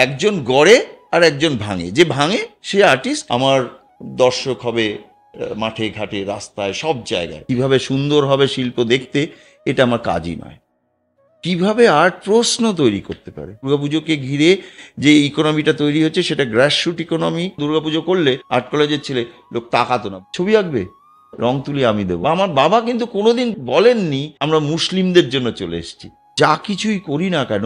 একজন গড়ে আর একজন ভাঙে। যে ভাঙে সে আর্টিস্ট, আমার দর্শক হবে মাঠে ঘাটে রাস্তায় সব জায়গায়। কিভাবে সুন্দর হবে শিল্প দেখতে, এটা আমার কাজই নয়। কিভাবে আর্ট প্রশ্ন তৈরি করতে পারে, দুর্গাপুজোকে ঘিরে যে ইকোনমিটা তৈরি হচ্ছে সেটা গ্রাসরুট ইকোনমি। দুর্গাপুজো করলে আর্ট কলেজের ছেলে লোক তাকাতো না, ছবি আঁকবে, রং তুলি আমি দেবো। আমার বাবা কিন্তু কোনোদিন বলেননি আমরা মুসলিমদের জন্য চলে এসেছি। যা কিছুই করি না কেন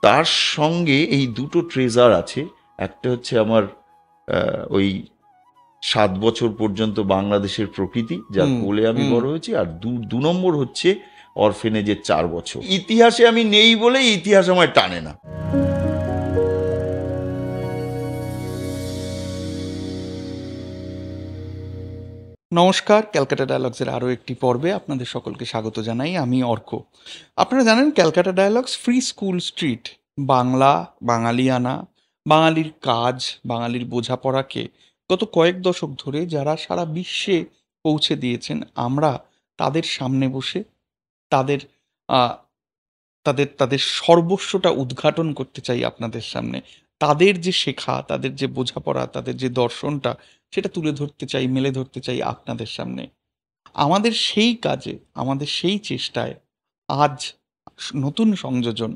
তার সঙ্গে এই দুটো ট্রেজার আছে। একটা হচ্ছে আমার ওই 7 বছর পর্যন্ত বাংলাদেশের প্রকৃতি, যার কোলে আমি বড় হয়েছি, আর দু নম্বর হচ্ছে অরফেনেজের 4 বছর। ইতিহাসে আমি নেই বলে ইতিহাস আমায় টানে না। নমস্কার, ক্যালকাটা ডায়ালগসের আরও একটি পর্বে আপনাদের সকলকে স্বাগত জানাই। আমি অর্ক। আপনারা জানেন Calcutta dialogues free school street, Bangla, বাঙালিয়ানা, বাঙালির কাজ, বাঙালির বোঝাপড়াকে গত কয়েক দশক ধরে যারা সারা বিশ্বে পৌঁছে দিয়েছেন, আমরা তাদের সামনে বসে তাদের তাদের তাদের সর্বস্বটা উদ্ঘাটন করতে চাই আপনাদের সামনে। তাদের যে শেখা, তাদের যে বোঝাপড়া, তাদের যে দর্শনটা, সেটা তুলে ধরতে চাই, মেলে ধরতে চাই আপনাদের সামনে। আমাদের সেই কাজে, আমাদের সেই চেষ্টায় আজ নতুন সংযোজন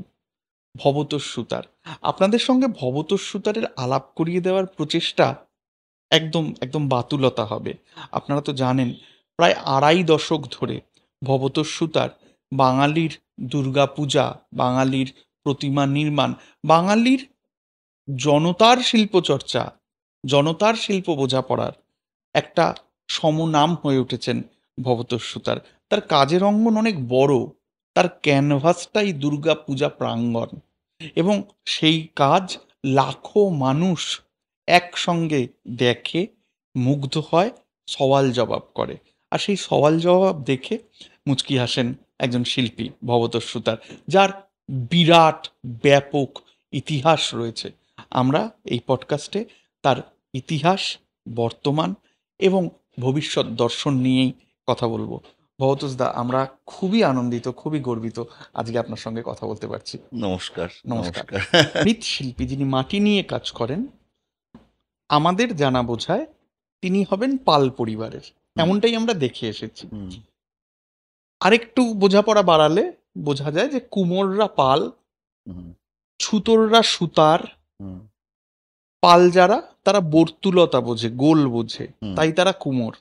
ভবতোষ সুতার। আপনাদের সঙ্গে ভবতোষ সুতারের আলাপ করিয়ে দেওয়ার প্রচেষ্টা একদম একদম বাতুলতা হবে। আপনারা তো জানেন প্রায় 2.5 দশক ধরে ভবতোষ সুতার বাঙালির দুর্গাপূজা, বাঙালির প্রতিমা নির্মাণ, বাঙালির জনতার শিল্পচর্চা, জনতার শিল্প বোঝাপড়ার একটা সমনাম হয়ে উঠেছেন ভবতোষ সুতার। তার কাজের অঙ্গন অনেক বড়, তার ক্যানভাসটাই দুর্গা পূজা প্রাঙ্গণ, এবং সেই কাজ লাখো মানুষ একসঙ্গে দেখে, মুগ্ধ হয়, সওয়াল জবাব করে। আর সেই সওয়াল জবাব দেখে মুচকি হাসেন একজন শিল্পী ভবতোষ সুতার, যার বিরাট ব্যাপক ইতিহাস রয়েছে। আমরা এই পডকাস্টে তার ইতিহাস, বর্তমান এবং ভবিষ্যৎ দর্শন নিয়েই কথা বলবো। ভবতোষ দা, আমরা খুবই আনন্দিত, খুবই গর্বিত আজকে আপনার সঙ্গে কথা বলতে পারছি। নমস্কার। নমস্কার। মৃৎশিল্পী যিনি মাটি নিয়ে কাজ করেন, আমাদের জানা বোঝায় তিনি হবেন পাল পরিবারের, এমনটাই আমরা দেখে এসেছি। আরেকটু বোঝাপড়া বাড়ালে বোঝা যায় যে কুমোররা পাল, ছুতোররা সুতার, পাল যারা তারা বর্তুলতা বোঝে, গোল বোঝে, তাই তারা কুমোর।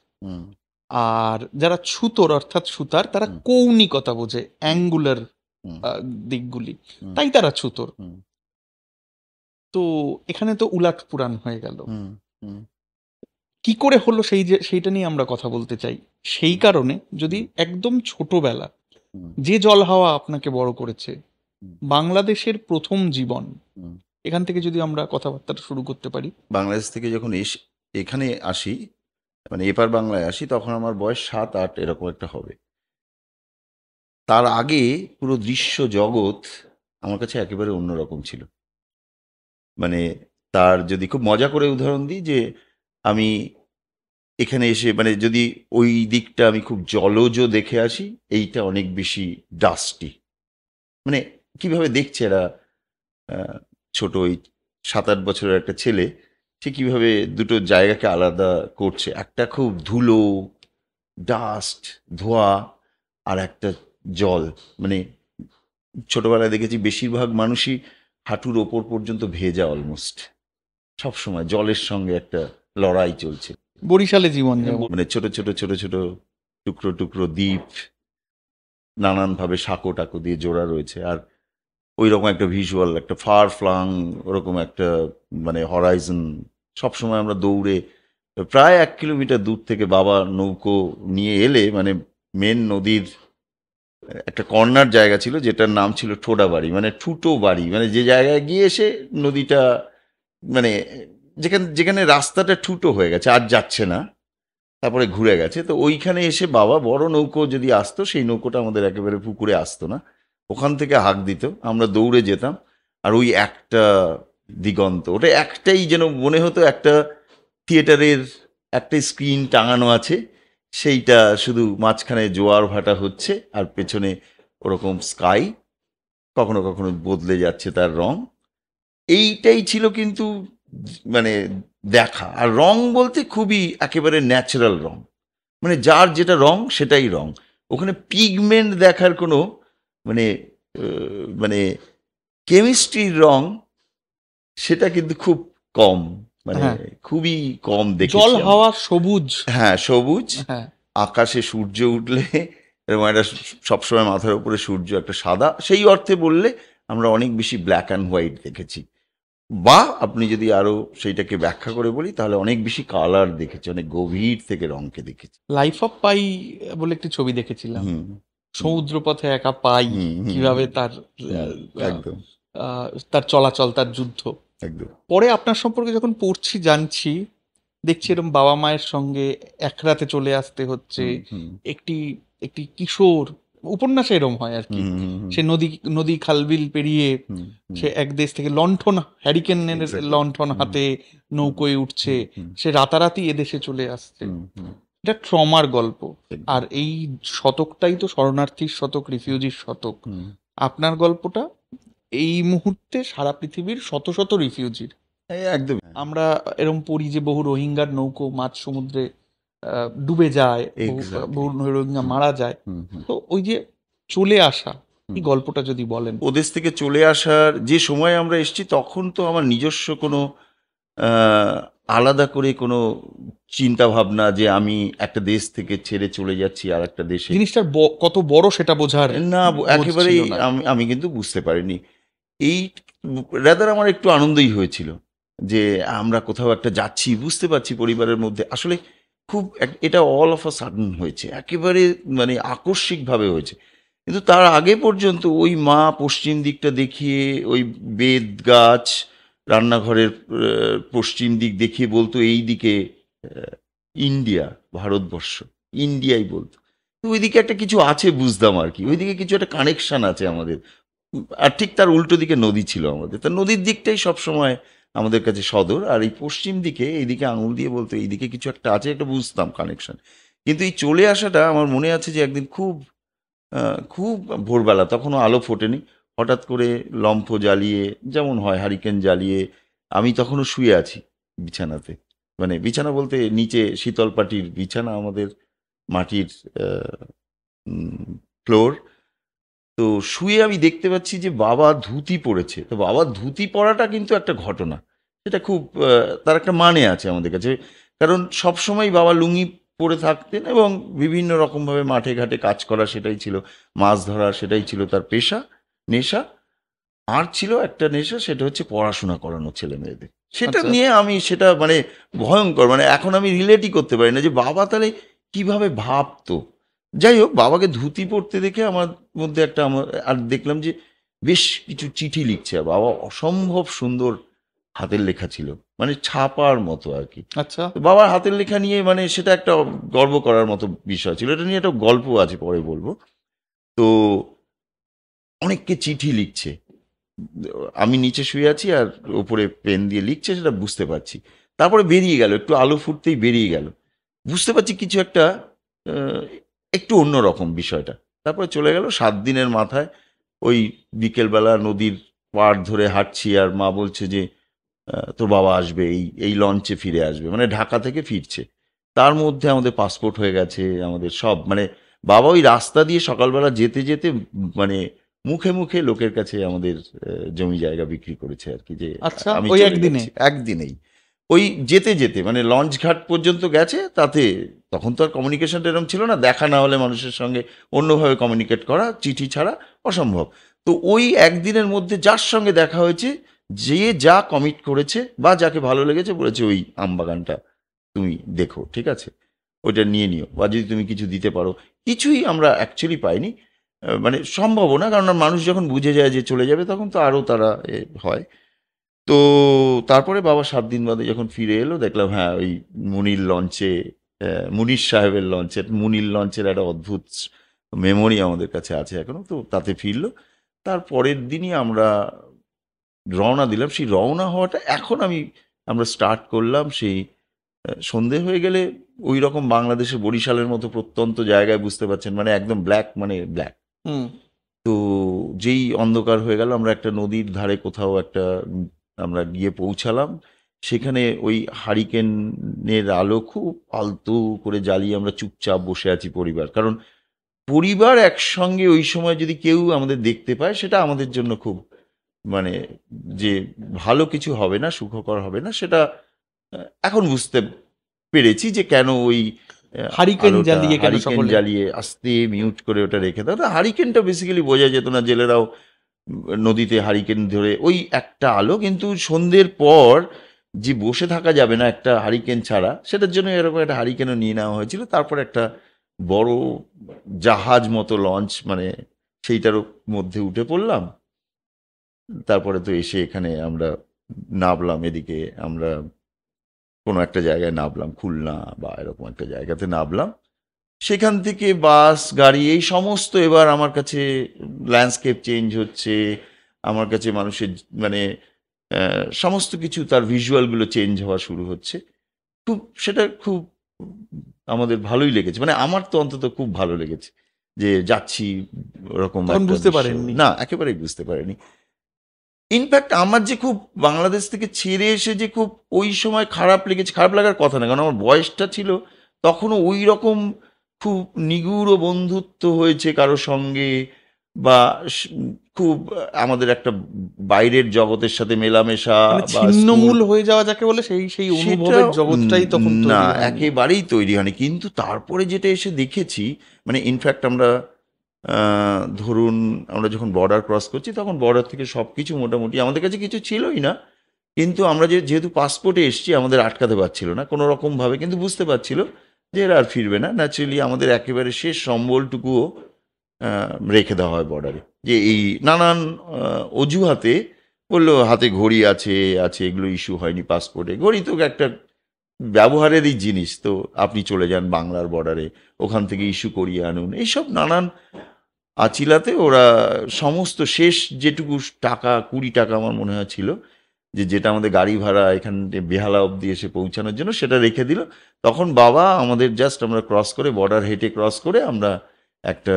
আর যারা ছুতোর অর্থাৎ সুতার, তারা কৌণিকতা বোঝে, অ্যাঙ্গুলার দিকগুলি, তাই তারা ছুতোর। তো এখানে তো উলাট পুরাণ হয়ে গেল। কি করে হলো সেইটা নিয়ে আমরা কথা বলতে চাই। সেই কারণে যদি একদম ছোটবেলা যে জল হাওয়া আপনাকে বড় করেছে, বাংলাদেশের প্রথম জীবন, এখান থেকে যদি আমরা কথাবার্তা শুরু করতে পারি। বাংলাদেশ থেকে যখন এখানে আসি, মানে এপার বাংলায় আসি, তখন আমার বয়স 7-8 এরকম একটা হবে। তার আগে পুরো দৃশ্য জগৎ আমার কাছে একেবারে অন্যরকম ছিল। মানে তার যদি খুব মজা করে উদাহরণ দিই, যে আমি এখানে এসে মানে যদি ওই দিকটা আমি খুব জলজ দেখে আসি, এইটা অনেক বেশি ডাস্টি। মানে কিভাবে দেখছে এরা, ছোট ওই 7-8 বছরের একটা ছেলে, সে কিভাবে দুটো জায়গাকে আলাদা করছে। একটা খুব ধুলো, ডাস্ট, ধোঁয়া, আর একটা জল। মানে ছোটবেলায় দেখেছি বেশিরভাগ মানুষই হাঁটুর ওপর পর্যন্ত ভেজা, অলমোস্ট সবসময় জলের সঙ্গে একটা লড়াই চলছে। বরিশালে জীবন, মানে ছোট ছোট ছোট ছোট টুকরো টুকরো দ্বীপ, নানানভাবে সাঁকো টাকো দিয়ে জোড়া রয়েছে। আর ওই রকম একটা ভিজুয়াল, একটা ফার ফ্লাং ওরকম একটা মানে হরাইজন। সবসময় আমরা দৌড়ে প্রায় 1 কিলোমিটার দূর থেকে বাবা নৌকো নিয়ে এলে, মানে মেন নদীর একটা কর্নার জায়গা ছিল যেটার নাম ছিল ঠোডা বাড়ি, মানে ঠুটো বাড়ি, মানে যে জায়গায় গিয়ে এসে নদীটা মানে যেখানে রাস্তাটা ঠুটো হয়ে গেছে, আর যাচ্ছে না, তারপরে ঘুরে গেছে, তো ওইখানে এসে বাবা বড় নৌকো যদি আসতো, সেই নৌকোটা আমাদের একেবারে পুকুরে আসতো না, ওখান থেকে হাঁক দিত, আমরা দৌড়ে যেতাম। আর ওই একটা দিগন্ত, ওটা একটাই যেন মনে হতো একটা থিয়েটারের একটা স্ক্রিন টাঙানো আছে, সেইটা শুধু মাঝখানে জোয়ার ভাটা হচ্ছে, আর পেছনে ওরকম স্কাই, কখনো কখনো বদলে যাচ্ছে তার রং, এইটাই ছিল কিন্তু মানে দেখা। আর রং বলতে খুবই একেবারে ন্যাচারাল রং, মানে যার যেটা রং সেটাই রং। ওখানে পিগমেন্ট দেখার কোনো মানে মানে কেমিস্ট্রির রং সেটা কিন্তু খুব কম, মানে হ্যাঁ, খুবই কম জল দেখেছি আমরা। হাওয়া সবুজ। হ্যাঁ, সবুজ, হ্যাঁ, আকাশে সূর্য উঠলে এরকম একটা সবসময় মাথার উপরে সূর্য একটা সাদা, সেই অর্থে বললে আমরা অনেক বেশি ব্ল্যাক অ্যান্ড হোয়াইট দেখেছি। বা আপনি যদি আরো সেইটাকে ব্যাখ্যা করে বলি তাহলে অনেক বেশি কালার দেখেছি, অনেক গভীর থেকে রংকে দেখেছি। লাইফ অফ পাই বলে একটি ছবি দেখেছিলাম। হুম হুম সমুদ্রপথে একা পাই হুম হুম কিভাবে হুম তার হুম, আহ, একদম তার চলাচল, তার যুদ্ধ। একদম। পরে আপনার সম্পর্কে যখন পড়ছি, জানছি, দেখছি এরকম বাবা মায়ের সঙ্গে এক রাতে চলে আসতে হচ্ছে। হুম হুম একটি একটি কিশোর, উপন্যাসে এরম হয় আর কি, হুম হুম হুম সে নদী নদী খালবিল পেরিয়ে হুম হুম, সে এক দেশ থেকে লণ্ঠন, হ্যারিকেনের exactly, লণ্ঠন হুম হাতে নৌকোয় উঠছে, হুম হুম সে রাতারাতি এদেশে চলে আসছে। হুম হুম, এটা ট্রমার গল্প। একদম। আর এই শতকটাই তো শরণার্থীর শতক, রিফিউজির শতক। হুম, আপনার গল্পটা এই মুহূর্তে সারা পৃথিবীর শত শত রিফিউজির। এই একদম। আমরা এরম পড়ি যে বহু রোহিঙ্গার নৌকো মাঝ সমুদ্রে ডুবে যায়, বহু এক্স্যাক্টলি। বহু রোহিঙ্গা হুম মারা যায়। হুম হুম তো ওই যে চলে আসা, এই হুম। গল্পটা যদি বলেন। ওদেশ থেকে চলে আসার যে সময় আমরা এসেছি তখন তো আমার নিজস্ব কোনো আহ, আলাদা করে কোনো চিন্তা ভাবনা যে আমি একটা দেশ থেকে ছেড়ে চলে যাচ্ছি আর একটা দেশে, জিনিসটার কত বড় সেটা বোঝার না, বোধ ছিল একেবারেই না। আমি আমি কিন্তু বুঝতে পারিনি। এই রাদার আমার একটু আনন্দই হয়েছিল যে আমরা কোথাও একটা যাচ্ছি, বুঝতে পারছি পরিবারের মধ্যে আসলে খুব এটা অল অফ আ সাডেন হয়েছে, একেবারে মানে আকস্মিকভাবে হয়েছে। কিন্তু তার আগে পর্যন্ত ওই মা পশ্চিম দিকটা দেখিয়ে, ওই বেত গাছ, রান্নাঘরের পশ্চিম দিক দেখিয়ে বলতো এই দিকে ইন্ডিয়া, ভারতবর্ষ, ইন্ডিয়াই বলতো। তো ওইদিকে একটা কিছু আছে বুঝতাম আর কি, ওইদিকে কিছু একটা কানেকশন আছে আমাদের। আর ঠিক তার উল্টো দিকে নদী ছিল আমাদের, তা নদীর দিকটাই সবসময় আমাদের কাছে সদর, আর এই পশ্চিম দিকে এইদিকে আঙুল দিয়ে বলতো এইদিকে কিছু একটা আছে, একটা বুঝতাম কানেকশন। কিন্তু এই চলে আসাটা আমার মনে আছে যে একদিন খুব খুব ভোরবেলা, তখনও আলো ফোটেনি, হঠাৎ করে লম্ফ জ্বালিয়ে, যেমন হয় হারিকেন জ্বালিয়ে, আমি তখনও শুয়ে আছি বিছানাতে, মানে বিছানা বলতে নিচে শীতল পাটির বিছানা আমাদের, মাটির ফ্লোর। তো শুয়ে আমি দেখতে পাচ্ছি যে বাবা ধুতি পরেছে। তো বাবার ধুতি পরাটা কিন্তু একটা ঘটনা, সেটা খুব তার একটা মানে আছে আমাদের কাছে। কারণ সবসময় বাবা লুঙ্গি পরে থাকতেন এবং বিভিন্ন রকমভাবে মাঠে ঘাটে কাজ করা সেটাই ছিল, মাছ ধরা সেটাই ছিল তার পেশা, নেশা। আর ছিল একটা নেশা, সেটা হচ্ছে পড়াশোনা করানো ছেলে মেয়েদের। সেটা আচ্ছা, নিয়ে আমি সেটা মানে ভয়ঙ্কর, মানে এখন আমি রিলেটই করতে পারি না যে বাবা তাহলে কিভাবে ভাবতো। যাই হোক, বাবাকে ধুতি পড়তে দেখে আমার মধ্যে একটা আর দেখলাম যে বেশ কিছু চিঠি লিখছে, আর বাবা অসম্ভব সুন্দর হাতের লেখা ছিল, মানে ছাপার মতো আর কি। আচ্ছা। তো বাবার হাতের লেখা নিয়ে মানে সেটা একটা গর্ব করার মতো বিষয় ছিল, এটা নিয়ে একটা গল্প আছে পরে বলবো। তো অনেককে চিঠি লিখছে, আমি নিচে শুয়ে আছি আর ওপরে পেন দিয়ে লিখছে, সেটা বুঝতে পারছি। তারপরে বেরিয়ে গেল, একটু আলো ফুটতেই বেরিয়ে গেল, বুঝতে পারছি কিছু একটা আহ, একটু অন্যরকম বিষয়টা। তারপরে চলে গেল 7 দিনের মাথায়, ওই বিকেলবেলা নদীর পাড় ধরে হাঁটছি আর মা বলছে যে তোর বাবা আসবে, এই এই লঞ্চে ফিরে আসবে, মানে ঢাকা থেকে ফিরছে। তার মধ্যে আমাদের পাসপোর্ট হয়ে গেছে, আমাদের সব মানে বাবা ওই রাস্তা দিয়ে সকালবেলা যেতে যেতে মানে মুখে মুখে লোকের কাছে আমাদের জমি জায়গা বিক্রি করেছে আর কি, যে আচ্ছা, আমি ওই চলে একদিনে। যাচ্ছি একদিনেই। ওই যেতে যেতে মানে লঞ্চ ঘাট পর্যন্ত গেছে, তাতে তখন তো আর কমিউনিকেশনটা এরকম ছিল না, দেখা না হলে মানুষের সঙ্গে অন্যভাবে কমিউনিকেট করা চিঠি ছাড়া অসম্ভব। তো ওই একদিনের মধ্যে যার সঙ্গে দেখা হয়েছে, যে যা কমিট করেছে বা যাকে ভালো লেগেছে বলেছে ওই আমবাগানটা তুমি দেখো, ঠিক আছে, ওইটা নিয়ে নিও, বা যদি তুমি কিছু দিতে পারো। কিছুই আমরা অ্যাকচুয়ালি পাইনি, মানে সম্ভবও না, কারণ মানুষ যখন বুঝে যায় যে চলে যাবে তখন তো আরও তারা হয়। তো তারপরে বাবা 7 দিন বাদে যখন ফিরে এলো দেখলাম হ্যাঁ ওই মুনির লঞ্চে, মুনির সাহেবের লঞ্চে, মুনির লঞ্চের একটা অদ্ভুত মেমোরি আমাদের কাছে আছে এখনো, তো তাতে ফিরলো। তার পরের দিনই আমরা রওনা দিলাম। সেই রওনা হওয়াটা এখন আমরা স্টার্ট করলাম সেই সন্ধে হয়ে গেলে ওই রকম বাংলাদেশের বরিশালের মতো প্রত্যন্ত জায়গায়, বুঝতে পারছেন, মানে একদম ব্ল্যাক, মানে ব্ল্যাক। হুম। তো যেই অন্ধকার হয়ে গেল আমরা একটা নদীর ধারে কোথাও একটা আমরা গিয়ে পৌঁছালাম। সেখানে ওই হারিকেনের আলো খুব আলতো করে জ্বালিয়ে আমরা চুপচাপ বসে আছি পরিবার। কারণ পরিবার একসঙ্গে ওই সময় যদি কেউ আমাদের দেখতে পায়, সেটা আমাদের জন্য খুব মানে যে ভালো কিছু হবে না, সুখকর হবে না, সেটা এখন বুঝতে পেরেছি যে কেন ওই হারিকেন জ্বালিয়ে কেন হারিকেন সকলে? জ্বালিয়ে আস্তে মিউট করে ওটা রেখে দাও। হারিকেনটা বেসিক্যালি বোঝা যেত না, জেলেরাও নদীতে হারিকেন ধরে ওই একটা আলো, কিন্তু সন্ধ্যের পর যে বসে থাকা যাবে না একটা হারিকেন ছাড়া, সেটার জন্য এরকম একটা হারিকেনও নিয়ে নেওয়া হয়েছিল। তারপর একটা বড় জাহাজ মতো লঞ্চ, মানে সেইটারও মধ্যে উঠে পড়লাম। তারপরে তো এসে এখানে আমরা নামলাম, এদিকে আমরা কোনো একটা জায়গায় নামলাম, খুলনা বা এরকম একটা জায়গাতে নামলাম। সেখান থেকে বাস গাড়ি এই সমস্ত এবার আমার কাছে ল্যান্ডস্কেপ চেঞ্জ হচ্ছে, আমার কাছে মানুষের মানে সমস্ত কিছু তার ভিজুয়ালগুলো চেঞ্জ হওয়া শুরু হচ্ছে। খুব সেটা খুব আমাদের ভালোই লেগেছে, মানে আমার তো অন্তত খুব ভালো লেগেছে যে যাচ্ছি ওরকম তখন একটা বুঝতে দৃশ্য। পারেননি? না, একেবারেই বুঝতে পারিনি। ইনফ্যাক্ট আমার যে খুব বাংলাদেশ থেকে ছেড়ে এসে যে খুব ওই সময় খারাপ লেগেছে, খারাপ লাগার কথা না, কারণ আমার বয়সটা ছিল তখনও ওই রকম খুব নিগুড় বন্ধুত্ব হয়েছে কারো সঙ্গে, বা খুব আমাদের একটা বাইরের জগতের সাথে মেলামেশা মানে বা স্কুল, ছিন্নমূল হয়ে যাওয়া যাকে বলে, সেই সেই সেটা অনুভবের জগৎটাই তখন না, তৈরি হয়নি। একেবারেই তৈরি হয়নি। কিন্তু তারপরে যেটা এসে দেখেছি, মানে ইনফ্যাক্ট আমরা ধরুন আমরা যখন বর্ডার ক্রস করছি, তখন বর্ডার থেকে সব কিছু মোটামুটি আমাদের কাছে কিছু ছিলই না, কিন্তু আমরা যেহেতু পাসপোর্টে এসেছি আমাদের আটকাতে পারছিল না কোনো রকমভাবে, কিন্তু বুঝতে পারছিল যে এরা আর ফিরবে না। ন্যাচারালি আমাদের একেবারে শেষ সম্বলটুকুও রেখে দেওয়া হয় বর্ডারে, যে এই নানান অজুহাতে বললো হাতে ঘড়ি আছে আছে এগুলো ইস্যু হয়নি পাসপোর্টে। ঘড়ি তো একটা ব্যবহারেরই জিনিস, তো আপনি চলে যান বাংলার বর্ডারে, ওখান থেকে ইস্যু করিয়ে আনুন, এইসব নানান আচিলাতে ওরা সমস্ত শেষ যেটুকু টাকা 20 টাকা আমার মনে হয় ছিল, যেটা আমাদের গাড়ি ভাড়া এখান থেকে বেহালা অবধি এসে পৌঁছানোর জন্য, সেটা রেখে দিল। তখন বাবা আমাদের জাস্ট আমরা ক্রস করে বর্ডার হেঁটে ক্রস করে আমরা একটা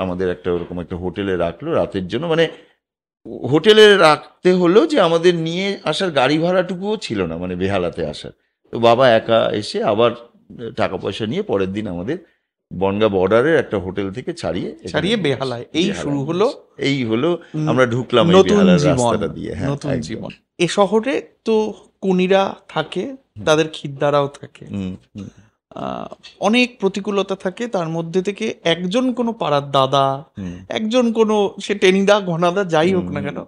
আমাদের একটা ওরকম একটা হোটেলে রাখলো রাতের জন্য। মানে হোটেলে রাখতে হলো যে আমাদের নিয়ে আসার গাড়ি ভাড়াটুকুও ছিল না, মানে বেহালাতে আসার। তো বাবা একা এসে আবার টাকা পয়সা নিয়ে পরের দিন আমাদের বনগাঁ বর্ডারের একটা হোটেল থেকে ছাড়িয়ে এখানে ছাড়িয়ে নিয়ে বেহালায়, এসে, এই বেহালায় শুরু নিয়ে হলো এসে। এই হলো আমরা ঢুকলাম এই নতুন বেহালার জীবন। রাস্তাটা দিয়ে। হ্যাঁ, নতুন একদম। জীবন। এ শহরে তো কুনিরা থাকে, তাদের খিদ্দারাও থাকে, হুম, হুম, আহ, অনেক প্রতিকূলতা থাকে। তার মধ্যে থেকে একজন কোনো পাড়ার দাদা, হুম, একজন কোনো, সে টেনিদা ঘনাদা যাই হোক না হুম, কেন,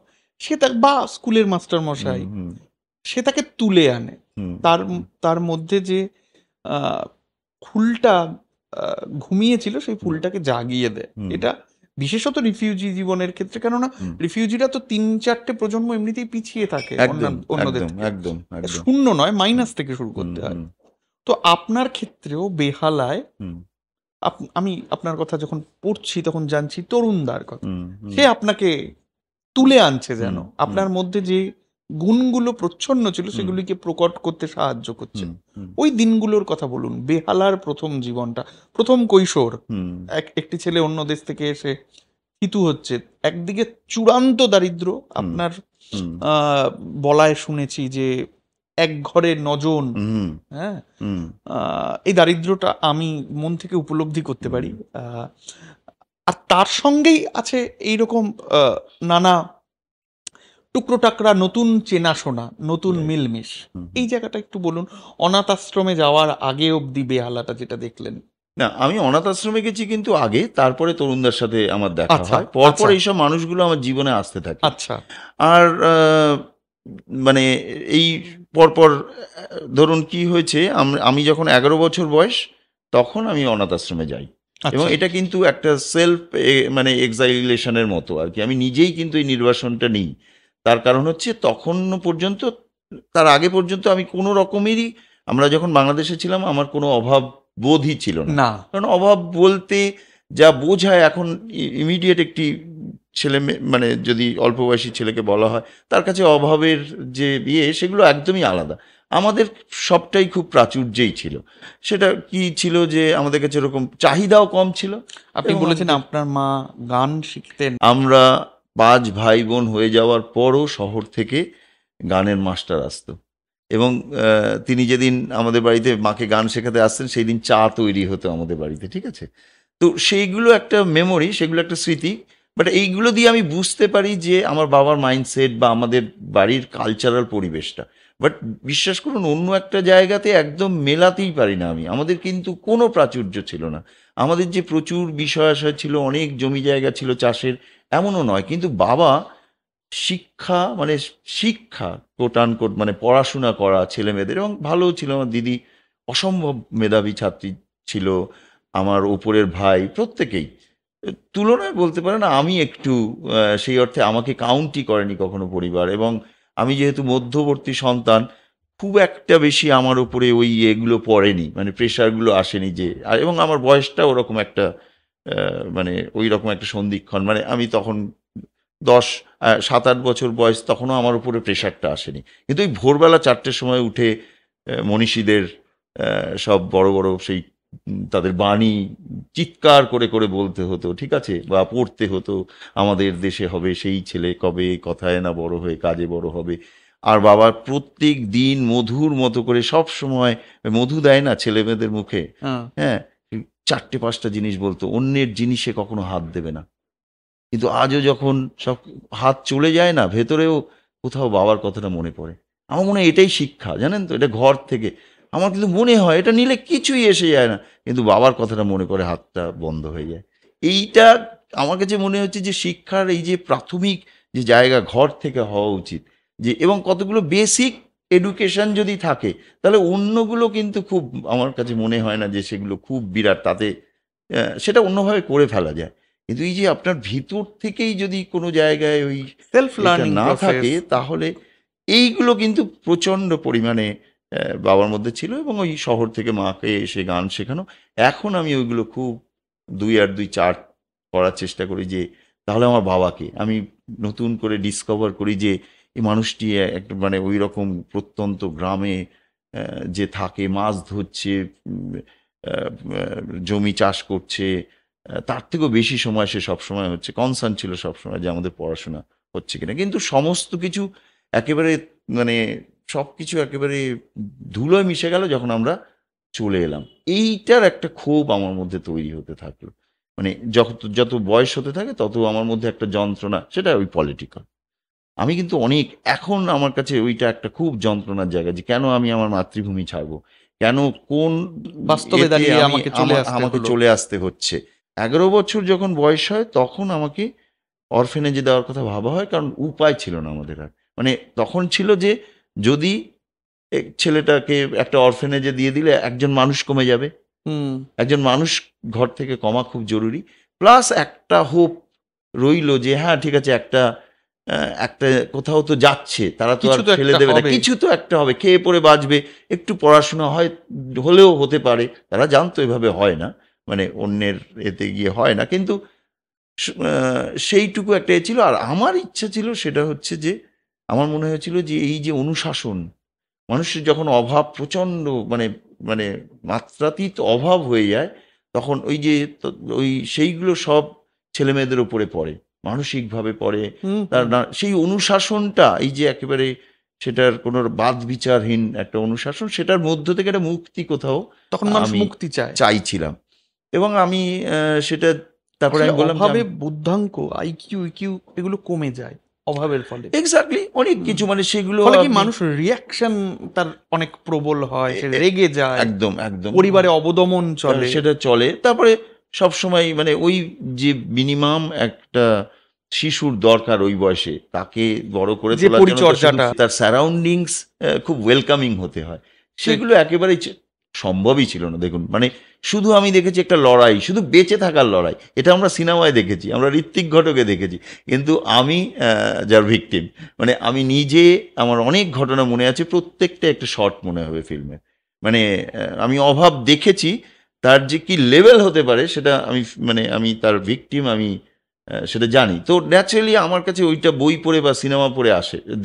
সে তার, বা স্কুলের মাস্টার মশাই, হুম, সে তাকে তুলে আনে। হুম, তার তার মধ্যে যে আহ, ফুলটা ঘুমিয়েছিল, সেই ফুলটাকে জাগিয়ে দেয়। হুম, এটা বিশেষত রিফিউজি জীবনের ক্ষেত্রে, কেননা হুম। রিফিউজিরা তো 3-4টে প্রজন্ম এমনিতেই পিছিয়ে থাকে একদম, অন্যদের একদম, থেকে। একদম, একদম। শূন্য নয়, মাইনাস থেকে শুরু হুম, করতে হয়। হুম, তো আপনার ক্ষেত্রেও বেহালায়, হুম, আমি আপনার কথা যখন পড়ছি তখন জানছি তরুণদার কথা। হুম, হুম, সে আপনাকে তুলে আনছে, যেন হুম, আপনার মধ্যে যে গুণগুলো প্রচ্ছন্ন ছিল হুম, সেগুলিকে প্রকট করতে সাহায্য করছে। হুম, হুম, ওই দিনগুলোর কথা বলুন, বেহালার প্রথম জীবনটা, প্রথম কৈশোর। হুম, একটি ছেলে অন্য দেশ থেকে এসে থিতু হচ্ছে, একদিকে চূড়ান্ত দারিদ্র হুম, আপনার, হুম, বলায় শুনেছি যে এক ঘরে নজন। হুম, হ্যাঁ, হুম, এই দারিদ্রটা আমি মন থেকে উপলব্ধি করতে পারি। আর তার সঙ্গেই আছে এইরকম নানা টুকরো টাকরা নতুন চেনাশোনা, নতুন right, মিলমিশ। হুম, এই হুম। জায়গাটা একটু বলুন, অনাথ আশ্রমে যাওয়ার আগে অবধি বেহালাটা যেটা দেখলেন। না, আমি অনাথ আশ্রমে গেছি কিন্তু আগে, তারপরে তরুণদার সাথে আমার দেখা আচ্ছা, হয়, পরপর আচ্ছা, এইসব মানুষগুলো আমার জীবনে আসতে থাকে। আচ্ছা, আর মানে এই পরপর ধরুন কি হয়েছে, আমি যখন 11 বছর বয়স, তখন আমি অনাথ আশ্রমে যাই। এবং আচ্ছা, এটা কিন্তু একটা সেলফ মানে এক্সাইলেশনের মতো আর কি, আমি নিজেই কিন্তু এই নির্বাসনটা নিই। তার কারণ হচ্ছে তখন পর্যন্ত, তার আগে পর্যন্ত আমি কোনো রকমেরই, আমরা যখন বাংলাদেশে ছিলাম আমার কোনো অভাব বোধই ছিল না। না, কারণ অভাব বলতে যা বোঝায় এখন, ইমিডিয়েট একটি ছেলে মানে যদি অল্প বয়সী ছেলেকে বলা হয়, তার কাছে অভাবের যে সেগুলো একদমই আলাদা। আমাদের সবটাই খুব প্রাচুর্যেই ছিল। সেটা কি ছিল যে আমাদের কাছে এরকম চাহিদাও কম ছিল। আপনি এবং বলেছেন আপনার মা গান শিখতেন। আমরা 5 ভাই বোন হয়ে যাওয়ার পরও শহর থেকে গানের মাস্টার আসতো, এবং তিনি যেদিন আমাদের বাড়িতে মাকে গান শেখাতে আসতেন সেই দিন চা তৈরি হতো আমাদের বাড়িতে, ঠিক আছে? তো সেইগুলো একটা মেমোরি, সেগুলো একটা স্মৃতি। বাট এইগুলো দিয়ে আমি বুঝতে পারি যে আমার বাবার মাইন্ডসেট বা আমাদের বাড়ির কালচারাল পরিবেশটা। বাট বিশ্বাস করুন, অন্য একটা জায়গাতে একদম মেলাতেই পারি না আমি। আমাদের কিন্তু কোনো প্রাচুর্য ছিল না। আমাদের যে প্রচুর বিষয় আশয় ছিল, অনেক জমি জায়গা ছিল চাষের, এমনও নয়। কিন্তু বাবা শিক্ষা, মানে শিক্ষা কোট আনকোট, মানে পড়াশোনা করা ছেলে মেয়েদের, এবং ভালোও ছিল। আমার দিদি অসম্ভব মেধাবী ছাত্রী ছিল, আমার ওপরের ভাই প্রত্যেকেই। তুলনায় বলতে পারেন আমি একটু সেই অর্থে আমাকে কাউন্টই করেনি কখনো পরিবার। এবং আমি যেহেতু মধ্যবর্তী সন্তান, খুব একটা বেশি আমার উপরে ওই এগুলো পড়েনি, মানে প্রেশারগুলো আসেনি যে। আর এবং আমার বয়সটা ওরকম একটা মানে ওই রকম একটা সন্ধিক্ষণ, মানে আমি তখন 7-8 বছর বয়স, তখনও আমার উপরে প্রেশারটা আসেনি। কিন্তু ওই ভোরবেলা 4টের সময় উঠে মনীষীদের সব বড় বড় সেই তাদের বাণী চিৎকার করে করে বলতে হতো, ঠিক আছে, বা পড়তে হতো। আমাদের দেশে হবে সেই ছেলে কবে, কথায় না বড় হয়ে কাজে বড় হবে। আর বাবা প্রত্যেক দিন মধুর মতো করে সব সময় মধু দেয় না ছেলে মেয়েদের মুখে, হ্যাঁ। হ্যাঁ, 4টে 5টা জিনিস বলতো, অন্যের জিনিসে কখনো হাত দেবে না। কিন্তু আজও যখন সব হাত চলে যায় না, ভেতরেও কোথাও বাবার কথাটা মনে পড়ে। আমার মনে হয় এটাই শিক্ষা, জানেন তো, এটা ঘর থেকে। আমার কিন্তু মনে হয় এটা নিলে কিছুই এসে যায় না, কিন্তু বাবার কথাটা মনে করে হাতটা বন্ধ হয়ে যায়। এইটা আমার কাছে মনে হচ্ছে যে শিক্ষার এই যে প্রাথমিক যে জায়গা, ঘর থেকে হওয়া উচিত। যে এবং কতগুলো বেসিক এডুকেশন যদি থাকে, তাহলে অন্যগুলো কিন্তু খুব, আমার কাছে মনে হয় না যে সেগুলো খুব বিরাট, তাতে সেটা অন্যভাবে করে ফেলা যায়। কিন্তু এই যে আপনার ভিতর থেকেই যদি কোনো জায়গায় ওই সেলফ এটা লার্নিং না প্রসেস। থাকে, তাহলে এইগুলো কিন্তু প্রচণ্ড পরিমাণে বাবার মধ্যে ছিল। এবং ওই শহর থেকে মাকে এসে গান শেখানো, এখন আমি ওইগুলো খুব 2 আর 2 4 করার চেষ্টা করি। যে তাহলে আমার বাবাকে আমি নতুন করে ডিসকভার করি যে এই মানুষটি একটা মানে ওই রকম প্রত্যন্ত গ্রামে যে থাকে, মাছ ধরছে, উম, জমি চাষ করছে, তার থেকেও বেশি সময় সে সবসময় হচ্ছে কনসার্ন ছিল সবসময় যে আমাদের পড়াশোনা হচ্ছে কিনা। কিন্তু সমস্ত কিছু একেবারে, মানে সব কিছু একেবারে ধুলোয় মিশে গেল যখন আমরা চলে এলাম। এইটার একটা ক্ষোভ আমার মধ্যে তৈরি হতে থাকলো। মানে যত যত বয়স হতে থাকে তত আমার মধ্যে একটা যন্ত্রণা, সেটা ওই পলিটিক্যাল। আমি কিন্তু অনেক, এখন আমার কাছে ওইটা একটা খুব যন্ত্রণার জায়গা যে কেন আমি আমার মাতৃভূমি ছাড়বো, কেন, কোন বাস্তবে এতে দাঁড়িয়ে আমি আমাকে চলে আসতে আমাকে হলো। চলে আসতে হচ্ছে। 11 বছর যখন বয়স হয় তখন আমাকে অরফেনেজে দেওয়ার কথা ভাবা হয়, কারণ উপায় ছিল না আমাদের আর। মানে তখন ছিল যে যদি ছেলেটাকে একটা অরফেনেজে দিয়ে দিলে একজন মানুষ কমে যাবে, হুম। একজন মানুষ ঘর থেকে কমা খুব জরুরি। প্লাস একটা হোপ রইলো যে হ্যাঁ ঠিক আছে, একটা একটা কোথাও তো যাচ্ছে, তারা তো আর কিছু তো ফেলে একটা দেবে না, হবে। কিছু তো একটা হবে, খেয়ে পড়ে বাঁচবে, একটু পড়াশোনা হয় হলেও হতে পারে। তারা জানতো এভাবে হয় না, মানে অন্যের এতে গিয়ে হয় না, কিন্তু সেইটুকু একটা ছিল। আর আমার ইচ্ছা ছিল সেটা হচ্ছে যে আমার মনে হয়েছিল যে এই যে অনুশাসন, মানুষের যখন অভাব প্রচণ্ড, মানে মানে মাত্রাতীত অভাব হয়ে যায়, তখন ওই যে ওই সেইগুলো সব ছেলে মেয়েদের উপরে পড়ে, মানসিকভাবে পড়ে। হুম, তার হুম। না সেই অনুশাসনটা, এই যে একেবারে সেটার কোনো বাদ বিচারহীন একটা অনুশাসন, সেটার মধ্য থেকে একটা মুক্তি কোথাও তখন মানুষ আমি মুক্তি চায়। চাইছিলাম। এবং আমি সেটা, তারপরে আসলে আমি বললাম যে অভাবে বুদ্ধাঙ্ক, আইকিউ, ইকিউ এগুলো কমে যায় অভাবের ফলে। এক্স্যাক্টলি অনেক হুম। কিছু, মানে সেগুলো ফলে কি আপনি মানুষ রিঅ্যাকশন তার অনেক প্রবল হয়, সে রেগে যায়, একদম একদম পরিবারে অবদমন চলে। সেটা চলে। তারপরে সবসময় মানে ওই যে মিনিমাম একটা শিশুর দরকার ওই বয়সে, তাকে বড় করে যে তোলার জন্য তো শুধু পরিচর্যাটা। তার সারাউন্ডিংস খুব ওয়েলকামিং হতে হয়। ঠিক। সেগুলো একেবারেই সম্ভবই ছিল না। দেখুন, মানে শুধু আমি দেখেছি একটা লড়াই, শুধু বেঁচে থাকার লড়াই। এটা আমরা সিনেমায় দেখেছি, আমরা ঋত্বিক ঘটকে দেখেছি। কিন্তু আমি যার ভিকটিম, মানে আমি নিজে, আমার অনেক ঘটনা মনে আছে, প্রত্যেকটা একটা শর্ট মনে হবে ফিল্মে। মানে আমি অভাব দেখেছি, তার যে কি লেভেল হতে পারে সেটা আমি, মানে আমি তার ভিকটিম, আমি সেটা জানি। তো ন্যাচারালি আমার কাছে ওইটা বই পড়ে বা সিনেমা পড়ে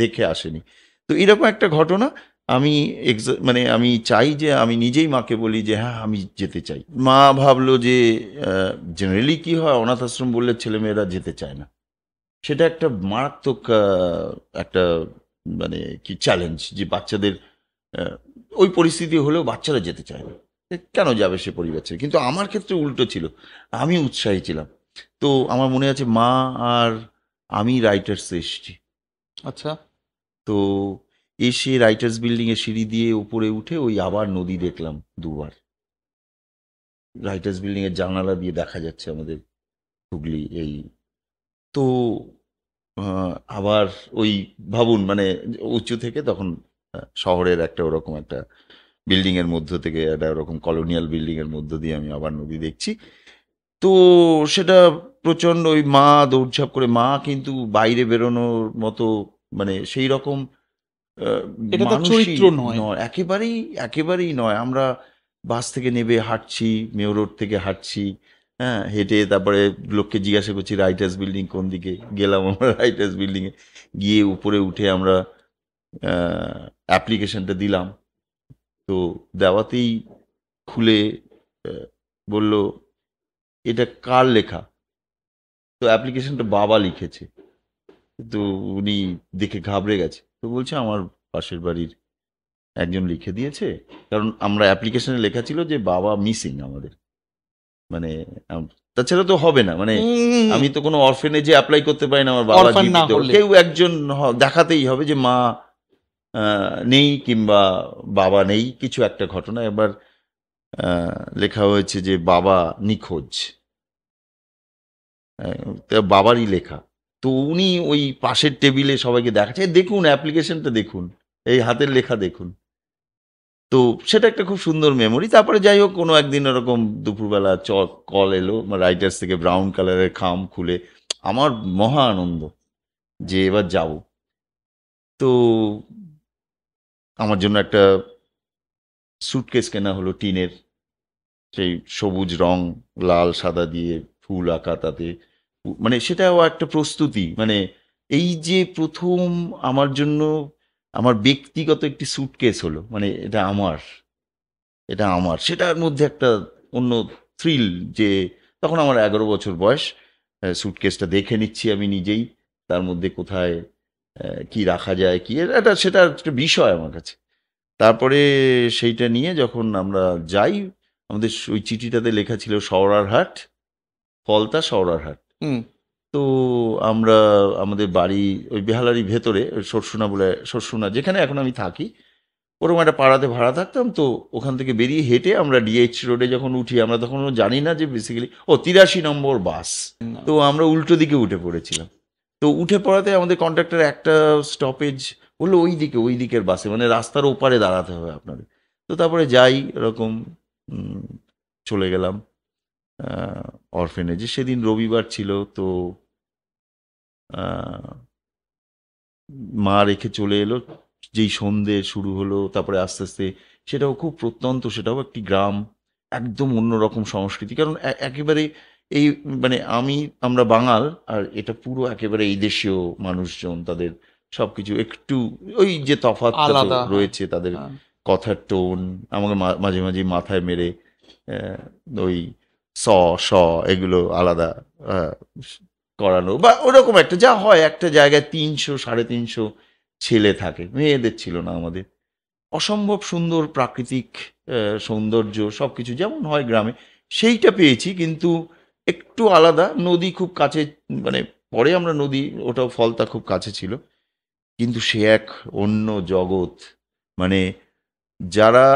দেখে আসেনি। তো এরকম একটা ঘটনা আমি মানে আমি চাই যে আমি নিজেই মাকে বলি যে হ্যাঁ আমি যেতে চাই। মা ভাবলো যে জেনারেলি কি হয়, অনাথ আশ্রম বললে ছেলেমেয়েরা যেতে চায় না। সেটা একটা মারাত্মক একটা মানে কি চ্যালেঞ্জ, যে বাচ্চাদের আহ, ওই পরিস্থিতি হলেও বাচ্চারা যেতে চায় না। কেন যাবে সে পরিবার ছেড়ে? কিন্তু আমার ক্ষেত্রে উল্টো ছিল, আমি উৎসাহী ছিলাম। তো আমার মনে আছে মা আর আমি রাইটার্সে এসেছি। আচ্ছা। তো এসে রাইটার্স বিল্ডিং এর সিঁড়ি দিয়ে উপরে উঠে ওই আবার নদী দেখলাম দুবার। রাইটার্স বিল্ডিং এর জানালা দিয়ে দেখা যাচ্ছে আমাদের হুগলি। এই তো আবার ওই ভাবুন মানে উঁচু থেকে তখন শহরের একটা ওরকম একটা বিল্ডিং এর মধ্য থেকে একটা ওরকম কলোনিয়াল বিল্ডিং এর মধ্য দিয়ে আমি আবার নদী দেখছি। তো সেটা প্রচন্ড, ওই মা দৌড়ঝাঁপ করে, মা কিন্তু বাইরে বেরোনোর মতো মানে সেই রকম আহ, এটা তার মানুষই চরিত্র নয়। নয়, একেবারেই একেবারেই নয়। আমরা বাস থেকে নেবে হাঁটছি, মেয়ো রোড থেকে হাঁটছি, হ্যাঁ হেঁটে, তারপরে লোককে জিজ্ঞাসা করছি রাইটার্স বিল্ডিং কোন দিকে, গেলাম আমরা রাইটার্স বিল্ডিংয়ে, গিয়ে উপরে উঠে আমরা অ্যাপ্লিকেশনটা দিলাম। তো দেওয়াতেই খুলে আহ, বলল এটা কার লেখা? তো অ্যাপ্লিকেশনটা বাবা লিখেছে। তো উনি দেখে ঘাবড়ে গেছে, তো বলছে আমার পাশের বাড়ির একজন লিখে দিয়েছে। কারণ আমরা অ্যাপ্লিকেশনে লেখা ছিল যে বাবা মিসিং আমাদের, মানে তাছাড়া তো হবে না, মানে আমি তো কোনো অরফেনেজে অ্যাপ্লাই করতে পারি না, আমার বাবা অরফান না জীবিত, হলে। কেউ একজন দেখাতেই হবে যে মা নেই কিংবা বাবা নেই, কিছু একটা ঘটনা। এবার লেখা হয়েছে যে বাবা নিখোঁজ, তা বাবারই লেখা। তো উনি ওই পাশের টেবিলে সবাইকে দেখাচ্ছে, "এই দেখুন অ্যাপ্লিকেশনটা দেখুন, এই হাতের লেখা দেখুন।" তো সেটা একটা খুব সুন্দর মেমোরি। তারপরে যাই হোক, কোনো একদিন ওরকম দুপুরবেলা কল এলো রাইটার্স থেকে, ব্রাউন কালারের খাম খুলে, আমার মহা আনন্দ যে এবার যাব। তো আমার জন্য একটা সুটকেস কেনা হলো টিনের, সেই সবুজ রং, লাল সাদা দিয়ে ফুল আঁকা তাতে, মানে সেটাও একটা প্রস্তুতি। মানে এই যে প্রথম আমার জন্য আমার ব্যক্তিগত একটি সুটকেস হলো, মানে এটা আমার, এটা আমার, সেটার মধ্যে একটা অন্য থ্রিল। যে তখন আমার 11 বছর বয়স, সুটকেসটা দেখে নিচ্ছি আমি নিজেই, তার মধ্যে কোথায় কি রাখা যায়, কি এটা, সেটা একটা বিষয় আমার কাছে। তারপরে সেইটা নিয়ে যখন আমরা যাই, আমাদের ওই চিঠিটাতে লেখা ছিল সওরারহাট, ফলতা সওরারহাট। হুম। তো আমরা আমাদের বাড়ি ওই বেহালারই ভেতরে, ওই সরসুনা বলে, সরসুনা যেখানে এখন আমি থাকি, ওরকম একটা পাড়াতে ভাড়া থাকতাম। তো ওখান থেকে বেরিয়ে হেঁটে আমরা ডিএইচ রোডে যখন উঠি, আমরা তখন জানি না যে বেসিক্যালি 83 নম্বর বাস। তো আমরা উল্টো দিকে উঠে পড়েছিলাম। তো উঠে পড়াতে আমাদের কন্ট্রাক্টর একটা স্টপেজ বললো ওই দিকে, ওই দিকের বাসে, মানে রাস্তার ওপারে দাঁড়াতে হবে আপনাদের। তো তারপরে যাই এরকম, উম, চলে গেলাম অরফেনেজে। সেদিন রবিবার ছিল। তো আহ, মা রেখে চলে এলো, যেই সন্ধে শুরু হলো, তারপরে আস্তে আস্তে সেটাও খুব প্রত্যন্ত, সেটাও একটি গ্রাম, একদম অন্যরকম সংস্কৃতি। কারণ একেবারে এই মানে আমরা বাঙাল, আর এটা পুরো একেবারে এই দেশীয় মানুষজন, তাদের সবকিছু একটু ওই যে তফাৎটা তো আলাদা, হ্যাঁ। রয়েছে, তাদের হ্যাঁ। কথার টোন আমাকে মাঝে মাঝে মাথায় মেরে আহ, ওই স স এগুলো আলাদা আহ, করানো, বা ওরকম একটা যা হয় একটা জায়গায় 300 350 ছেলে থাকে, মেয়েদের ছিল না আমাদের। অসম্ভব সুন্দর প্রাকৃতিক সৌন্দর্য, সবকিছু যেমন হয় গ্রামে সেইটা পেয়েছি, কিন্তু একটু আলাদা। নদী খুব কাছে, মানে পরে আমরা নদী, ওটাও ফলতা খুব কাছে ছিল, কিন্তু সে এক অন্য জগৎ। মানে যারা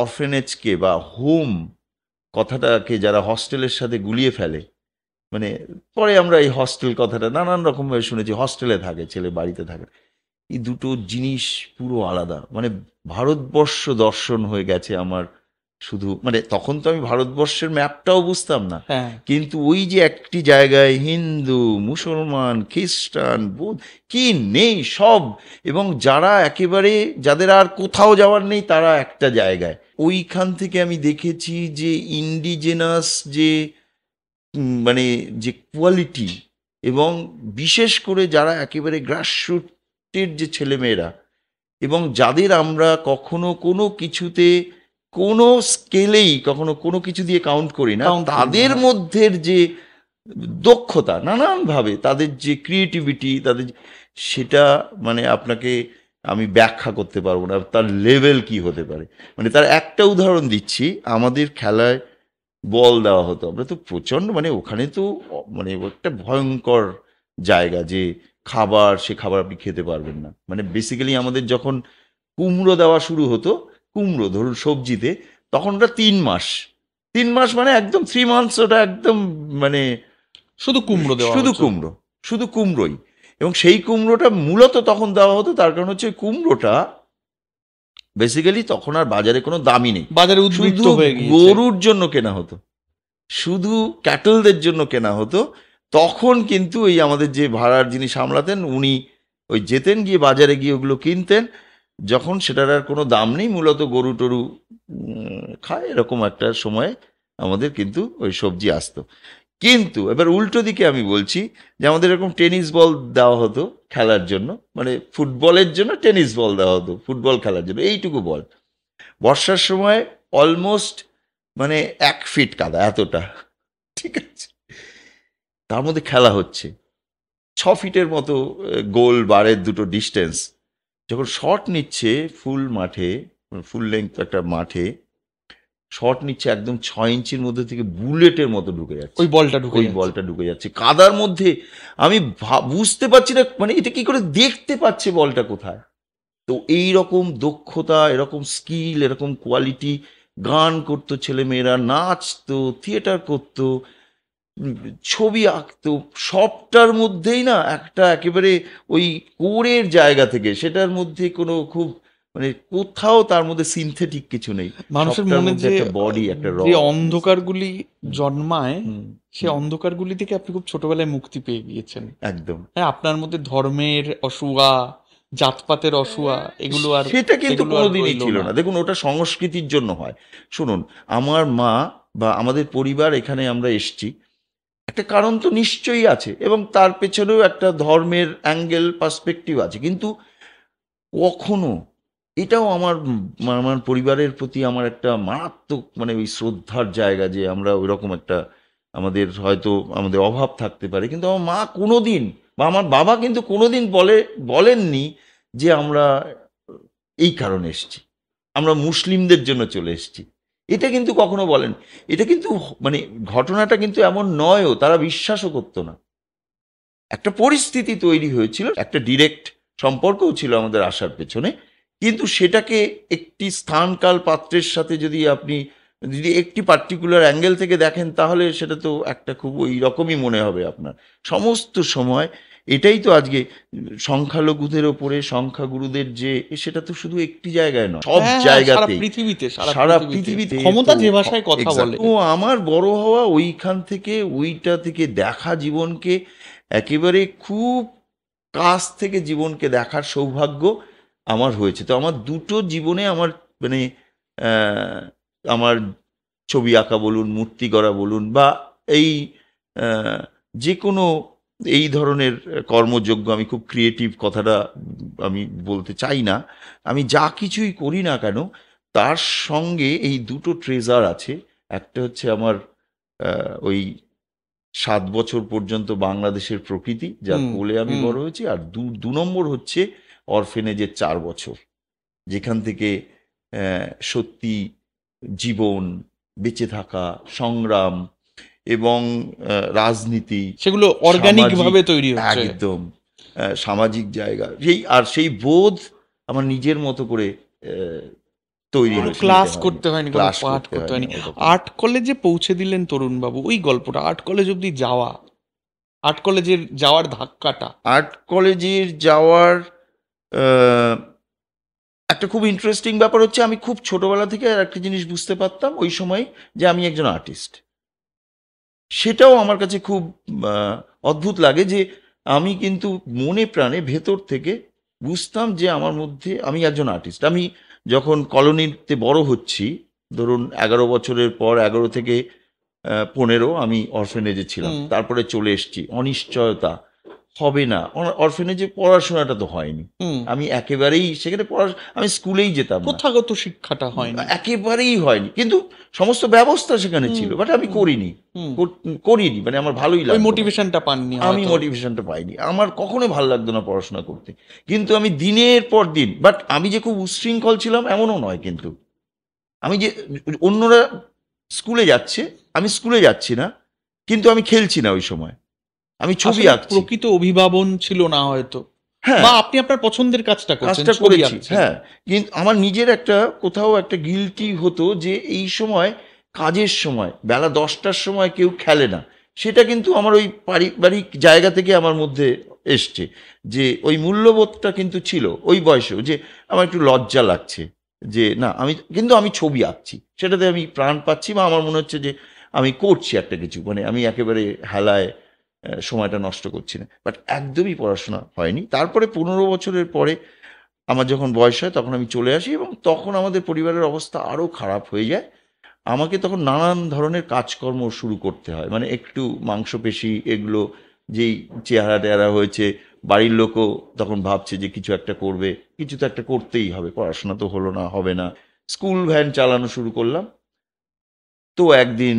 অরফেনেজকে বা হোম কথাটাকে যারা হস্টেলের সাথে গুলিয়ে ফেলে, মানে পরে আমরা এই হস্টেল কথাটা নানান রকমভাবে শুনেছি, হস্টেলে থাকে ছেলে, বাড়িতে থাকে, এই দুটো জিনিস পুরো আলাদা। মানে ভারতবর্ষ দর্শন হয়ে গেছে আমার। শুধু মানে তখন তো আমি ভারতবর্ষের ম্যাপটাও বুঝতাম না, হ্যাঁ। কিন্তু ওই যে একটি জায়গায় হিন্দু, মুসলমান, খ্রিস্টান, বৌদ্ধ, কি নেই সব, এবং যারা একেবারে, যাদের আর কোথাও যাওয়ার নেই, তারা একটা জায়গায়। ওইখান থেকে আমি দেখেছি যে ইন্ডিজেনাস যে মানে যে কোয়ালিটি, এবং বিশেষ করে যারা একেবারে গ্রাসরুটের যে ছেলেমেয়েরা, এবং যাদের আমরা কখনো কোনো কিছুতে, কোনো স্কেলেই কখনো কোনো কিছু দিয়ে কাউন্ট করি না, Count করি না, তাদের হ্যাঁ। মধ্যের যে দক্ষতা নানানভাবে, তাদের যে ক্রিয়েটিভিটি, তাদের সেটা মানে আপনাকে আমি ব্যাখ্যা করতে পারবো না তার লেভেল কি হতে পারে। মানে তার একটা উদাহরণ দিচ্ছি, আমাদের খেলায় বল দেওয়া হতো, আমরা তো প্রচণ্ড মানে ওখানে তো মানে একটা ভয়ঙ্কর জায়গা যে খাবার, সে খাবার আপনি খেতে পারবেন না। মানে বেসিক্যালি আমাদের যখন কুমড়ো দেওয়া শুরু হতো, কুমড়ো ধরুন সবজিতে, তখন ওটা 3 মাস, 3 মাস মানে একদম 3 মান্থস, ওটা একদম মানে শুধু কুমড়ো দেওয়া শুধু হতো। কুমড়ো, শুধু কুমড়োই। এবং সেই কুমড়োটা মূলত তখন দেওয়া হতো, তার কারণ হচ্ছে ওই কুমড়োটা বেসিক্যালি তখন আর বাজারে কোনো দামই নেই, বাজারে উদ্বৃত্ত শুধু হয়ে গিয়েছে। গরুর জন্য কেনা হতো, শুধু ক্যাটলদের জন্য কেনা হতো। তখন কিন্তু এই আমাদের যে ভাড়ার যিনি সামলাতেন, উনি ওই যেতেন, গিয়ে বাজারে গিয়ে ওগুলো কিনতেন, যখন সেটার আর কোনো দাম নেই, মূলত গরু টরু খায়, এরকম একটা সময় আমাদের কিন্তু ওই সবজি আসতো। কিন্তু এবার উল্টো দিকে আমি বলছি যে আমাদের এরকম টেনিস বল দেওয়া হতো খেলার জন্য, মানে ফুটবলের জন্য টেনিস বল দেওয়া হতো, ফুটবল খেলার জন্য এইটুকু বল। বর্ষার সময় অলমোস্ট মানে 1 ফিট কাদা, এতটা, ঠিক আছে, তার মধ্যে খেলা হচ্ছে 6 ফিটের মতো গোল বারের দুটো ডিস্টেন্স। যখন শট নিচ্ছে ফুল মাঠে, ফুল লেন্থ একটা মাঠে শট নিচ্ছে, একদম 6 ইঞ্চির মধ্যে থেকে বুলেটের মতো ঢুকে যাচ্ছে, ওই বলটা ঢুকে ওই যাচ্ছে। বলটা ঢুকে যাচ্ছে কাদার মধ্যে। আমি বুঝতে পারছি না, মানে এটা কি করে দেখতে পাচ্ছে বলটা কোথায়। তো এই রকম দক্ষতা, এরকম স্কিল, এরকম কোয়ালিটি, গান করতো ছেলেমেয়েরা, নাচতো, থিয়েটার করতো, উম, ছবি আঁকতো, সবটার মধ্যেই না একটা একেবারে ওই কোরের জায়গা থেকে, সেটার মধ্যে কোনো খুব মানে কোথাও তার মধ্যে সিনথেটিক কিছু নেই, মানুষের সবটার মনে মধ্যে যে একটা বডি, একটা র। যে অন্ধকারগুলি জন্মায়, হুম, সে অন্ধকারগুলি থেকে আপনি খুব ছোটবেলায় মুক্তি পেয়ে গিয়েছেন। একদম। হ্যাঁ, আপনার মধ্যে ধর্মের অসুয়া, জাতপাতের অসুয়া, সেটা কিন্তু এগুলো আর কোনোদিনই রইলো ছিল না। না। দেখুন, ওটা সংস্কৃতির জন্য হয়। শুনুন, আমার মা বা আমাদের পরিবার এখানে আমরা এসছি, একটা কারণ তো নিশ্চয়ই আছে, এবং তার পেছনেও একটা ধর্মের অ্যাঙ্গেল, পার্সপেক্টিভ আছে। কিন্তু কখনো এটাও আমার পরিবারের প্রতি আমার একটা মারাত্মক মানে ওই শ্রদ্ধার জায়গা, যে আমরা ওইরকম একটা, আমাদের হয়তো আমাদের অভাব থাকতে পারে, কিন্তু আমার মা কোনোদিন বা আমার বাবা কিন্তু কোনোদিন বলেননি যে আমরা এই কারণে এসেছি, আমরা মুসলিমদের জন্য চলে এসেছি, এটা কিন্তু কখনো বলেন। এটা কিন্তু মানে ঘটনাটা কিন্তু এমন নয়ও, তারা বিশ্বাসও করতো না। একটা পরিস্থিতি তৈরি হয়েছিল, একটা ডিরেক্ট সম্পর্কও ছিল আমাদের আসার পেছনে, কিন্তু সেটাকে একটি স্থানকাল পাত্রের সাথে যদি আপনি যদি একটি পার্টিকুলার অ্যাঙ্গেল থেকে দেখেন, তাহলে সেটা তো একটা খুব ওই রকমই মনে হবে আপনার সমস্ত সময়। এটাই তো আজকে সংখ্যালঘুদের ওপরে সংখ্যাগুরুদের যে, সেটা তো শুধু একটি জায়গায় নয়, সব হ্যাঁ, হ্যাঁ, সারা জায়গাতেই, পৃথিবীতে, সারা পৃথিবীতে ক্ষমতা তো যে ভাষায় কথা exact। বলে। তো আমার বড় হওয়া ওইখান থেকে, ওইটা থেকে দেখা জীবনকে একেবারে খুব কাছ থেকে জীবনকে দেখার সৌভাগ্য আমার হয়েছে। তো আমার দুটো জীবনে আমার মানে আহ, আমার ছবি আঁকা বলুন, মূর্তি গড়া বলুন, বা এই আহ, যে কোনো এই ধরনের কর্মযোগ্য, আমি খুব ক্রিয়েটিভ কথাটা আমি বলতে চাই না, আমি যা কিছুই করি না কেন, তার সঙ্গে এই দুটো ট্রেজার আছে। একটা হচ্ছে আমার ওই 7 বছর পর্যন্ত বাংলাদেশের প্রকৃতি, যার হুম, কোলে আমি হুম। বড় হয়েছি, আর দু নম্বর হচ্ছে অরফেনেজের 4 বছর, যেখান থেকে সত্যি জীবন, বেঁচে থাকা, সংগ্রাম এবং রাজনীতি, সেগুলো অর্গানিক সামাজিক, ভাবে তৈরি হচ্ছে। একদম সামাজিক জায়গা, সেই বোধ আমার নিজের মতো করে আহ, তৈরি কোনো হয়েছে, ক্লাস নিতে হয়নি, করতে হয়নি, কোনো ক্লাস পাঠ করতে করতে হয়নি হয়নি। ওরকম। আর্ট কলেজে পৌঁছে দিলেন তরুণবাবু, ওই গল্পটা, আর্ট কলেজ অবধি যাওয়া, আর্ট কলেজের যাওয়ার ধাক্কাটা। আর্ট কলেজের যাওয়ার আহ, একটা খুব ইন্টারেস্টিং ব্যাপার হচ্ছে, আমি খুব ছোটবেলা থেকে আর একটা জিনিস বুঝতে পারতাম ওই সময়, যে আমি একজন আর্টিস্ট। সেটাও আমার কাছে খুব আহ, অদ্ভুত লাগে, যে আমি কিন্তু মনে প্রাণে ভেতর থেকে বুঝতাম যে আমার মধ্যে আমি একজন আর্টিস্ট। আমি যখন কলোনিতে বড় হচ্ছি, ধরুন 11 বছরের পর, 11 থেকে 15 আমি অরফেনেজে ছিলাম, হুম। তারপরে চলে এসেছি, অনিশ্চয়তা, হবে না, অরফেনেজে পড়াশোনাটা তো হয়নি। হুম। আমি একেবারেই সেখানে আমি স্কুলেই যেতাম না, প্রথাগত শিক্ষাটা হয়নি। একেবারেই হয়নি, কিন্তু সমস্ত ব্যবস্থা সেখানে হুম, ছিল, বাট আমি হুম, করিনি। হুম। করিনি মানে আমার ভালোই ওই লাগতো না। মোটিভেশনটা পাননি আমি হয়তো। মোটিভেশনটা পাইনি, আমার কখনো ভালো লাগতো না পড়াশোনা করতে। কিন্তু আমি দিনের পর দিন, বাট আমি যে খুব উচ্ছৃঙ্খল ছিলাম এমনও নয়, কিন্তু আমি যে অন্যরা স্কুলে যাচ্ছে, আমি স্কুলে যাচ্ছি না, কিন্তু আমি খেলছি না ওই সময়, আমি ছবি আসলে আঁকছি। প্রকৃত অভিভাবন ছিল না হয়তো, হ্যাঁ, বা আপনি আপনার পছন্দের কাজটা করছেন, কাজটা ছবি করেছি, আঁকছেন। হ্যাঁ। কিন্তু আমার নিজের একটা কোথাও একটা গিল্টি হতো যে এই সময়, কাজের সময় বেলা 10টার সময় কেউ খেলে না, সেটা কিন্তু আমার ওই পারিবারিক জায়গা থেকে আমার মধ্যে এসছে, যে ওই মূল্যবোধটা কিন্তু ছিল ওই বয়সেও, যে আমার একটু লজ্জা লাগছে যে না, কিন্তু আমি ছবি আঁকছি, সেটাতে আমি প্রাণ পাচ্ছি, বা আমার মনে হচ্ছে যে আমি করছি একটা কিছু, মানে আমি একেবারে হেলায় সময়টা নষ্ট করছি না। বাট একদমই পড়াশোনা হয়নি। তারপরে 15 বছরের পরে আমার যখন বয়স হয় তখন আমি চলে আসি, এবং তখন আমাদের পরিবারের অবস্থা আরও খারাপ হয়ে যায়। আমাকে তখন নানান ধরনের কাজকর্ম শুরু করতে হয়, মানে একটু মাংসপেশি এগুলো, যেই চেহারা টেহারা হয়েছে, বাড়ির লোকও তখন ভাবছে যে কিছু একটা করবে, কিছু তো একটা করতেই হবে, পড়াশোনা তো হলো না, হবে না। স্কুল ভ্যান চালানো শুরু করলাম। তো একদিন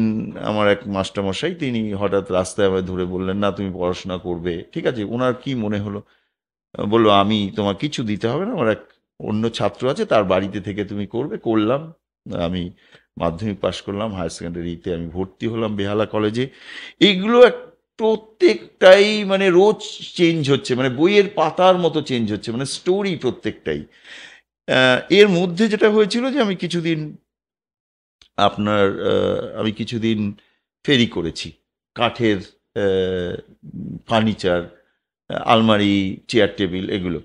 আমার এক মাস্টারমশাই, তিনি হঠাৎ রাস্তায় আমায় ধরে বললেন, না তুমি পড়াশোনা করবে। ঠিক আছে, ওনার কি মনে হলো, বললো আমি তোমার কিছু দিতে হবে না, আমার এক অন্য ছাত্র আছে, তার বাড়িতে থেকে তুমি করবে। করলাম। আমি মাধ্যমিক পাশ করলাম, হায়ার সেকেন্ডারিতে আমি ভর্তি হলাম বেহালা কলেজে। এইগুলো প্রত্যেকটাই মানে রোজ চেঞ্জ হচ্ছে, মানে বইয়ের পাতার মতো চেঞ্জ হচ্ছে, মানে স্টোরি প্রত্যেকটাই। এর মধ্যে যেটা হয়েছিল যে আমি কিছুদিন ফেরি করেছি, কাঠের ফার্নিচার, আলমারি, চেয়ার টেবিল এগুলো।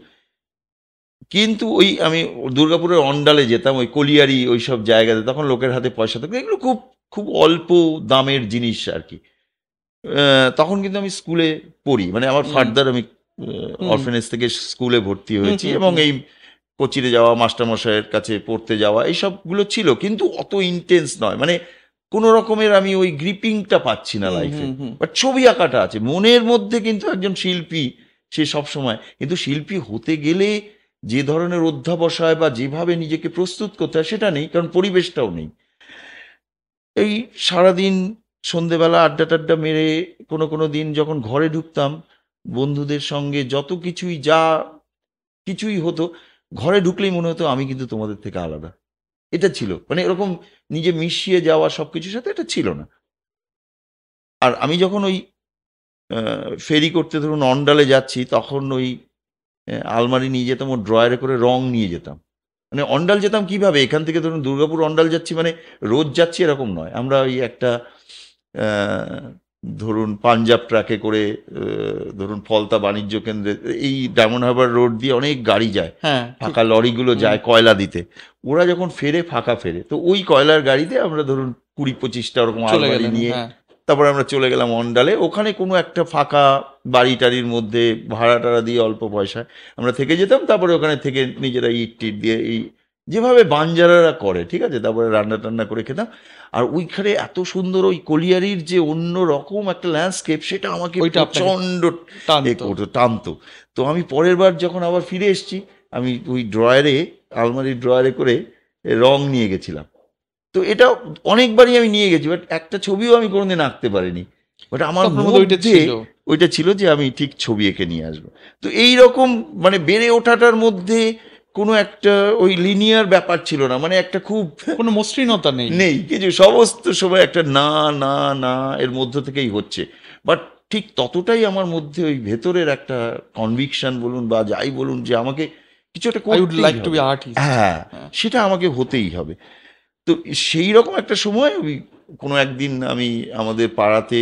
কিন্তু ওই আমি দুর্গাপুরের অন্ডালে যেতাম, ওই কলিয়ারি ওই সব জায়গাতে, তখন লোকের হাতে পয়সা থাকতো, এগুলো খুব খুব অল্প দামের জিনিস আর কি। তখন কিন্তু আমি স্কুলে পড়ি, মানে আমার হুম, ফার্দার আমি হুম, অরফেনেজ থেকে স্কুলে ভর্তি হুম, হয়েছি, হুম, এবং হুম, এই কোচিতে যাওয়া, মাস্টারমশাইয়ের কাছে পড়তে যাওয়া, এইসবগুলো ছিল, কিন্তু অত ইন্টেন্স নয়, মানে কোনো রকমের আমি ওই গ্রিপিংটা পাচ্ছি না হুম, লাইফে। হুম, হুম। বাট ছবি আঁকাটা আছে মনের মধ্যে, কিন্তু একজন শিল্পী সে সব সময়, কিন্তু শিল্পী হতে গেলে যে ধরনের অধ্যাবসায় বা যেভাবে নিজেকে প্রস্তুত করতে হয় সেটা নেই, কারণ পরিবেশটাও নেই। এই সারাদিন সন্ধেবেলা আড্ডা টাড্ডা মেরে কোনো কোনো দিন যখন ঘরে ঢুকতাম, বন্ধুদের সঙ্গে যত কিছুই হতো, ঘরে ঢুকলেই মনে হতো আমি কিন্তু তোমাদের থেকে আলাদা। এটা ছিল, মানে এরকম নিজে মিশিয়ে যাওয়া সবকিছুর সাথে, এটা ছিল না। আর আমি যখন ওই ফেরি করতে ধরুন অন্ডালে যাচ্ছি, তখন ওই আলমারি নিয়ে যেতাম, ও ড্রয়ারে করে রং নিয়ে যেতাম। মানে অন্ডাল যেতাম কিভাবে, এখান থেকে ধরুন দুর্গাপুর অন্ডাল যাচ্ছি, মানে রোজ যাচ্ছি এরকম নয়, আমরা ওই একটা আহ, ধরুন পাঞ্জাব ট্রাকে করে, ধরুন ফলতা বাণিজ্য কেন্দ্রে, এই ডায়মন্ড হারবার রোড দিয়ে অনেক গাড়ি যায়, হ্যাঁ, ঠিক। ফাঁকা লরিগুলো হুম, যায় কয়লা দিতে। ওরা যখন ফেরে, ফাঁকা ফেরে, তো ওই কয়লার গাড়িতে আমরা ধরুন 20-25টা ওরকম চলে আলমারি গেলেন, নিয়ে হ্যাঁ। তারপরে আমরা চলে গেলাম অন্ডালে। ওখানে কোনো একটা ফাঁকা বাড়ি টাড়ির মধ্যে ভাড়া টাড়া দিয়ে অল্প পয়সায় আমরা থেকে যেতাম। তারপরে ওখানে থেকে নিজেরা ইট টিট দিয়ে, এই যেভাবে বাঞ্জারারা করে, ঠিক আছে, তারপরে রান্না টান্না করে খেতাম। আর ওইখানে এত সুন্দর ওই কলিয়ারির যে অন্য রকম একটা ল্যান্ডস্কেপ, সেটা আমাকে ওইটা আপনাকে প্রচণ্ড টানতো। টানতো। তো আমি পরের বার যখন আবার ফিরে এসেছি, আমি ওই ড্রয়ারে, আলমারির ড্রয়ারে করে রং নিয়ে গেছিলাম। তো এটা অনেকবারই আমি নিয়ে গেছি, বাট একটা ছবিও আমি কোনোদিন আঁকতে পারিনি। বাট তো আমার আপনার মধ্যে ওইটা মধ্যে ছিল। ওইটা ছিল যে আমি ঠিক ছবি এঁকে নিয়ে আসবো। তো এই রকম মানে বেড়ে ওঠাটার মধ্যে কোনো একটা ওই লিনিয়ার ব্যাপার ছিল না, মানে একটা খুব কোনো মসৃণতা নেই। নেই কিছু, সমস্ত সময় একটা না না না এর মধ্য থেকেই হচ্ছে। বাট ঠিক ততটাই আমার মধ্যে ওই ভেতরের একটা কনভিকশন বলুন বা যাই বলুন, যে আমাকে কিছু একটা আই উড করতেই লাইক টু বি হবে। আর্টিস্ট। হ্যাঁ, হ্যাঁ। সেটা আমাকে হতেই হবে। তো সেই রকম একটা সময় ওই কোনো একদিন আমি আমাদের পাড়াতে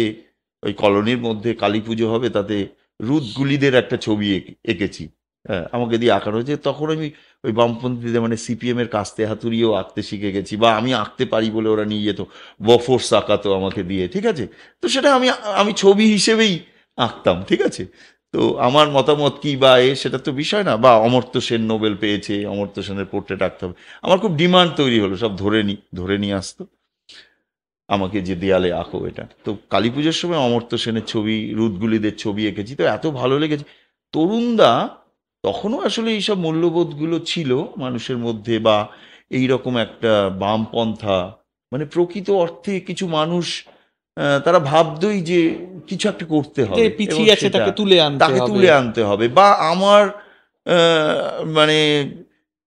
ওই কলোনির মধ্যে কালী পুজো হবে, তাতে রুদগুলিদের একটা ছবি এঁকেছি। হ্যাঁ, আমাকে দিয়ে আঁকানো হয়েছে। তখন আমি ওই বামপন্থীদের মানে সিপিএম এর কাস্তে হাতুড়িও আঁকতে শিখে গেছি, বা আমি আঁকতে পারি বলে ওরা নিয়ে যেত, বফোর্স আঁকাতো আমাকে দিয়ে, ঠিক আছে। তো সেটা আমি আমি ছবি হিসেবেই আঁকতাম, ঠিক আছে। তো আমার মতামত কি বা সেটা তো বিষয় না, বা অমর্ত্য সেন নোবেল পেয়েছে, অমর্ত্য সেনের পোর্ট্রেট আঁকতে হবে, আমার খুব ডিমান্ড তৈরি হলো, সব ধরে নিয়ে আসতো। আমাকে যে দেয়ালে আঁকো এটা। তো কালী পুজোর সময় অমর্ত্য সেনের ছবি, রুদগুলিদের ছবি এঁকেছি, তো এত ভালো লেগেছে। তরুণদা তখনও আসলে এইসব মূল্যবোধগুলো ছিল মানুষের মধ্যে, বা এইরকম একটা বামপন্থা, মানে প্রকৃত অর্থে কিছু মানুষ তারা ভাবতই যে কিছু একটা করতে যে হবে এবং পিছিয়ে আছে সেটা তাকে তুলে আনতে তাকে হবে। তুলে আনতে হবে, বা আমার মানে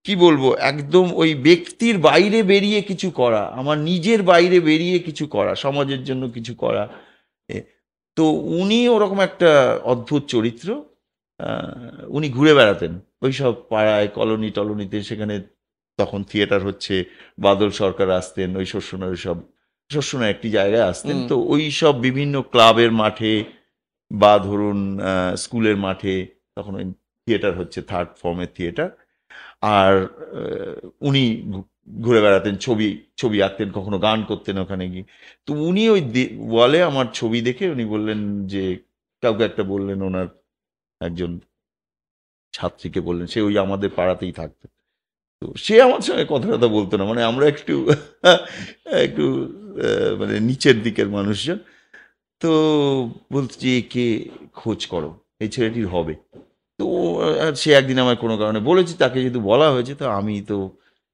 কি বলবো, একদম ওই ব্যক্তির বাইরে বেরিয়ে কিছু করা, আমার নিজের বাইরে বেরিয়ে কিছু করা, সমাজের জন্য কিছু করা। এ, তো উনি ওরকম একটা অদ্ভুত চরিত্র। উনি ঘুরে বেড়াতেন ওইসব পাড়ায়, কলোনি টলোনিতে, সেখানে তখন থিয়েটার হচ্ছে, বাদল সরকার আসতেন, ওই শস্যনার সব, শস্যনার একটি জায়গায় আসতেন, হুম। তো ওই সব বিভিন্ন ক্লাবের মাঠে বা ধরুন স্কুলের মাঠে, তখন ওই থিয়েটার হচ্ছে, থার্ড ফর্মের থিয়েটার। আর উনি ঘুরে বেড়াতেন, ছবি ছবি আঁকতেন, কখনো গান করতেন ওখানে গিয়ে। তো উনি ওই ওয়ালে আমার ছবি দেখে উনি বললেন যে, কাউকে একটা বললেন, ওনার একজন ছাত্রীকে বললেন, সে ওই আমাদের পাড়াতেই থাকতো। তো সে আমার সঙ্গে কথা টথা বলতো না, মানে আমরা একটু একটু মানে নিচের দিকের মানুষজন। তো বলছে যে, কে, খোঁজ করো, এই ছেলেটির হবে। তো সে একদিন আমার কোনো কারণে বলেছি, তাকে যেহেতু বলা হয়েছে, তো আমি তো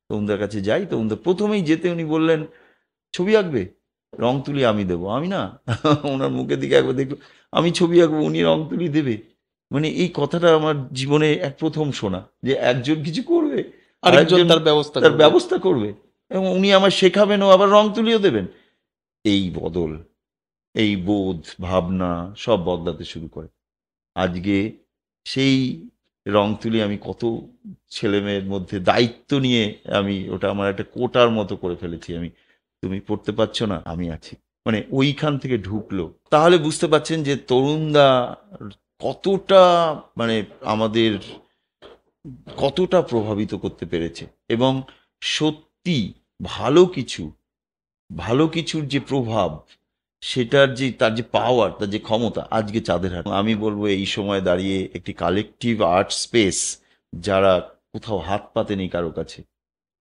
তরুণদার কাছে যাই। তরুণদা প্রথমেই যেতে উনি বললেন, ছবি আঁকবে, রং তুলি আমি দেবো। আমি না ওনার মুখের দিকে একবার দেখলো, আমি ছবি আঁকবো, উনি রং তুলি দেবে। মানে এই কথাটা আমার জীবনে এক প্রথম শোনা, যে একজন কিছু করবে, আরেকজন আরেকজন তার ব্যবস্থা তার করবে। ব্যবস্থা করবে, এবং উনি আমার শেখাবেন, ও আবার রং তুলিও দেবেন। এই বদল, এই বোধ ভাবনা সব বদলাতে শুরু করে। আজকে সেই রং তুলি আমি কত ছেলেমেয়ের মধ্যে দায়িত্ব নিয়ে, আমি ওটা আমার একটা কোটার মতো করে ফেলেছি। আমি, তুমি পড়তে পারছো না, আমি আছি, মানে ওইখান থেকে ঢুকলো। তাহলে বুঝতে পারছেন যে তরুণদা কতটা, মানে আমাদের কতটা প্রভাবিত করতে পেরেছে। এবং সত্যি ভালো কিছু, ভালো কিছুর যে প্রভাব, সেটার যে তার যে পাওয়ার, তার যে ক্ষমতা, আজকে চাঁদের হাট। আমি বলবো এই সময় দাঁড়িয়ে একটি কালেকটিভ আর্ট স্পেস, যারা কোথাও হাত পাতেনি কারো কাছে,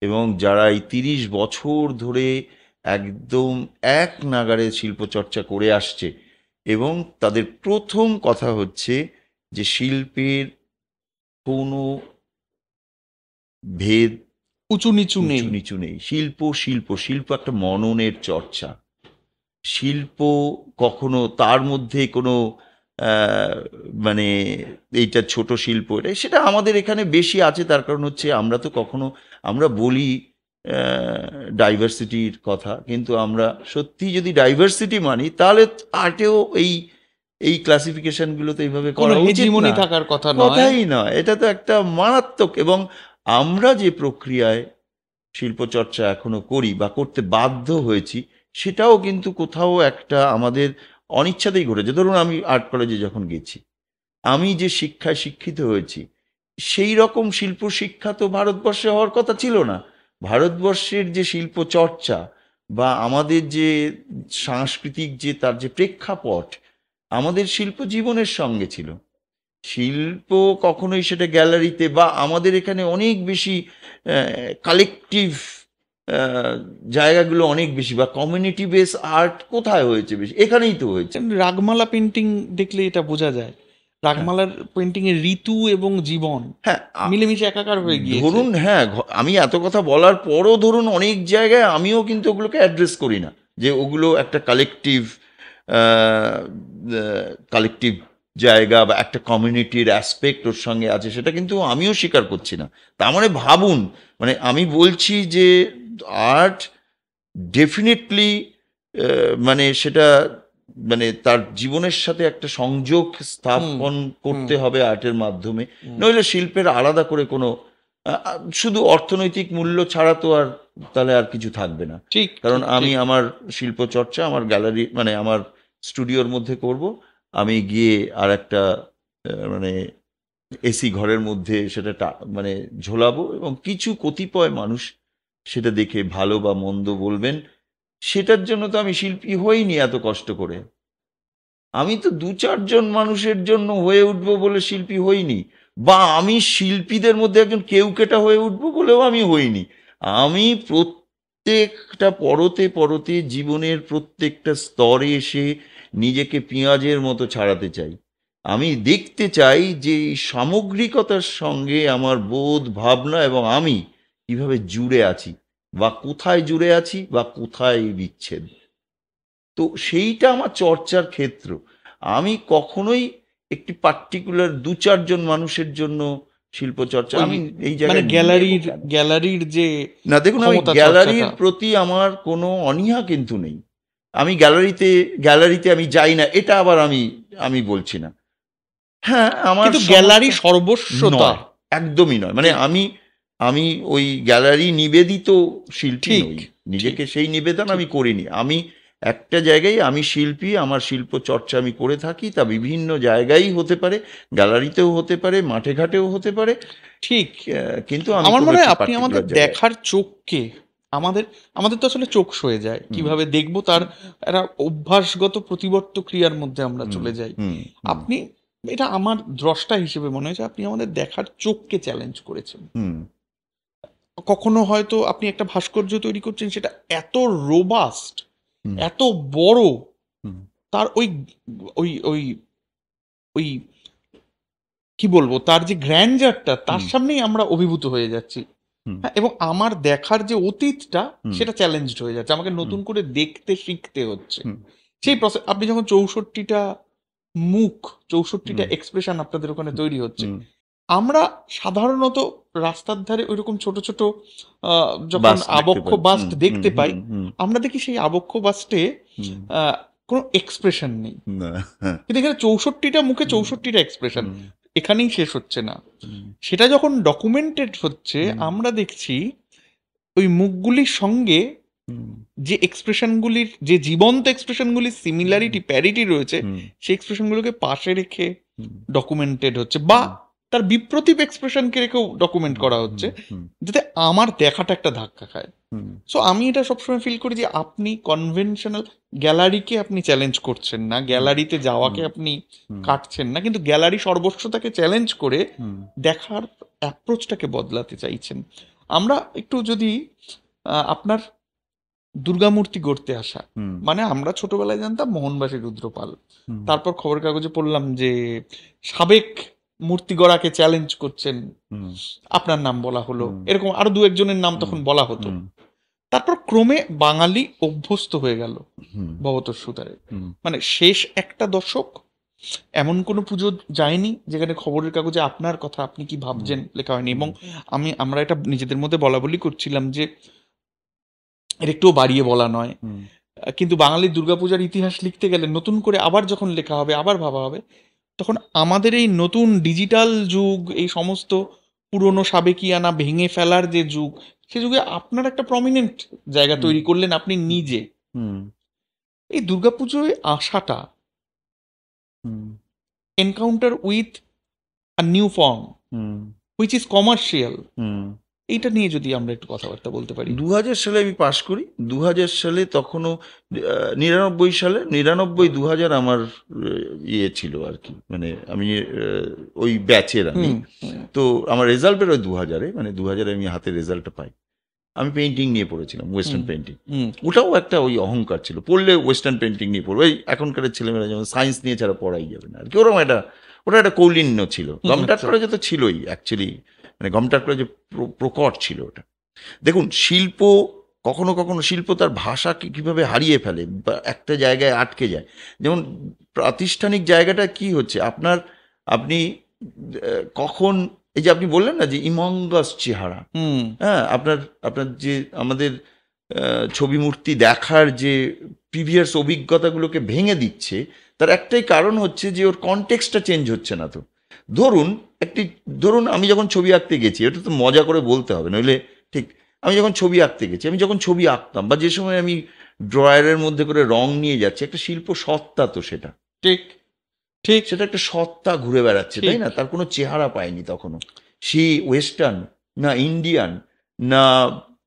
এবং যারা এই 30 বছর ধরে একদম এক নাগাড়ে শিল্পচর্চা করে আসছে, এবং তাদের প্রথম কথা হচ্ছে যে শিল্পের কোনো ভেদ, উঁচু নিচু নেই। উঁচু নিচু নেই। শিল্প শিল্প শিল্প একটা মননের চর্চা। শিল্প কখনো তার মধ্যে কোনো আহ, মানে এইটা ছোট শিল্প, এটা সেটা আমাদের এখানে বেশি আছে। তার কারণ হচ্ছে আমরা তো কখনো, আমরা বলি ডাইভার্সিটির কথা, কিন্তু আমরা সত্যি যদি ডাইভার্সিটি মানি, তাহলে আর্টেও এই এই ক্লাসিফিকেশনগুলো তো এইভাবে কোনো করা উচিত হেজিমনি না। থাকার কথা নয়। কথাই নয়, এটা তো একটা মারাত্মক। এবং আমরা যে প্রক্রিয়ায় শিল্পচর্চা এখনো করি বা করতে বাধ্য হয়েছি, সেটাও কিন্তু কোথাও একটা আমাদের অনিচ্ছাতেই ঘটেছে। ধরুন আমি আর্ট কলেজে যখন গেছি, আমি যে শিক্ষায় শিক্ষিত হয়েছি, সেই রকম শিল্প শিক্ষা তো ভারতবর্ষে হওয়ার কথা ছিল না। ভারতবর্ষের যে শিল্প চর্চা বা আমাদের যে সাংস্কৃতিক যে তার যে প্রেক্ষাপট, আমাদের শিল্প জীবনের সঙ্গে ছিল। শিল্প কখনোই সেটা গ্যালারিতে, বা আমাদের এখানে অনেক বেশি কালেকটিভ জায়গাগুলো অনেক বেশি, বা কমিউনিটি বেস আর্ট কোথায় হয়েছে বেশি, এখানেই তো হয়েছে। রাগমালা পেন্টিং দেখলে এটা বোঝা যায়। হ্যাঁ, রাগমালার পেন্টিং এর ঋতু এবং জীবন হ্যাঁ, মিলেমিশে একাকার হয়ে গিয়েছে। ধরুন, হ্যাঁ, আমি এত কথা বলার পরও ধরুন অনেক জায়গায় আমিও কিন্তু ওগুলোকে অ্যাড্রেস করি না, যে ওগুলো একটা কালেকটিভ কালেকটিভ জায়গা বা একটা কমিউনিটির অ্যাসপেক্ট ওর সঙ্গে আছে, সেটা কিন্তু আমিও স্বীকার করছি না। তার মানে ভাবুন, মানে আমি বলছি যে আর্ট ডেফিনেটলি, মানে সেটা, মানে তার জীবনের সাথে একটা সংযোগ হুম স্থাপন হুম করতে হবে আর্টের মাধ্যমে। হুম। নইলে শিল্পের আলাদা করে কোনো শুধু অর্থনৈতিক মূল্য ছাড়া তো আর, তাহলে আর কিছু থাকবে না। ঠিক কারণ ঠিক আমি ঠিক। আমার শিল্প চর্চা আমার গ্যালারি, মানে আমার স্টুডিওর মধ্যে করব। আমি গিয়ে আর একটা মানে এসি ঘরের মধ্যে সেটা মানে ঝোলাবো, এবং কিছু কতিপয় মানুষ সেটা দেখে ভালো বা মন্দ বলবেন। সেটার জন্য তো আমি শিল্পী হইনি এত কষ্ট করে। আমি তো 2-4 জন মানুষের জন্য হয়ে উঠবো বলে শিল্পী হইনি, বা আমি শিল্পীদের মধ্যে একজন কেউকেটা হয়ে উঠবো বলেও আমি হইনি। আমি প্রত্যেকটা পরতে পরতে জীবনের প্রত্যেকটা স্তরে এসে নিজেকে পেঁয়াজের মতো ছাড়াতে চাই। আমি দেখতে চাই যে এই সামগ্রিকতার সঙ্গে আমার বোধ ভাবনা এবং আমি কিভাবে জুড়ে আছি, বা কোথায় জুড়ে আছি, বা কোথায় বিচ্ছেদ। তো সেইটা আমার চর্চার ক্ষেত্র। আমি কখনোই একটি পার্টিকুলার দু চারজন মানুষের জন্য শিল্প চর্চা ওই আমি এই মানে জায়গায় নেব গ্যালারির কেন? গ্যালারির যে না দেখুন, আমি ক্ষমতা গ্যালারির চর্চাটা, প্রতি আমার কোনো অনীহা কিন্তু নেই। আমি গ্যালারিতে আমি যাই না, এটা আবার আমি আমি বলছি না। হ্যাঁ, আমার কিন্তু গ্যালারি সমস্যা সর্বস্বতা। নয়, একদমই নয়। মানে ঠিক আমি আমি ওই গ্যালারি নিবেদিত শিল্পী ঠিক নই। ঠিক নিজেকে সেই নিবেদন ঠিক আমি করিনি। আমি একটা জায়গায় আমি শিল্পী, আমার শিল্প চর্চা আমি করে থাকি। তা বিভিন্ন জায়গায়ই হতে পারে, গ্যালারিতেও হতে পারে, মাঠে ঘাটেও হতে পারে। ঠিক কিন্তু আমি আমার কোনো মনে হয় একটি আপনি আমাদের পার্টিকুলার জায়গায়। দেখার চোখকে, আমাদের আমাদের তো আসলে চোখ সয়ে যায়, হুম কিভাবে দেখবো তার একটা অভ্যাসগত প্রতিবর্ত ক্রিয়ার মধ্যে আমরা হুম চলে যাই। হুম হুম আপনি, এটা আমার দ্রষ্টা হিসেবে মনে হয়েছে, আপনি আমাদের দেখার চোখকে চ্যালেঞ্জ করেছেন। হুম কখনো হয়তো আপনি একটা ভাস্কর্য তৈরি করছেন, সেটা এত রোবাস্ট, হুম এত বড়, হুম তার ওই ওই ওই ওই কি বলবো, তার যে গ্র্যান্ডারটা, তার হুম সামনেই আমরা অভিভূত হয়ে যাচ্ছি। হুম হ্যাঁ, এবং আমার দেখার যে অতীতটা, হুম সেটা চ্যালেঞ্জড হয়ে যাচ্ছে, আমাকে হুম নতুন করে দেখতে শিখতে হচ্ছে। হুম সেই প্রসেস, আপনি যখন 64টা মুখ, 64টা হুম এক্সপ্রেশন আপনাদের ওখানে তৈরি হচ্ছে, হুম আমরা সাধারণত রাস্তার ধারে ওইরকম ছোট ছোট যখন বাস দেখতে আবক্ষ পাই। বাস্ট হুম দেখতে পাই, হুম হুম আমরা দেখি সেই আবক্ষ বাস্টে হুম কোনো এক্সপ্রেশন নেই। না, হ্যাঁ, কিন্তু এখানে 64টা মুখে হুম 64টা এক্সপ্রেশন, হুম এখানেই শেষ হচ্ছে না। হুম সেটা যখন ডকুমেন্টেড হচ্ছে, হুম আমরা দেখছি ওই মুখগুলির সঙ্গে হুম যে এক্সপ্রেশনগুলির, যে জীবন্ত এক্সপ্রেশনগুলির সিমিলারিটি, প্যারিটি রয়েছে, হুম সেই এক্সপ্রেশনগুলোকে পাশে রেখে হুম ডকুমেন্টেড হচ্ছে, বা হুম তার বিপ্রতীপ এক্সপ্রেশনকে রেখেও ডকুমেন্ট হুম করা হুম হচ্ছে, হুম যাতে আমার দেখাটা একটা ধাক্কা খায়। হুম সো আমি এটা সবসময় ফিল করি যে আপনি কনভেনশনাল গ্যালারিকে আপনি চ্যালেঞ্জ করছেন না, গ্যালারিতে যাওয়াকে আপনি হুম কাটছেন না, কিন্তু গ্যালারি সর্বস্বতাকে চ্যালেঞ্জ করে হুম দেখার অ্যাপ্রোচটাকে বদলাতে চাইছেন। আমরা একটু যদি আপনার দুর্গামূর্তি গড়তে আসা, হুম মানে আমরা ছোটবেলায় জানতাম মোহনবাসী রুদ্রপাল, হুম তারপর খবরের কাগজে পড়লাম যে সাবেক মূর্তি গড়াকে চ্যালেঞ্জ করছেন, হুম আপনার নাম বলা হলো, হুম এরকম আরো দু একজনের নাম তখন বলা হতো। হুম তারপর ক্রমে বাঙালি অভ্যস্ত হয়ে গেল হুম ভবতোষ সুতারে। হুম মানে শেষ একটা দশক এমন কোনো পুজো যায়নি যেখানে খবরের কাগজে আপনার কথা, আপনি কি ভাবছেন, লেখা হয়নি। এবং আমরা এটা নিজেদের মধ্যে বলা বলি করছিলাম যে এর একটুও বাড়িয়ে বলা নয়, হুম কিন্তু বাঙালির দুর্গাপূজার ইতিহাস লিখতে গেলে নতুন করে আবার যখন লেখা হবে, আবার ভাবা হবে, তখন আমাদের এই নতুন ডিজিটাল যুগ, এই সমস্ত পুরনো সাবেকিয়ানা ভেঙে ফেলার যে যুগ, সে যুগে আপনার একটা প্রমিনেন্ট জায়গা হুম তৈরি করলেন আপনি নিজে। হুম এই দুর্গাপুজোয় আসাটা, hmm encounter with a new form hmm which is commercial, hmm এইটা নিয়ে যদি আমরা একটু কথাবার্তা বলতে পারি। 2000 সালে আমি পাশ করি। 2000 সালে তখনও 99 সালে 99-2000 আমার ইয়ে ছিল আর কি, মানে আমি ওই ব্যাচের আমি। হুম হুম তো আমার রেজাল্ট বেরোয় 2000-এ, মানে 2000-এ আমি হাতে রেজাল্টটা পাই। আমি পেন্টিং নিয়ে পড়েছিলাম, ওয়েস্টার্ন হুম পেন্টিং। হুম ওটাও একটা ওই অহংকার ছিল, পড়লে ওয়েস্টার্ন পেন্টিং নিয়ে পড়বো। এই এখনকার ছেলেমেয়েরা যেমন সায়েন্স নিয়ে ছাড়া পড়াই যাবে না আর কি, ওরকম একটা, ওটা একটা কৌলিন্য ছিল। গমটাট আচ্ছা। কলেজে তো ছিলই অ্যাকচুয়ালি, মানে গমটাট কলেজে প্রকট ছিল ওটা। দেখুন, শিল্প কখনো কখনো শিল্প তার ভাষাকে কিভাবে হারিয়ে ফেলে বা একটা জায়গায় আটকে যায়। যেমন প্রাতিষ্ঠানিক জায়গাটা কি হচ্ছে আপনার, আপনি কখন, এই যে আপনি বললেন না যে ইমঙ্গাস চেহারা, হুম হ্যাঁ, আপনার আপনার যে আমাদের ছবি মূর্তি দেখার যে প্রিভিয়াস অভিজ্ঞতাগুলোকে ভেঙে দিচ্ছে, তার একটাই কারণ হচ্ছে যে ওর কনটেক্সটটা চেঞ্জ হচ্ছে না। তো ধরুন ধরুন আমি যখন ছবি আঁকতে গেছি, এটা তো মজা করে বলতে হবে নইলে, ঠিক, আমি যখন ছবি আঁকতে গেছি, আমি যখন ছবি আঁকতাম বা যে সময় আমি ড্রয়ারের মধ্যে করে রং নিয়ে যাচ্ছি, একটা শিল্প সত্তা তো সেটা, ঠিক ঠিক সেটা একটা সত্তা ঘুরে বেড়াচ্ছে, তাই ঠিক না? তার কোনো চেহারা পায়নি তখনও। সে ওয়েস্টার্ন, না ইন্ডিয়ান, না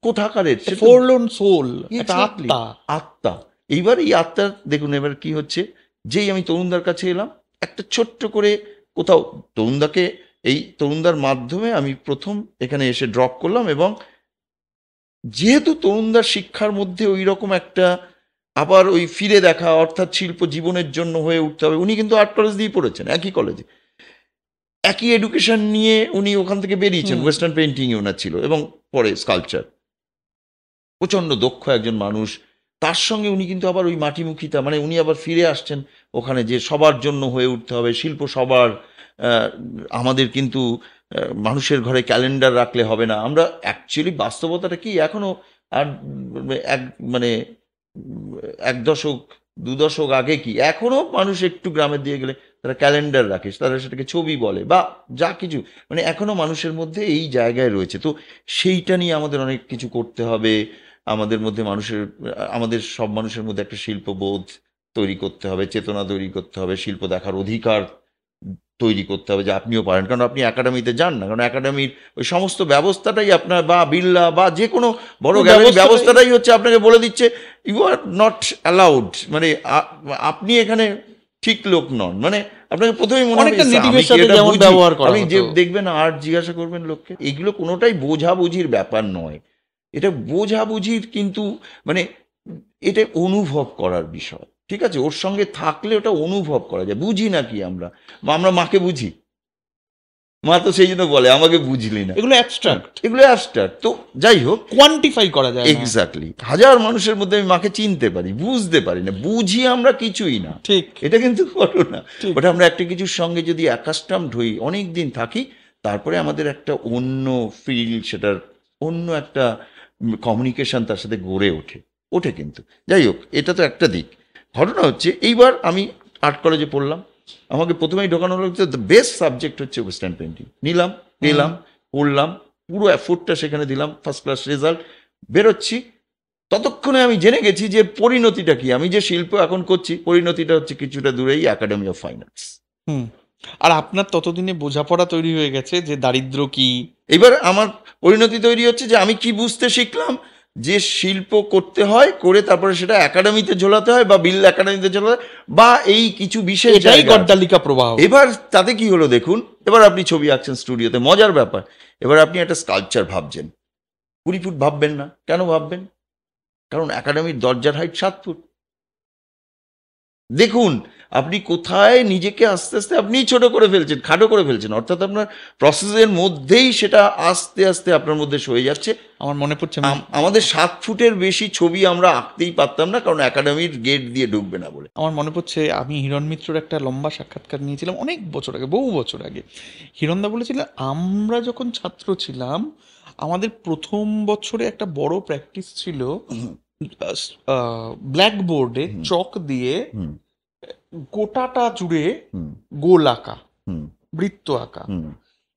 কোথাকারের, সে তো ফোরলোন সোল, একটা এক্স্যাক্টলি আত্মা। আত্মা। এইবার এই আত্মার দেখুন এবার কি হচ্ছে, যেই আমি তরুণদার কাছে এলাম, একটা ছোট্ট করে কোথাও তরুণদাকে, এই তরুণদার মাধ্যমে আমি প্রথম এখানে এসে ড্রপ করলাম এবং যেহেতু তরুণদার শিক্ষার মধ্যে ওই রকম একটা আবার ওই ফিরে দেখা, অর্থাৎ শিল্প জীবনের জন্য হয়ে উঠতে হবে। উনি কিন্তু আর্ট কলেজ দিয়ে পড়েছেন, একই কলেজে, একই এডুকেশন নিয়ে উনি ওখান থেকে বেরিয়েছেন। হুম। ওয়েস্টার্ন পেইন্টিং ওনার ছিল এবং পরে স্কাল্পচার। প্রচণ্ড দক্ষ একজন মানুষ। তার সঙ্গে উনি কিন্তু আবার ওই মাটিমুখিতা, মানে উনি আবার ফিরে আসছেন ওখানে যে সবার জন্য হয়ে উঠতে হবে, শিল্প সবার। আমাদের কিন্তু মানুষের ঘরে ক্যালেন্ডার রাখলে হবে না। আমরা অ্যাকচুয়ালি বাস্তবতাটা কি এখনো আর এক মানে এক দশক দু দশক আগে কি এখনো মানুষ একটু গ্রামের দিয়ে গেলে তারা ক্যালেন্ডার রাখে, তারা সেটাকে ছবি বলে বা যা কিছু, মানে এখনো মানুষের মধ্যে এই জায়গায় রয়েছে। তো সেইটা নিয়ে আমাদের অনেক কিছু করতে হবে। আমাদের মধ্যে আমাদের সব মানুষের মধ্যে একটা শিল্পবোধ তৈরি করতে হবে, চেতনা তৈরি করতে হবে, শিল্প দেখার অধিকার তৈরি করতে হবে যে আপনিও পারেন। কারণ আপনি একাডেমিতে যান না, কারণ একাডেমির ওই সমস্ত ব্যবস্থাটাই আপনার, বা বিড়লা বা যে কোনো বড় ওই গ্যালারি ব্যবস্থাটাই- ব্যবস্থাটাই হচ্ছে আপনাকে বলে দিচ্ছে ইউ আর নট অ্যালাউড, মানে আপনি এখানে ঠিক লোক নন। মানে আপনাকে প্রথমেই মনে হবে অনেকটা "ইস, নেটিভের আমি কি সাথে এটা যেমন বুঝি?" ব্যবহার করা আপনি যে হতো। দেখবেন আর্ট জিজ্ঞাসা করবেন লোককে, এগুলো কোনোটাই বোঝাবুঝির ব্যাপার নয়। এটা বোঝাবুঝির কিন্তু মানে এটা অনুভব করার বিষয়। ঠিক আছে, ওর সঙ্গে থাকলে ওটা অনুভব করা যায়। বুঝি না কি আমরা, বা আমরা মাকে বুঝি? মা তো সেই জন্য বলে আমাকে বুঝলি না। এগুলো অ্যাবস্ট্রাক্ট, এগুলো অ্যাবস্ট্রাক্ট। তো যাই হোক, কোয়ান্টিফাই করা যায় না। এক্স্যাক্টলি হাজার মানুষের মধ্যে আমি মাকে চিনতে পারি, বুঝতে পারি না, বুঝি আমরা কিছুই না। ঠিক এটা কিন্তু ঘটনা। ঠিক। ওটা আমরা একটা কিছুর সঙ্গে যদি অ্যাকাস্টামড হই, অনেক দিন থাকি, তারপরে আমাদের একটা অন্য ফিল, সেটার অন্য একটা কমিউনিকেশন তার সাথে গড়ে ওঠে কিন্তু। যাই হোক, এটা তো একটা দিক। ঘটনা হচ্ছে এইবার আমি আর্ট কলেজে পড়লাম, আমাকে প্রথমেই ঢোকানো হলো দ্য বেস্ট সাবজেক্ট হচ্ছে ওয়েস্টার্ন পেন্টিং। নিলাম, পেলাম, পড়লাম, পুরো এফোর্টটা সেখানে দিলাম, ফার্স্ট ক্লাস রেজাল্ট, বেরোচ্ছি। ততক্ষণে আমি জেনে গেছি যে পরিণতিটা কি। আমি যে শিল্প এখন করছি, পরিণতিটা হচ্ছে কিছুটা দূরেই একাডেমি অফ ফাইন আর্টস। হুম। আর আপনার ততদিনে বোঝাপড়া তৈরি হয়ে গেছে যে দারিদ্র কি। এবার আমার পরিণতি তৈরি হচ্ছে যে আমি কি বুঝতে শিখলাম, যে শিল্প করতে হয়, করে তারপরে সেটা একাডেমিতে ঝোলাতে হয়, বা বিল একাডেমিতে ঝোলাতে হয়, বা এই কিছু বিশেষ এটাই জায়গা আছে। গড্ডালিকা প্রবাহ। এবার তাতে কি হলো দেখুন, এবার আপনি ছবি আঁকছেন স্টুডিওতে, মজার ব্যাপার। এবার আপনি একটা স্কাল্পচার ভাবছেন, 20 ফুট ভাববেন না। কেন ভাববেন? কারণ একাডেমির দরজার হাইট 7 ফুট। দেখুন আপনি কোথায় নিজেকে আস্তে আস্তে আপনি ছোট করে ফেলছেন, খাটো করে ফেলছেন। অর্থাৎ আপনার প্রসেসের মধ্যেই সেটা আস্তে আস্তে আপনার মধ্যে সয়ে যাচ্ছে। আমার মনে পড়ছে আমাদের 7 ফুটের বেশি ছবি আমরা আঁকতেই পারতাম না, কারণ একাডেমির গেট দিয়ে ঢুকবে না বলে। আমার মনে পড়ছে আমি হিরণ মিত্রর একটা লম্বা সাক্ষাৎকার নিয়েছিলাম অনেক বছর আগে, বহু বছর আগে। হিরণদা বলেছিলেন আমরা যখন ছাত্র ছিলাম আমাদের প্রথম বছরে একটা বড় প্র্যাকটিস ছিল ব্ল্যাকবোর্ডে হুম। চক দিয়ে হুম গোটাটা জুড়ে হুম গোল আঁকা, হুম বৃত্ত আঁকা। হুম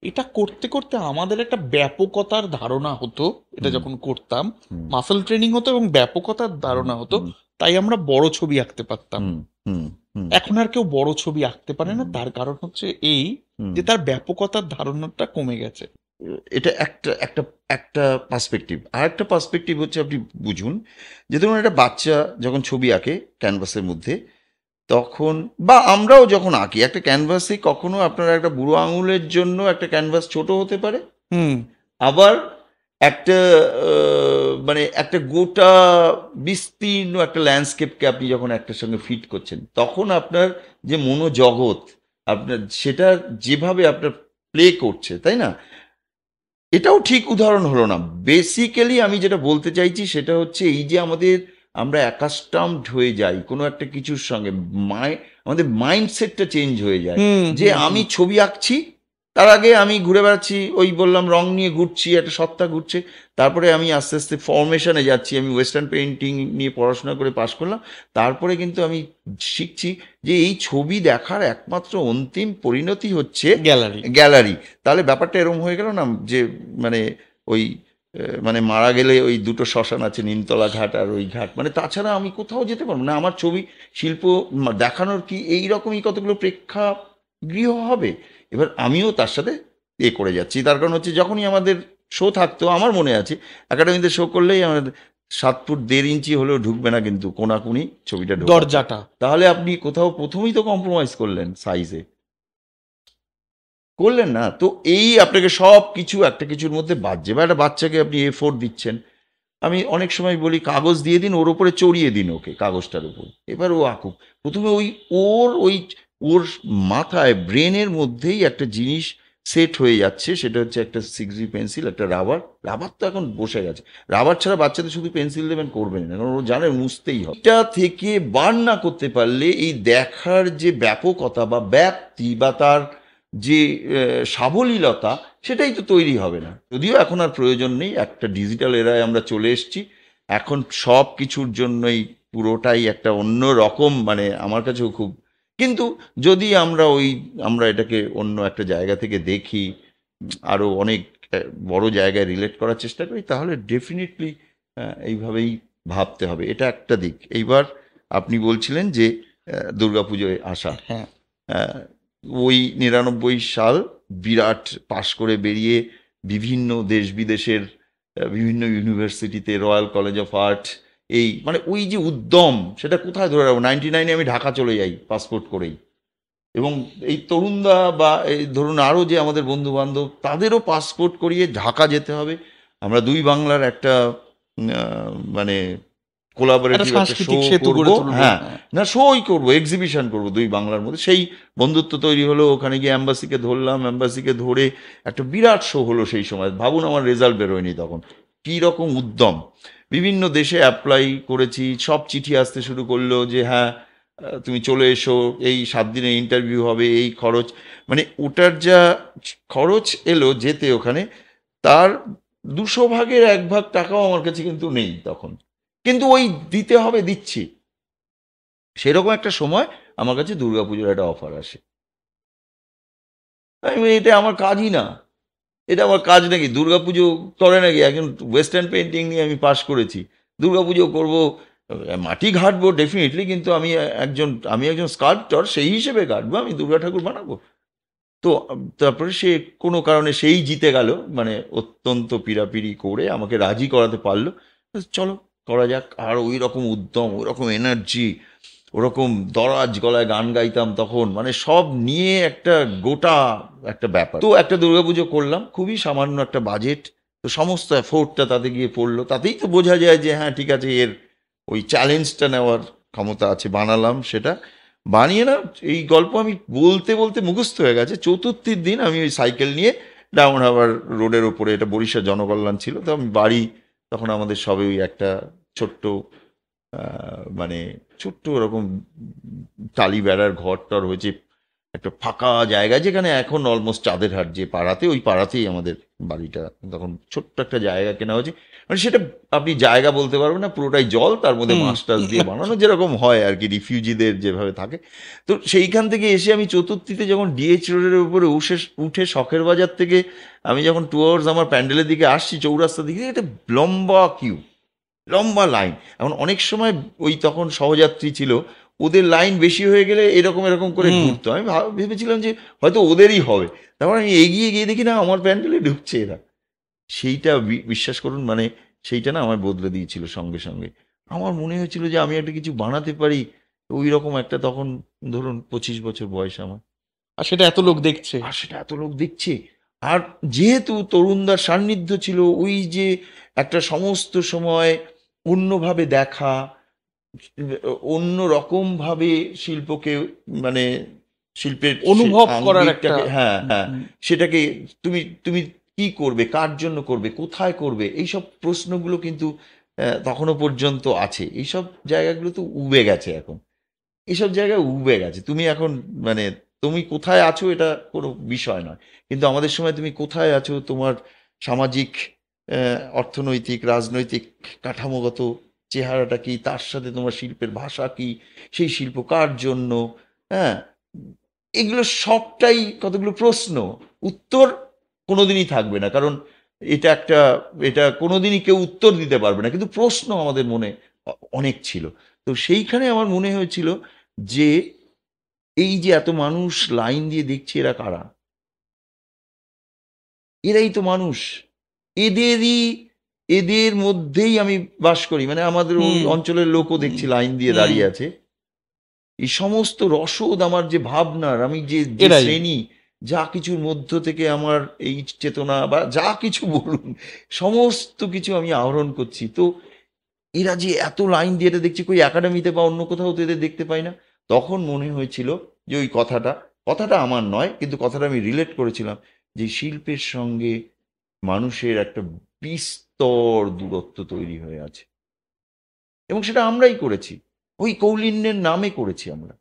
এটা করতে করতে আমাদের একটা ব্যাপকতার ধারণা হতো। এটা যখন করতাম হুম মাসল ট্রেনিং হতো এবং ব্যাপকতার ধারণা হতো, তাই আমরা বড় ছবি আঁকতে পারতাম। হুম হুম হুম এখন আর কেউ বড় ছবি আঁকতে পারে না, তার কারণ হচ্ছে এই হুম। যে তার ব্যাপকতার ধারণাটা কমে গেছে। এটা একটা একটা একটা পার্সপেক্টিভ। আর একটা পার্সপেক্টিভ হচ্ছে, আপনি বুঝুন যে ধরুন একটা বাচ্চা যখন ছবি আঁকে ক্যানভাসের মধ্যে, তখন বা আমরাও যখন আঁকি একটা ক্যানভাসে, কখনো আপনার একটা বুড়ো আঙুলের জন্য একটা ক্যানভাস ছোট হতে পারে, হুম। আবার একটা মানে একটা গোটা বিস্তীর্ণ একটা ল্যান্ডস্কেপকে আপনি যখন একটার সঙ্গে ফিট করছেন, তখন আপনার যে মনোজগৎ, আপনার সেটা যেভাবে আপনার প্লে করছে, তাই না? এটাও ঠিক উদাহরণ হলো না। বেসিক্যালি আমি যেটা বলতে চাইছি সেটা হচ্ছে এই যে আমরা অ্যাকাস্টামড হয়ে যাই কোনো একটা কিছুর সঙ্গে, আমাদের মাইন্ডসেটটা চেঞ্জ হয়ে যায়। হুম, যে আমি ছবি আঁকছি, তার আগে আমি ঘুরে বেড়াচ্ছি, ওই বললাম রং নিয়ে ঘুরছি, একটা সত্তা ঘুরছে। তারপরে আমি আস্তে আস্তে ফর্মেশনে যাচ্ছি, আমি ওয়েস্টার্ন পেইন্টিং নিয়ে পড়াশোনা করে পাশ করলাম। তারপরে কিন্তু আমি শিখছি যে এই ছবি দেখার একমাত্র অন্তিম পরিণতি হচ্ছে গ্যালারি। গ্যালারি। তাহলে ব্যাপারটা এরকম হয়ে গেল না যে মানে ওই মানে মারা গেলে ওই দুটো শ্মশান আছে, নিমতলা ঘাট আর ওই ঘাট, মানে তাছাড়া আমি কোথাও যেতে পারবো না। আমার ছবি শিল্প দেখানোর কি এই রকমই কতগুলো প্রেক্ষাগৃহ হবে। এবার আমিও তার সাথে করে যাচ্ছি। তার কারণ হচ্ছে যখনই আমাদের শো থাকতো, আমার মনে আছে একাডেমিতে শো করলেই আমাদের 7 ফুট 1.5 ইঞ্চি হলেও ঢুকবে না কিন্তু কোনাকুনি ছবিটা ঢোকাতে। দরজাটা। তাহলে আপনি কোথাও প্রথমেই তো কম্প্রোমাইজ করলেন সাইজে, করলেন না। তো এই আপনাকে সব কিছু একটা কিছুর মধ্যে বাজছে। বা একটা বাচ্চাকে আপনি A4 দিচ্ছেন, আমি অনেক সময় বলি কাগজ দিয়ে দিন, ওর ওপরে চড়িয়ে দিন ওকে কাগজটার উপর, এবার ও আঁকুক। প্রথমে ওর মাথায় ব্রেনের মধ্যেই একটা জিনিস সেট হয়ে যাচ্ছে, সেটা হচ্ছে একটা 6B পেন্সিল, একটা রাবার। রাবার তো এখন বসে গেছে, রাবার ছাড়া বাচ্চাদের শুধু পেন্সিল দেবেন করবেন না, কারণ ও জানে মুছতেই হবে। এটা থেকে বার না করতে পারলে এই দেখার যে ব্যাপকতা বা ব্যাপ্তি বা তার যে সাবলীলতা, সেটাই তো তৈরি হবে না। যদিও এখন আর প্রয়োজন নেই, একটা ডিজিটাল এরায় আমরা চলে এসেছি, এখন সব কিছুর জন্যই পুরোটাই একটা অন্য রকম, মানে আমার কাছেও খুব, কিন্তু যদি আমরা এটাকে অন্য একটা জায়গা থেকে দেখি, আরো অনেক বড় জায়গায় রিলেট করার চেষ্টা করি, তাহলে ডেফিনেটলি এইভাবেই ভাবতে হবে। এটা একটা দিক। এইবার আপনি বলছিলেন যে দুর্গাপুজোয় আসা, হ্যাঁ, আহ, ওই 99 সাল বিরাট পাশ করে বেরিয়ে বিভিন্ন দেশ বিদেশের বিভিন্ন ইউনিভার্সিটিতে, রয়্যাল কলেজ অফ আর্ট, এই মানে ওই যে উদ্যম, সেটা কোথায় ধরে রাখবো। 99-এ আমি ঢাকা চলে যাই পাসপোর্ট করেই, এবং এই তরুণদা বা এই ধরুন আরও যে আমাদের বন্ধু বান্ধব, তাদেরও পাসপোর্ট করিয়ে ঢাকা যেতে হবে। আমরা দুই বাংলার একটা মানে একটা কোলাবোরেটিভ একটা শো সাংস্কৃতিক সেতু করব। গড়ে তুলবো। হ্যাঁ, হ্যাঁ, না শোই করব, এক্সিবিশন করব দুই বাংলার মধ্যে। সেই বন্ধুত্ব তৈরি হলো, ওখানে গিয়ে অ্যাম্বাসিকে ধরলাম, অ্যাম্বাসিকে ধরে একটা বিরাট শো হলো সেই সময়। ভাবুন, আমার রেজাল্ট বেরোয়নি তখন, কী রকম উদ্যম। বিভিন্ন দেশে অ্যাপ্লাই করেছি, সব চিঠি আসতে শুরু করলো যে হ্যাঁ তুমি চলে এসো, এই 7 দিনের ইন্টারভিউ হবে, এই খরচ। মানে ওটার যা খরচ এলো যেতে ওখানে, তার 200 ভাগের 1 ভাগ টাকাও আমার কাছে কিন্তু নেই তখন, কিন্তু ওই দিতে হবে, দিচ্ছি। সেরকম একটা সময় আমার কাছে দুর্গাপুজোর একটা অফার আসে। আমি বলি, এটা আমার কাজই না, এটা আমার কাজ নাকি? দুর্গাপুজো করে নাকি? একজন ওয়েস্টার্ন পেন্টিং নিয়ে আমি পাশ করেছি, দুর্গাপুজো করব, মাটি ঘাটবো ডেফিনেটলি, কিন্তু আমি একজন স্কাল্পটর, সেই হিসেবে ঘাটবো, আমি দুর্গা ঠাকুর বানাবো। তো তারপরে সে কোনো কারণে সেই জিতে গেল, মানে অত্যন্ত পীড়াপিড়ি করে আমাকে রাজি করাতে পারলো। চলো করা যাক। আর ওই রকম উদ্যম, ওই রকম এনার্জি, ওরকম দরাজ গলায় গান গাইতাম তখন, মানে সব নিয়ে একটা গোটা একটা ব্যাপার। তো একটা দুর্গাপুজো করলাম, খুবই সামান্য একটা বাজেট, তো সমস্ত এফোর্টটা তাতে গিয়ে পড়লো, তাতেই তো বোঝা যায় যে হ্যাঁ ঠিক আছে, এর ওই চ্যালেঞ্জটা নেওয়ার ক্ষমতা আছে। বানালাম সেটা, বানিয়ে না, এই গল্প আমি বলতে বলতে মুখস্থ হয়ে গেছে। চতুর্থীর দিন আমি ওই সাইকেল নিয়ে ডায়মন্ড হারবার রোডের ওপরে, এটা বরিশাল জনকল্যাণ ছিল, তো আমি বাড়ি, তখন আমাদের সবে ওই একটা ছোট্ট মানে ছোট্ট ওরকম টালি বেড়ার ঘর টর হয়েছে, একটা ফাঁকা জায়গা, যেখানে এখন অলমোস্ট চাঁদের হাট যে পাড়াতে, ওই পাড়াতেই আমাদের বাড়িটা। তখন ছোট্ট একটা জায়গা কেনা হয়েছে, মানে সেটা আপনি জায়গা বলতে পারবেন না, পুরোটাই জল, তার মধ্যে হুম, মাছ টাছ দিয়ে বানানো, যেরকম হয় আর কি, রিফিউজিদের যেভাবে থাকে। তো সেইখান থেকে এসে আমি চতুর্থীতে যখন ডিএইচ রোডের উপরে উঠে শখের বাজার থেকে আমি যখন টুয়ার্ডস আমার প্যান্ডেলের দিকে আসছি, চৌরাস্তার দিকে, একটা লম্বা কিউ, লম্বা লাইন। এখন অনেক সময় ওই তখন সহযাত্রী ছিল, ওদের লাইন বেশি হয়ে গেলে এরকম এরকম করে হুম। ঘুরতো। আমি ভেবেছিলাম যে হয়তো ওদেরই হবে, তারপর আমি এগিয়ে গিয়ে দেখি না, আমার প্যান্ডেলে ঢুকছে এরা। সেইটা বিশ্বাস করুন, মানে সেইটা না আমার বদলে দিয়েছিল সঙ্গে সঙ্গে। আমার মনে হয়েছিল যে আমি একটা কিছু বানাতে পারি, ওই রকম একটা, তখন ধরুন 25 বছর বয়স আমার। আর সেটা এত লোক দেখছে। আর সেটা এত লোক দেখছে, আর যেহেতু তরুণদার সান্নিধ্য ছিল, ওই যে একটা সমস্ত সময় অন্যভাবে দেখা, অন্য রকম ভাবে শিল্পকে, মানে শিল্পের অনুভব করার একটা। আঙ্গিকটাকে, হ্যাঁ হ্যাঁ, হুম, সেটাকে তুমি তুমি কি করবে, কার জন্য করবে, কোথায় করবে, এইসব প্রশ্নগুলো কিন্তু তখনো পর্যন্ত আছে। এইসব জায়গাগুলো তো উবে গেছে এখন, এইসব জায়গায় উবে গেছে। তুমি এখন, মানে তুমি কোথায় আছো এটা কোনো বিষয় নয়, কিন্তু আমাদের সময় তুমি কোথায় আছো, তোমার সামাজিক, অর্থনৈতিক, রাজনৈতিক, কাঠামোগত চেহারাটা কি, তার সাথে তোমার শিল্পের ভাষা কি, সেই শিল্প কার জন্য, হ্যাঁ, এগুলো সবটাই কতগুলো প্রশ্ন। উত্তর কোনোদিনই থাকবে না, কারণ এটা কোনোদিনই কেউ উত্তর দিতে পারবে না, কিন্তু প্রশ্ন আমাদের মনে অনেক ছিল। তো সেইখানে আমার মনে হয়েছিল যে এই যে এত মানুষ লাইন দিয়ে দেখছে, এরা কারা? এরাই তো মানুষ, এদেরই এদের মধ্যেই আমি বাস করি, মানে আমাদের ওই হুম, অঞ্চলের লোকও হুম, দেখছি লাইন দিয়ে হুম। দাঁড়িয়ে আছে। এই সমস্ত রসদ আমার যে ভাবনার, আমি যে যে এরাই। শ্রেণী, যা কিছুর মধ্য থেকে আমার এই চেতনা বা যা কিছু বলুন, সমস্ত কিছু আমি আহরণ করছি। তো এরা যে এত লাইন দিয়ে এটা দেখছি, কই একাডেমিতে বা অন্য কোথাও তো এদের দেখতে পাই না। তখন মনে হয়েছিল যে ওই কথাটা আমার নয়, কিন্তু কথাটা আমি রিলেট করেছিলাম যে শিল্পের সঙ্গে মানুষের একটা বিস্তর দূরত্ব তৈরি হয়ে আছে, এবং সেটা আমরাই করেছি, ওই কৌলিন্যের নামে করেছি আমরা।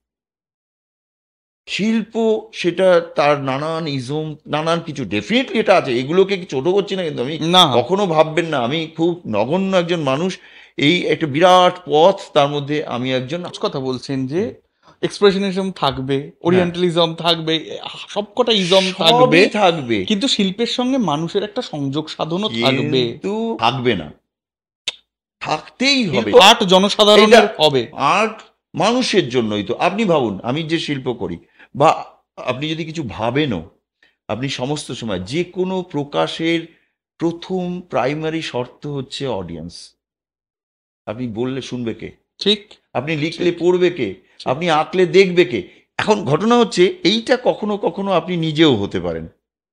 শিল্প সেটা তার নানান ইজম, নানান কিছু ডেফিনেটলি এটা আছে, এগুলোকে কি ছোট করছি না, কিন্তু আমি না, কখনো ভাববেন না আমি খুব নগণ্য একজন মানুষ। এই একটা বিরাট পথ, তার মধ্যে আমি একজন। কথা বলছেন যে এক্সপ্রেশনিজম থাকবে, হ্যাঁ, ওরিয়েন্টালিজম থাকবে, সবকটা ইজম থাকবে, সবই থাকবে, কিন্তু শিল্পের সঙ্গে মানুষের একটা সংযোগ সাধনও থাকবে। কিন্তু থাকবে না, থাকতেই হবে। আর্ট জনসাধারণের হবে। আর্ট মানুষের জন্যই তো। আপনি ভাবুন, আমি যে শিল্প করি, বা আপনি যদি কিছু ভাবেনও, আপনি সমস্ত সময় যে কোনো প্রকাশের প্রথম প্রাইমারি শর্ত হচ্ছে অডিয়েন্স। আপনি বললে শুনবে কে? ঠিক, আপনি লিখলে ঠিক, পড়বে কে? ঠিক। আপনি আঁকলে দেখবে কে? এখন ঘটনা হচ্ছে এইটা কখনো কখনো আপনি নিজেও হতে পারেন।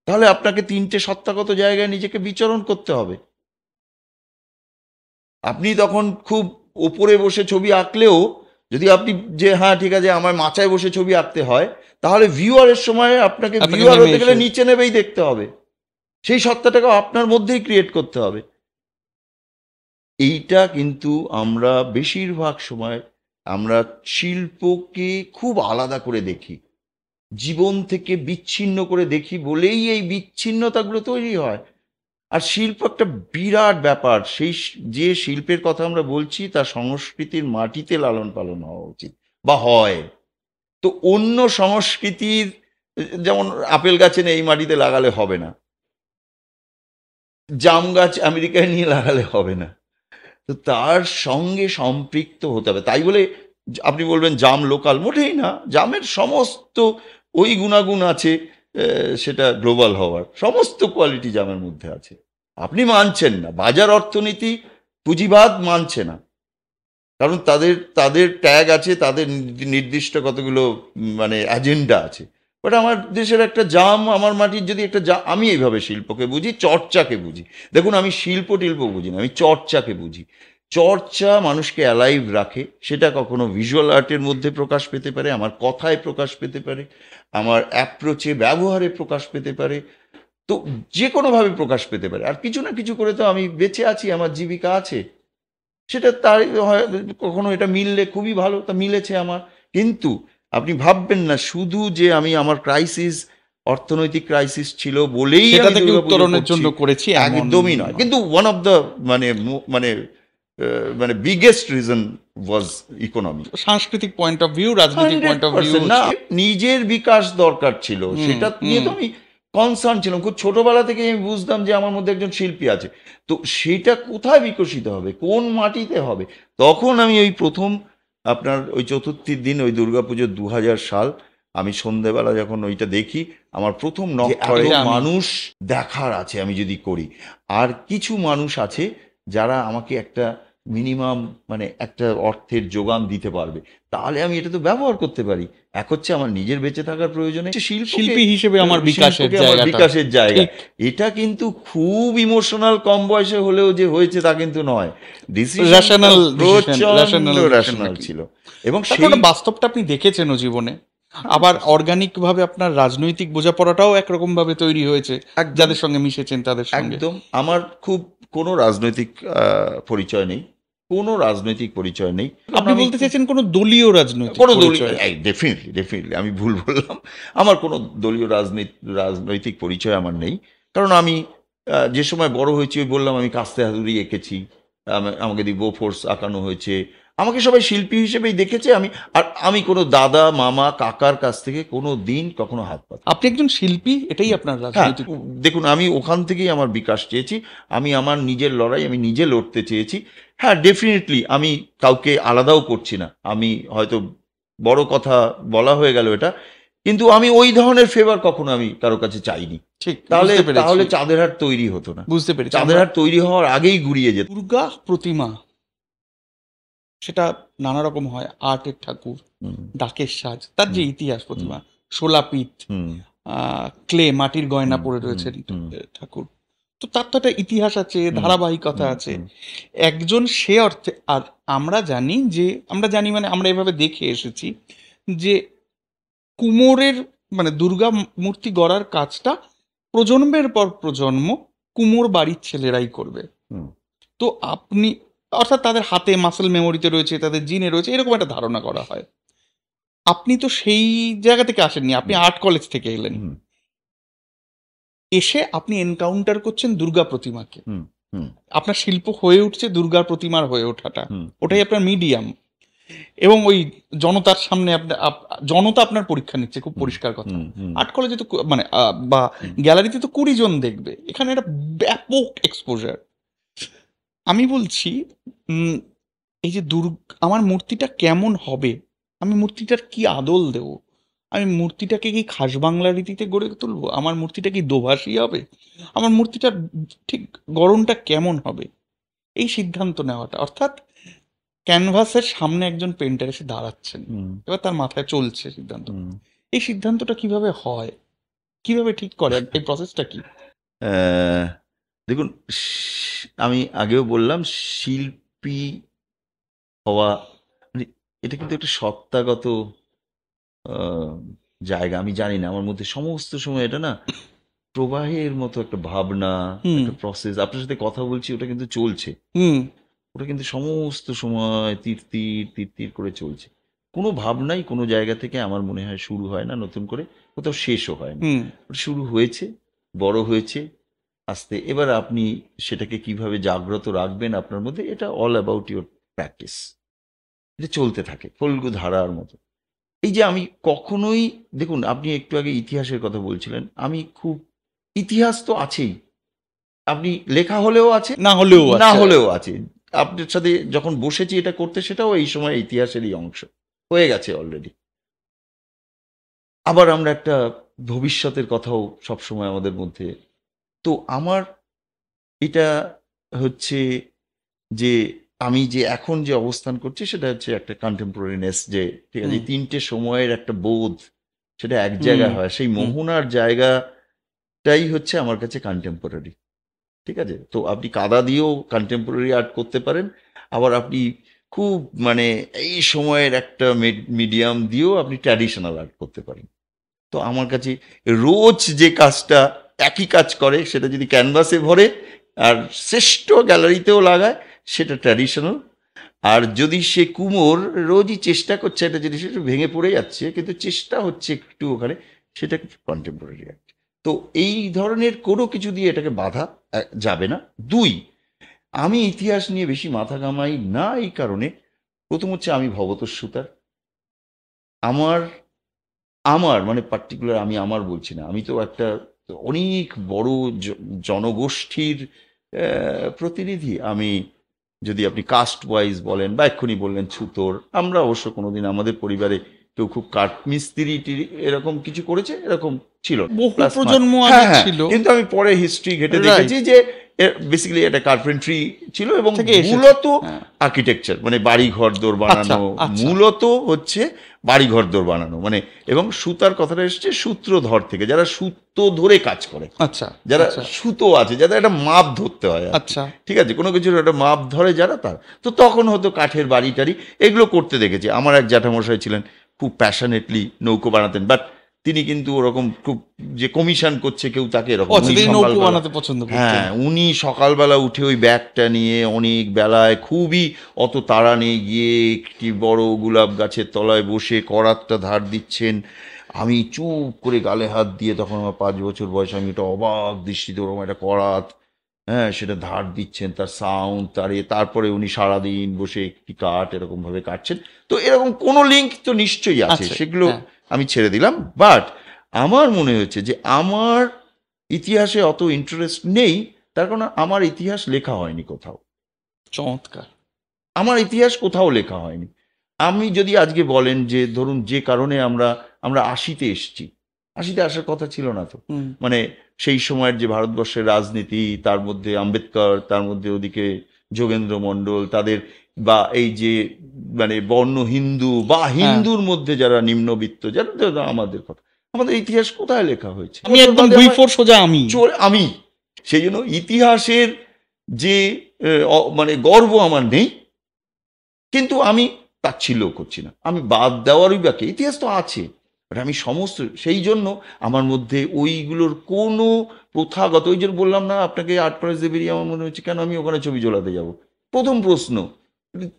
তাহলে আপনাকে ৩টে সত্তাগত জায়গায় নিজেকে বিচরণ করতে হবে। আপনি তখন খুব ওপরে বসে ছবি আঁকলেও, যদি আপনি যে হ্যাঁ ঠিক আছে আমার মাচায় বসে ছবি আঁকতে হয়, তাহলে ভিউয়ারের সময় আপনাকে আপনাকে ভিউয়ার নেমে হতে গেলে এসে নিচে নেবেই দেখতে হবে। সেই সত্তাটাকে আপনার মধ্যেই ক্রিয়েট করতে হবে। এইটা কিন্তু আমরা বেশিরভাগ সময় আমরা শিল্পকে খুব আলাদা করে দেখি, জীবন থেকে বিচ্ছিন্ন করে দেখি বলেই এই বিচ্ছিন্নতাগুলো তৈরি হয়। আর শিল্প একটা বিরাট ব্যাপার, যে শিল্পের কথা আমরা বলছি তার সংস্কৃতির মাটিতে লালন পালন হওয়া উচিত বা হয়। তো অন্য সংস্কৃতির, যেমন আপেল গাছে এই মাটিতে লাগালে হবে না, জাম গাছ আমেরিকায় নিয়ে লাগালে হবে না, তো তার সঙ্গে সম্পৃক্ত হতে হবে। তাই বলে আপনি বলবেন জাম লোকাল, মোটেই না। জামের সমস্ত ওই গুণাগুণ আছে, সেটা গ্লোবাল হওয়ার সমস্ত কোয়ালিটি জামের মধ্যে আছে। আপনি মানছেন না, বাজার অর্থনীতি পুঁজিবাদ মানছে না, কারণ তাদের তাদের ট্যাগ আছে, তাদের নির্দিষ্ট কতগুলো মানে এজেন্ডা আছে। বাট আমার দেশের একটা জাম, আমার মাটির যদি একটা জাম, আমি এইভাবে শিল্পকে বুঝি, চর্চাকে বুঝি। দেখুন, আমি শিল্প টিল্প বুঝি না, আমি চর্চাকে বুঝি। চর্চা মানুষকে অ্যালাইভ রাখে, সেটা কখনো ভিজুয়াল আর্টের মধ্যে প্রকাশ পেতে পারে, আমার কথায় প্রকাশ পেতে পারে, আমার অ্যাপ্রোচে ব্যবহারে প্রকাশ পেতে পারে, তো যে কোনোভাবে প্রকাশ পেতে পারে। আর কিছু না কিছু করে তো আমি বেঁচে আছি, আমার জীবিকা আছে। সেটা তার হয়, কখনো এটা মিললে খুবই ভালো, তা মিলেছে আমার। কিন্তু আপনি ভাববেন না শুধু যে আমি আমার ক্রাইসিস, অর্থনৈতিক ক্রাইসিস ছিল বলেই সেটা আমি থেকে দুর্গাপুজো উত্তরণের করছি, জন্য করেছি এমন একদমই নয়। নয়। কিন্তু ওয়ান অফ দ্য মানে মানে মানে বিগেস্ট রিজন ওয়াজ ইকোনমি। সাংস্কৃতিক পয়েন্ট অফ ভিউ, রাজনৈতিক পয়েন্ট অফ ভিউ। 100% না, নিজের বিকাশ দরকার ছিল, হুম, সেটা নিয়ে হুম। তো আমি কনসার্ন ছিলাম। খুব ছোটবেলা থেকে আমি বুঝতাম যে আমার মধ্যে একজন শিল্পী আছে, তো সেটা কোথায় বিকশিত হবে, কোন মাটিতে হবে। তখন আমি ওই প্রথম আপনার ওই চতুর্থীর দিন, ওই দুর্গাপুজোর 2000 সাল, আমি সন্ধেবেলা যখন ওইটা দেখি, আমার প্রথম নক করে মানুষ দেখার আছে আমি যদি করি। আর কিছু মানুষ আছে যারা আমাকে একটা মিনিমাম মানে একটা অর্থের যোগান দিতে পারবে, তাহলে আমি এটা তো ব্যবহার করতে পারি। এক হচ্ছে আমার নিজের বেঁচে থাকার প্রয়োজনে, শিল্পী হিসেবে আমার বিকাশের শিল্পকে আমার জায়গাটা। বিকাশের জায়গা। ঠিক। এটা কিন্তু খুব ইমোশনাল, কম বয়সে হলেও যে হয়েছে তা কিন্তু নয়। Rational decision, প্রচন্ড rational decision রেশনাল making। ছিল। এবং তারপরে সেই বাস্তবটা আপনি দেখেছেনও জীবনে। আবার অর্গানিক ভাবে আপনার রাজনৈতিক বোঝাপড়াটাও একরকম ভাবে তৈরি হয়েছে, একদম যাদের সঙ্গে মিশেছেন তাদের সঙ্গে। একদম আমার খুব কোনো রাজনৈতিক পরিচয় নেই, কোনো রাজনৈতিক পরিচয় নেই। আপনি বলতে চাইছেন কোনো দলীয় রাজনৈতিক কোনো দলীয়, পরিচয়? ডেফিনেটলি আমি ভুল বললাম। আমার কোনো দলীয় রাজনৈতিক পরিচয় আমার নেই। কারণ আমি যে সময় বড় হয়েছি, ওই বললাম আমি কাস্তে হাতুড়ি এঁকেছি, আমাকে দিয়ে বোফোর্স আঁকানো হয়েছে, আমাকে সবাই শিল্পী হিসেবেই দেখেছে। আমি কোনো দাদা মামা কাকার কাছ থেকে কোনো দিন কখনো হাত পাতি। আপনি একজন শিল্পী, এটাই আপনার হ্যাঁ, রাজনৈতিক। দেখুন, আমি ওখান থেকেই আমার বিকাশ চেয়েছি, আমি আমার নিজের লড়াই আমি নিজে লড়তে চেয়েছি। হ্যাঁ, ডেফিনেটলি আমি কাউকে আলাদাও করছি না, আমি হয়তো বড় কথা বলা হয়ে গেল এটা, কিন্তু আমি ওই ধরনের ফেভার কখনো আমি কারো কাছে চাইনি। ঠিক, তাহলে বুঝতে পেরেছি। তাহলে চাঁদের হাট তৈরি হতো না, বুঝতে পেরেছি। চাঁদের হাট তৈরি হওয়ার আগেই গুড়িয়ে যেত। দুর্গা প্রতিমা, সেটা নানা রকম হয়, আর্টের ঠাকুর, হুম, ডাকের সাজ, তার যে ইতিহাস, প্রতিমা, শোলাপিত, হুম, ক্লে মাটির গয়না হুম, পরে হুম, রয়েছেন হুম, ঠাকুর। তো তার তো একটা ইতিহাস আছে, হুম, ধারাবাহিকতা হুম, আছে। হুম, একজন সে অর্থে, আর আমরা জানি মানে আমরা এভাবে দেখে এসেছি যে কুমোরের মানে দুর্গা মূর্তি গড়ার কাজটা প্রজন্মের পর প্রজন্ম কুমোর বাড়ির ছেলেরাই করবে। হুম, তো আপনি, অর্থাৎ তাদের হাতে মাসেল মেমোরিতে রয়েছে, তাদের জিনে রয়েছে, এরকম একটা ধারণা করা হয়। আপনি তো সেই জায়গা থেকে আসেননি, আপনি হুম, আর্ট কলেজ থেকে এলেন। হুম, এসে আপনি এনকাউন্টার করছেন দুর্গা প্রতিমাকে। হুম, হুম, আপনার শিল্প হয়ে উঠছে দুর্গার প্রতিমার হয়ে ওঠাটা, হুম, ওটাই আপনার মিডিয়াম। এবং ওই জনতার সামনে জনতা আপনার পরীক্ষা নিচ্ছে, খুব হুম, পরিষ্কার কথা। হুম, হুম, আর্ট কলেজে তো মানে বা হুম, গ্যালারিতে তো 20 জন দেখবে, এখানে একটা ব্যাপক এক্সপোজার। আমি বলছি, উম, এই যে আমার মূর্তিটা কেমন হবে, আমি মূর্তিটার কি আদল দেব, আমি মূর্তিটাকে কি খাস বাংলা রীতিতে গড়ে তুলবো, আমার মূর্তিটা কি দোভাষী হবে, আমার মূর্তিটার ঠিক গড়নটা কেমন হবে, এই সিদ্ধান্ত নেওয়াটা, অর্থাৎ ক্যানভাসের সামনে একজন পেন্টার এসে দাঁড়াচ্ছেন, হুম, এবার তার মাথায় চলছে সিদ্ধান্ত। হুম। এই সিদ্ধান্তটা কিভাবে হয়, কিভাবে ঠিক করে, এই প্রসেসটা কি? আহ, দেখুন, আমি আগেও বললাম, শিল্পী হওয়া মানে এটা কিন্তু একটা সত্তাগত আহ, জায়গা। আমি জানি না, আমার মধ্যে সমস্ত সময় এটা না প্রবাহের মতো একটা ভাবনা, হুম। একটা প্রসেস। আপনার সাথে কথা বলছি, ওটা কিন্তু চলছে। হুম। ওটা কিন্তু সমস্ত সময় তির তির তির তির করে চলছে। কোনো ভাবনাই কোনো জায়গা থেকে আমার মনে হয় শুরু হয় না নতুন করে, কোথাও শেষও হয় না। হুম। ওটা শুরু হয়েছে, বড় হয়েছে আস্তে। এবার আপনি সেটাকে কিভাবে জাগ্রত রাখবেন আপনার মধ্যে, এটা অল অ্যাবাউট ইউর প্র্যাকটিস। এটা চলতে থাকে ফল্গু ধারার মতো। এই যে আমি কখনোই, দেখুন, আপনি একটু আগে ইতিহাসের কথা বলছিলেন, আমি খুব, ইতিহাস তো আছেই, আপনি লেখা হলেও আছে, না হলেও না আছে। হলেও আছে। আপনার সাথে যখন বসেছি এটা করতে, সেটাও এই সময় ইতিহাসেরই অংশ হয়ে গেছে অলরেডি। আবার আমরা একটা ভবিষ্যতের কথাও সবসময় আমাদের মধ্যে। তো আমার এটা হচ্ছে যে আমি যে এখন যে অবস্থান করছি, সেটা হচ্ছে একটা কন্টেম্পোরারিনেস, যে ঠিক আছে, হুম। এই তিনটে সময়ের একটা বোধ, সেটা এক হুম। জায়গায় হয়, সেই হুম। মোহনার জায়গাটাই হচ্ছে আমার কাছে কন্টেম্পোরারি। ঠিক আছে, তো আপনি কাদা দিয়েও কন্টেম্পোরারি আর্ট করতে পারেন, আবার আপনি খুব মানে এই সময়ের একটা মিডিয়াম দিয়েও আপনি ট্র্যাডিশনাল আর্ট করতে পারেন। তো আমার কাছে রোজ যে কাজটা একই কাজ করে, সেটা যদি ক্যানভাসে ভরে আর শ্রেষ্ঠ গ্যালারিতেও লাগায়, সেটা ট্র্যাডিশনাল। আর যদি সে কুমোর রোজই চেষ্টা করছে একটা জিনিস, একটু ভেঙে পড়ে যাচ্ছে কিন্তু চেষ্টা হচ্ছে একটু ওখানে, সেটা কন্টেম্পোরারি আর্ট। তো এই ধরনের কোনো কিছু দিয়ে এটাকে বাধা যাবে না। দুই, আমি ইতিহাস নিয়ে বেশি মাথা ঘামাই না এই কারণে, প্রথম হচ্ছে আমি ভবতোষ সুতার। আমার আমার মানে পার্টিকুলার, আমি আমার বলছি না, আমি তো একটা অনেক বড় জনগোষ্ঠীর প্রতিনিধি আমি। যদি আপনি কাস্ট ওয়াইজ বলেন, বা এক্ষুনি বললেন ছুতোর, আমরা অবশ্য কোনোদিন আমাদের পরিবারে কেউ খুব কাঠ মিস্ত্রি এরকম কিছু করেছে এরকম ছিল না। বহু প্লাস প্রজন্ম আগে হ্যাঁ, হ্যাঁ, ছিল। কিন্তু আমি পরে হিস্ট্রি ঘেটে রাইট। দেখেছি যে বেসিক্যালি এটা কার্পেন্ট্রি ছিল, এবং থেকে এসেছে। মূলত হ্যাঁ। আর্কিটেকচার, মানে বাড়ি ঘর দোর আচ্ছা। বানানো, আচ্ছা। মূলত হচ্ছে বাড়ি ঘর দোর বানানো মানে। এবং সুতার কথাটা এসেছে সূত্রধর থেকে, যারা সুতো ধরে কাজ করে, আচ্ছা। যারা আচ্ছা। সুতো আছে, যাদের একটা মাপ ধরতে হয় আর কি। আচ্ছা। ঠিক আছে, কোনো কিছুর একটা মাপ ধরে যারা, তার তো তখন হয়তো কাঠের বাড়ি টাড়ি এগুলো করতে দেখেছি। আমার এক জ্যাঠামশাই ছিলেন, খুব প্যাশনেটলি নৌকো বানাতেন, বাট তিনি কিন্তু ওরকম খুব যে কমিশন করছে কেউ তাকে এরকম, ও আচ্ছা, উনি তিনি নৌকো সকালবেলা, বানাতে পছন্দ করতেন। হ্যাঁ, উনি সকালবেলা উঠে ওই ব্যাগটা নিয়ে অনেক বেলায়, খুবই অত তাড়া নেই, গিয়ে একটি বড় গোলাপ গাছের তলায় বসে করাতটা ধার দিচ্ছেন। আমি চুপ করে গালে হাত দিয়ে, তখন আমার 5 বছর বয়স, আমি এটা অবাক দৃষ্টিতে ওরকম একটা করাত, হ্যাঁ, সেটা ধার দিচ্ছেন, তার সাউন্ড, তারপরে উনি সারাদিন বসে একটি কাঠ এরকম ভাবে কাটছেন। তো এরকম কোনো লিঙ্ক তো নিশ্চয়ই আছে, আছে। সেগুলো হ্যাঁ। আমি ছেড়ে দিলাম। বাট আমার মনে হচ্ছে যে আমার ইতিহাসে অত ইন্টারেস্ট নেই, তার কারণ আমার ইতিহাস লেখা হয়নি কোথাও। চমৎকার। আমার ইতিহাস কোথাও লেখা হয়নি। আমি যদি আজকে বলেন যে ধরুন যে কারণে আমরা আমরা 80-তে এসছি, 80-তে আসার কথা ছিল না তো। হুম। মানে সেই সময়ের যে ভারতবর্ষের রাজনীতি, তার মধ্যে আম্বেদকর, তার মধ্যে ওদিকে যোগেন্দ্র মণ্ডল, তাদের, বা এই যে মানে বর্ণ হিন্দু বা হ্যাঁ। হিন্দুর মধ্যে যারা নিম্নবিত্ত, যারা আমাদের কথা, আমাদের ইতিহাস কোথায় লেখা হয়েছে? আমি একদম ভুঁইফোর সোজা আমি। আমি সেই জন্য ইতিহাসের যে মানে গর্ব আমার নেই, কিন্তু আমি তাচ্ছিল্য করছি না, আমি বাদ দেওয়ারই বাকি। ইতিহাস তো আছে, বাট আমি সমস্ত, সেই জন্য আমার মধ্যে ওইগুলোর কোনো প্রথাগত, ওই জন্য বললাম না আপনাকে আর্ট কলেজে বেরিয়ে আমার মনে হচ্ছে কেন আমি ওখানে ছবি জ্বলাতে যাব। প্রথম প্রশ্ন,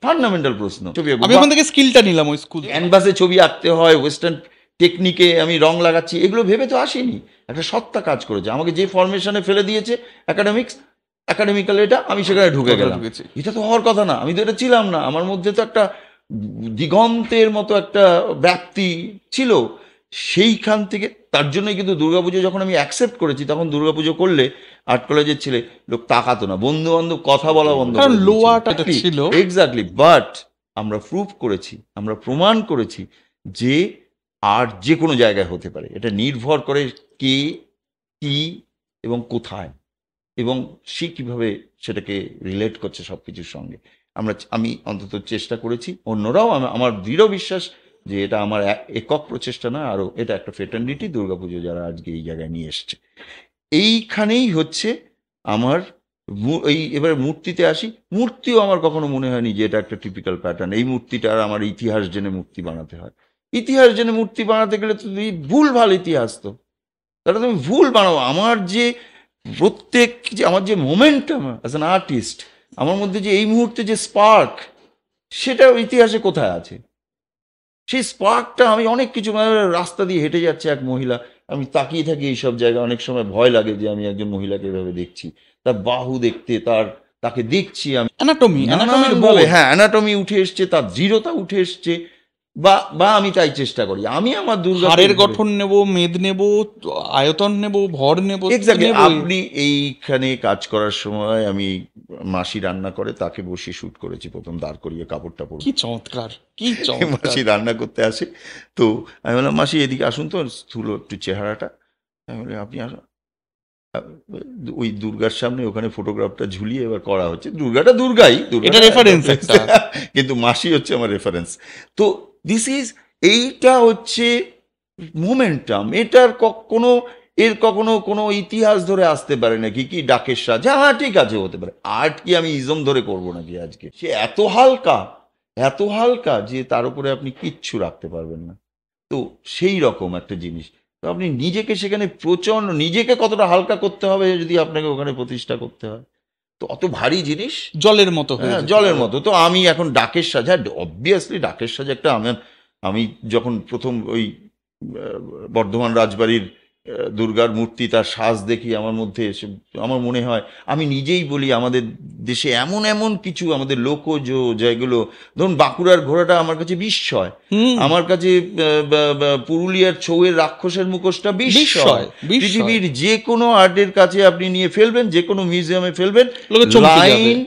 ফান্ডামেন্টাল প্রশ্ন, ছবি আমি ওখান থেকে স্কিলটা নিলাম ওই স্কুল। ক্যানভাসে ছবি আঁকতে হয়, ওয়েস্টার্ন টেকনিকে আমি রং লাগাচ্ছি, এগুলো ভেবে তো আসেনি। একটা সত্তা কাজ করেছে, আমাকে যে ফরমেশনে ফেলে দিয়েছে একাডেমিক্যাল, এটা আমি সেখানে ঢুকে গেলাম। এটা তো হওয়ার কথা না, আমি তো এটা ছিলাম না। আমার মধ্যে তো একটা দিগন্তের মতো একটা ব্যাপ্তি ছিল সেইখান থেকে। তার জন্যই কিন্তু দুর্গাপুজো যখন আমি অ্যাকসেপ্ট করেছি, তখন দুর্গাপুজো করলে আর্ট কলেজের ছেলে লোক তাকাতো না, বন্ধু বান্ধব কথা বলা বন্ধ, কারণ লোয়াটা ছিল। এক্স্যাক্টলি। বাট আমরা প্রুভ করেছি, আমরা প্রমাণ করেছি যে আর্ট যে কোনো জায়গায় হতে পারে। এটা নির্ভর করে কে, কি এবং কোথায়, এবং সে কিভাবে সেটাকে রিলেট করছে সব কিছুর সঙ্গে। আমি অন্তত চেষ্টা করেছি, অন্যরাও, আমার দৃঢ় বিশ্বাস যে এটা আমার একক প্রচেষ্টা না, আরও এটা একটা ফ্রেটার্নিটি দুর্গাপুজো যারা আজকে এই জায়গায় নিয়ে এসছে। এইখানেই হচ্ছে আমার এই, এবার মূর্তিতে আসি। মূর্তিও আমার কখনো মনে হয়নি যে এটা একটা টিপিক্যাল প্যাটার্ন, এই মূর্তিটার আমার ইতিহাস জেনে মূর্তি বানাতে হয়। ইতিহাস জেনে মূর্তি বানাতে গেলে তো তুমি ভুল ভাল ইতিহাস, তো তাহলে তুমি ভুল বানাও। আমার যে প্রত্যেক, যে আমার যে মোমেন্টাম অ্যাজ অ্যান আর্টিস্ট, আমার মধ্যে যে এই মুহূর্তে যে স্পার্ক, সেটা ইতিহাসে কোথায় আছে? সেই স্পার্কটা আমি অনেক কিছু, রাস্তা দিয়ে হেঁটে যাচ্ছে এক মহিলা, আমি তাকিয়ে থাকি এইসব জায়গায়, অনেক সময় ভয় লাগে যে আমি একজন মহিলাকে এভাবে দেখছি, তার বাহু দেখতে, তাকে দেখছি আমি, হ্যাঁ অ্যানাটমি উঠে এসছে, তার দৃঢ়তা উঠে এসছে, বা আমি তাই চেষ্টা করি। আমি আমার হাড়ের গঠন নেব, মেদ নেব, আয়তন নেব, ভর নেব। আপনি এইখানে কাজ করার সময় আমি মাসি রান্না করে তাকে বসিয়ে শুট করেছি, প্রথম দাঁড় করিয়ে, কাপড়টা পরে। কি চমৎকার, কি চমৎকার। মাসি রান্না করতে আসে, তো আমি বললাম মাসি এদিকে আসুন তো, স্থূল একটু চেহারাটা। আমি বলি আপনি আসুন। ওই দুর্গার সামনে ওখানে ফটোগ্রাফটা ঝুলিয়ে এবার করা হচ্ছে, দুর্গাটা দুর্গাই, এটা রেফারেন্স একটা, কিন্তু মাসি হচ্ছে আমার রেফারেন্স। তো দিস ইজ, এইটা হচ্ছে মোমেন্টাম। এর কখনো কোনো ইতিহাস ধরে আসতে পারে নাকি? কি ডাকের সাজ, হ্যাঁ ঠিক আছে হতে পারে। আর্ট কি আমি ইজম ধরে করবো নাকি আজকে? সে এত হালকা যে তার উপরে আপনি কিচ্ছু রাখতে পারবেন না। তো সেই রকম একটা জিনিস। তো আপনি নিজেকে সেখানে নিজেকে কতটা হালকা করতে হবে যদি আপনাকে ওখানে প্রতিষ্ঠা করতে হয়, তো অত ভারী জিনিস জলের মতো, হ্যাঁ জলের মতো। তো আমি এখন ডাকের সাজ, হ্যাঁ অবভিয়াসলি ডাকের সাজ একটা, আমি যখন প্রথম ওই বর্ধমান রাজবাড়ির দুর্গার মূর্তি, তার সাজ দেখি, আমার মধ্যে এসে আমার মনে হয়, আমি নিজেই বলি আমাদের দেশে এমন এমন কিছু আমাদের লোকজ, যেগুলো ধরুন বাঁকুড়ার ঘোড়াটা আমার কাছে বিস্ময়, আমার কাছে পুরুলিয়ার ছৌয়ের রাক্ষসের মুখোশটা বিস্ময়। পৃথিবীর যে কোনো আর্টের কাছে আপনি নিয়ে ফেলবেন, যে কোনো মিউজিয়ামে ফেলবেন, লাইন,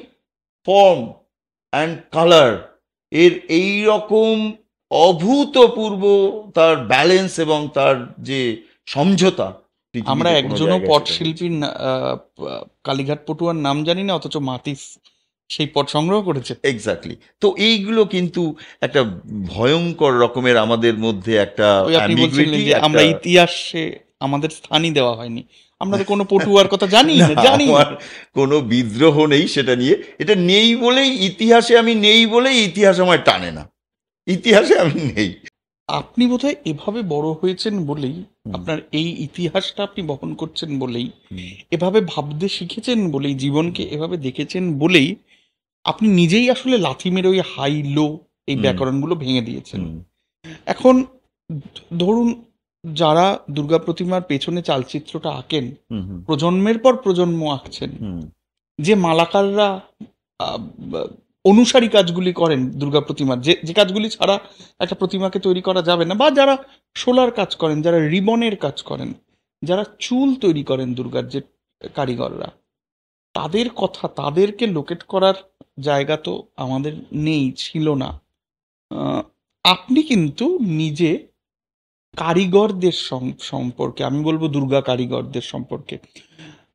ফর্ম অ্যান্ড কালার এর এই রকম অভূতপূর্ব তার ব্যালেন্স এবং তার যে সমঝোতা। আমরা একজনও পটশিল্পীর কালীঘাট পটুয়ার নাম জানি না, অথচ মাতিস সেই পট সংগ্রহ করেছে। এক্স্যাক্টলি। তো এইগুলো কিন্তু একটা ভয়ঙ্কর রকমের আমাদের মধ্যে একটা অ্যাম্বিগুইটি, আমরা ইতিহাসে আমাদের স্থানই দেওয়া হয়নি। আমরা তো কোনো পটুয়ার কথা জানি না, কোনো বিদ্রোহ নেই সেটা নিয়ে। এটা নেই বলেই ইতিহাসে আমি নেই বলেই ইতিহাস আমায় টানে না, ইতিহাসে আমি নেই। আপনি বোধহয় এভাবে বড় হয়েছেন বলেই, আপনার এই ইতিহাসটা আপনি বহন করছেন বলেই, এভাবে ভাবতে শিখেছেন বলেই, জীবনকে এভাবে দেখেছেন বলেই আপনি নিজেই আসলে লাথি মেরে ওই হাই লো এই ব্যাকরণগুলো ভেঙে দিয়েছেন। এখন ধরুন যারা দুর্গা প্রতিমার পেছনে চালচিত্রটা আঁকেন, প্রজন্মের পর প্রজন্ম আঁকছেন, যে মালাকাররা অনুসারী কাজগুলি করেন দুর্গা প্রতিমার, যে কাজগুলি ছাড়া একটা প্রতিমাকে তৈরি করা যাবে না, বা যারা শোলার কাজ করেন, যারা রিবনের কাজ করেন, যারা চুল তৈরি করেন দুর্গার যে কারিগররা, তাদের কথা, তাদেরকে লোকেট করার জায়গা তো আমাদের নেই, ছিল না। আপনি কিন্তু নিজে কারিগরদের সম্পর্কে, আমি বলবো দুর্গা কারিগরদের সম্পর্কে,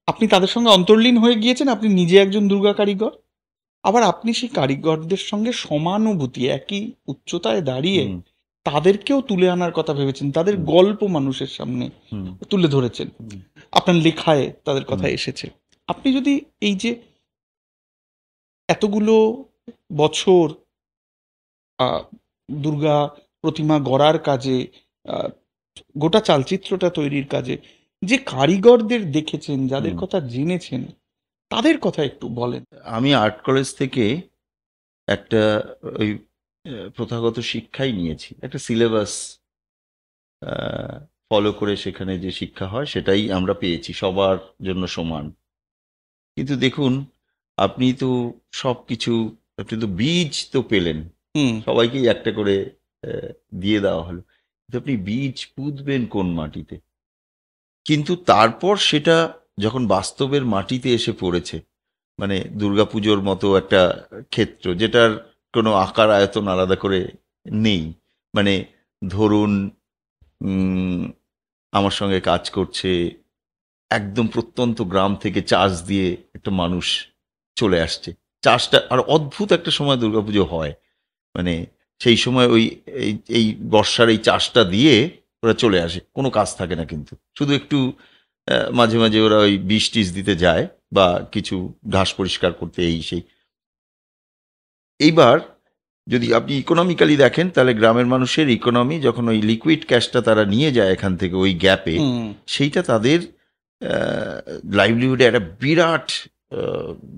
আপনি তাদের সঙ্গে অন্তর্লীন হয়ে গিয়েছেন। আপনি নিজে একজন দুর্গা কারিগর, আবার আপনি সেই কারিগরদের সঙ্গে সমানুভূতি, একই উচ্চতায় দাঁড়িয়ে তাদেরকেও তুলে আনার কথা ভেবেছেন, তাদের হুম। গল্প মানুষের সামনে হুম। তুলে ধরেছেন, হুম। আপনার লেখায় তাদের কথা হুম। এসেছে। আপনি যদি এই যে এতগুলো বছর আহ, দুর্গা প্রতিমা গড়ার কাজে, আহ, গোটা চালচিত্রটা তৈরির কাজে যে কারিগরদের দেখেছেন, যাদের হুম। কথা জেনেছেন, তাদের কথা একটু বলেন। আমি আর্ট কলেজ থেকে একটা ওই প্রথাগত শিক্ষাই নিয়েছি, একটা সিলেবাস ফলো করে সেখানে যে শিক্ষা হয় সেটাই আমরা পেয়েছি, সবার জন্য সমান। কিন্তু দেখুন, আপনি তো সব কিছু, আপনি তো বীজ তো পেলেন, হুম। সবাইকেই একটা করে আহ, দিয়ে দেওয়া হলো, কিন্তু আপনি বীজ পুঁতবেন কোন মাটিতে? কিন্তু তারপর সেটা যখন বাস্তবের মাটিতে এসে পড়েছে, মানে দুর্গাপুজোর মতো একটা ক্ষেত্র যেটার কোনো আকার আয়তন আলাদা করে নেই, মানে ধরুন উম, আমার সঙ্গে কাজ করছে একদম প্রত্যন্ত গ্রাম থেকে চাষ দিয়ে একটা মানুষ চলে আসছে। চাষটা আর অদ্ভুত একটা সময় দুর্গাপুজো হয়, মানে সেই সময় ওই এই এই বর্ষার এই চাষটা দিয়ে ওরা চলে আসে, কোনো কাজ থাকে না, কিন্তু শুধু একটু মাঝে মাঝে ওরা ওই বিষ টিষ দিতে যায় বা কিছু ঘাস পরিষ্কার করতে, এই সেই। এইবার যদি আপনি ইকোনমিক্যালি দেখেন, তাহলে গ্রামের মানুষের ইকোনমি যখন ওই লিকুইড ক্যাশটা তারা নিয়ে যায় এখান থেকে ওই গ্যাপে, হুম। সেইটা তাদের লাইভলিহুডে একটা বিরাট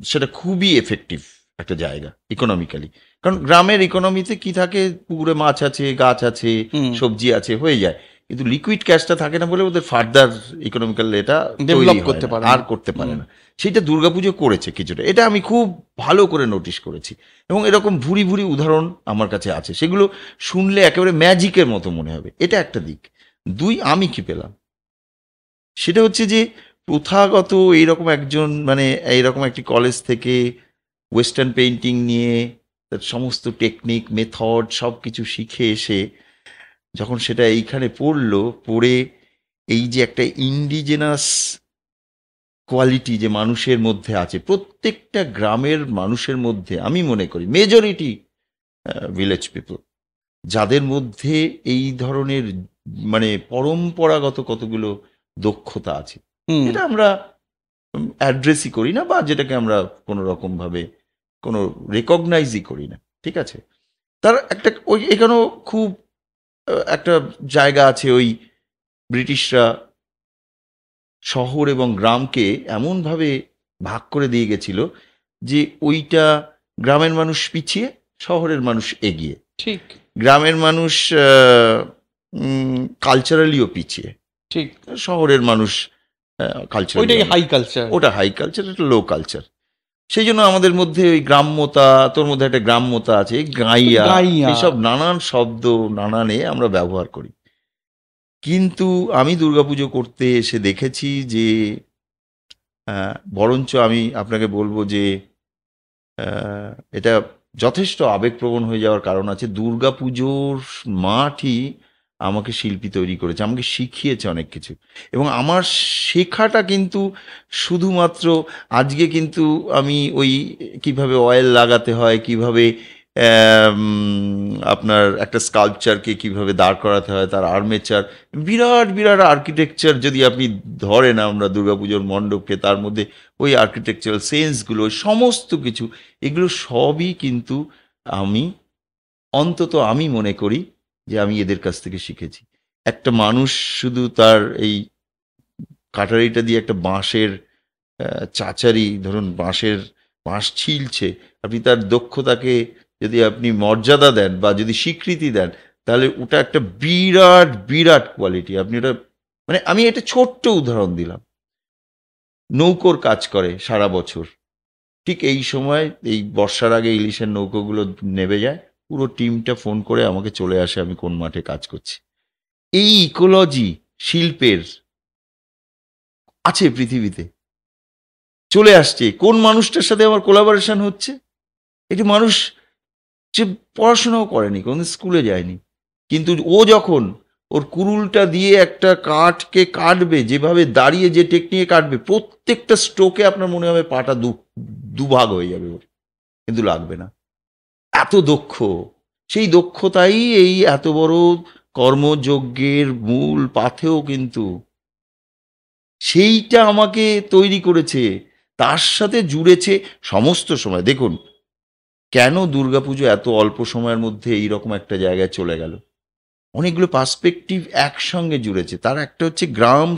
সেটা খুবই এফেক্টিভ একটা জায়গা ইকোনমিক্যালি। কারণ গ্রামের ইকোনমিতে কি থাকে, পুকুরে মাছ আছে, গাছ আছে, হুম। সবজি আছে, হয়ে যায়। কিন্তু লিকুইড ক্যাশটা থাকে না বলে ওদের ফার্দার ইকোনমিক্যাল এটা ডেভেলপ তৈরি হয় করতে না, পারে আর না। করতে পারে হুম। না। সেটা দুর্গাপুজো করেছে কিছুটা, এটা আমি খুব ভালো করে নোটিশ করেছি। এবং এরকম ভুরি ভুরি উদাহরণ আমার কাছে আছে, সেগুলো শুনলে একেবারে ম্যাজিকের মতো মনে হবে। এটা একটা দিক। দুই, আমি কি পেলাম সেটা হচ্ছে যে প্রথাগত এইরকম একজন, মানে এইরকম একটি কলেজ থেকে ওয়েস্টার্ন পেইন্টিং নিয়ে তার সমস্ত টেকনিক মেথড সব কিছু শিখে এসে যখন সেটা এইখানে পড়লো, পড়ে এই যে একটা ইন্ডিজেনাস কোয়ালিটি যে মানুষের মধ্যে আছে, প্রত্যেকটা গ্রামের মানুষের মধ্যে আমি মনে করি মেজরিটি ভিলেজ পিপল, যাদের মধ্যে এই ধরনের মানে পরম্পরাগত কতগুলো দক্ষতা আছে, হুম। যেটা আমরা অ্যাড্রেসই করি না, বা যেটাকে আমরা কোনো রকম ভাবে কোনো রেকগনাইজই করি না, ঠিক আছে? তার একটা ওই এখানেও খুব একটা জায়গা আছে, ওই ব্রিটিশরা শহর এবং গ্রামকে এমনভাবে ভাগ করে দিয়ে গেছিল যে ওইটা গ্রামের মানুষ পিছিয়ে, শহরের মানুষ এগিয়ে, ঠিক। গ্রামের মানুষ কালচারালিও পিছিয়ে, ঠিক। শহরের মানুষ কালচারালি, ওইটাই হাই কালচার। ওটা হাই কালচার, এটা লো কালচার। সেই জন্য আমাদের মধ্যে ওই গ্রাম্যতা, তোর মধ্যে একটা গ্রাম্যতা আছে, গাইয়া, গাইয়া। এইসব নানান শব্দ নানানে আমরা ব্যবহার করি। কিন্তু আমি দুর্গাপুজো করতে এসে দেখেছি যে বরঞ্চ আমি আপনাকে বলবো যে এটা যথেষ্ট আবেগপ্রবণ হয়ে যাওয়ার কারণ আছে। দুর্গাপুজোর মাঠই আমাকে শিল্পী তৈরি করেছে, আমাকে শিখিয়েছে অনেক কিছু। এবং আমার শেখাটা কিন্তু শুধুমাত্র আজকে কিন্তু আমি ওই কিভাবে অয়েল লাগাতে হয়, কিভাবে আপনার একটা স্কাল্পচারকে কিভাবে দাঁড় করাতে হয়, তার আর্মেচার, বিরাট বিরাট আর্কিটেকচার যদি আপনি ধরেন আমরা দুর্গাপুজোর মণ্ডপকে, তার মধ্যে ওই আর্কিটেকচারাল সেন্সগুলো সমস্ত কিছু, এগুলো সবই কিন্তু আমি, অন্তত আমি মনে করি যে আমি এদের কাছ থেকে শিখেছি। একটা মানুষ শুধু তার এই কাটারিটা দিয়ে একটা বাঁশের চাচারি, ধরুন বাঁশ ছিলছে, আপনি তার দক্ষতাকে যদি আপনি মর্যাদা দেন বা যদি স্বীকৃতি দেন, তাহলে ওটা একটা বিরাট বিরাট কোয়ালিটি। আপনি ওটা, মানে আমি একটা ছোট্ট উদাহরণ দিলাম, নৌকোর কাজ করে সারা বছর, ঠিক এই সময় এই বর্ষার আগে ইলিশের নৌকোগুলো নেবে যায়, পুরো টিমটা ফোন করে আমাকে চলে আসে আমি কোন মাঠে কাজ করছি। এই ইকোলজি শিল্পের আছে পৃথিবীতে, চলে আসছে। কোন মানুষটার সাথে আমার কোলাবোরেশন হচ্ছে? একটি মানুষ যে পড়াশোনাও করেনি, কোনদিন স্কুলে যায়নি, কিন্তু ও যখন ওর কুরুলটা দিয়ে একটা কাঠকে কাটবে, যেভাবে দাঁড়িয়ে যে টেকনিকে কাটবে, প্রত্যেকটা স্ট্রোকে আপনার মনে হবে পাটা দুভাগ হয়ে যাবে ওর, কিন্তু লাগবে না, এত দক্ষ। সেই দক্ষতাই এই এত বড় কর্মযজ্ঞের মূল পাথেও কিন্তু সেইটা আমাকে তৈরি করেছে, তার সাথে জুড়েছে সমস্ত সময়। দেখুন কেন দুর্গাপুজো এত অল্প সময়ের মধ্যে এইরকম একটা জায়গায় চলে গেল, অনেকগুলো পার্সপেক্টিভ একসঙ্গে জুড়েছে। তার একটা হচ্ছে গ্রাম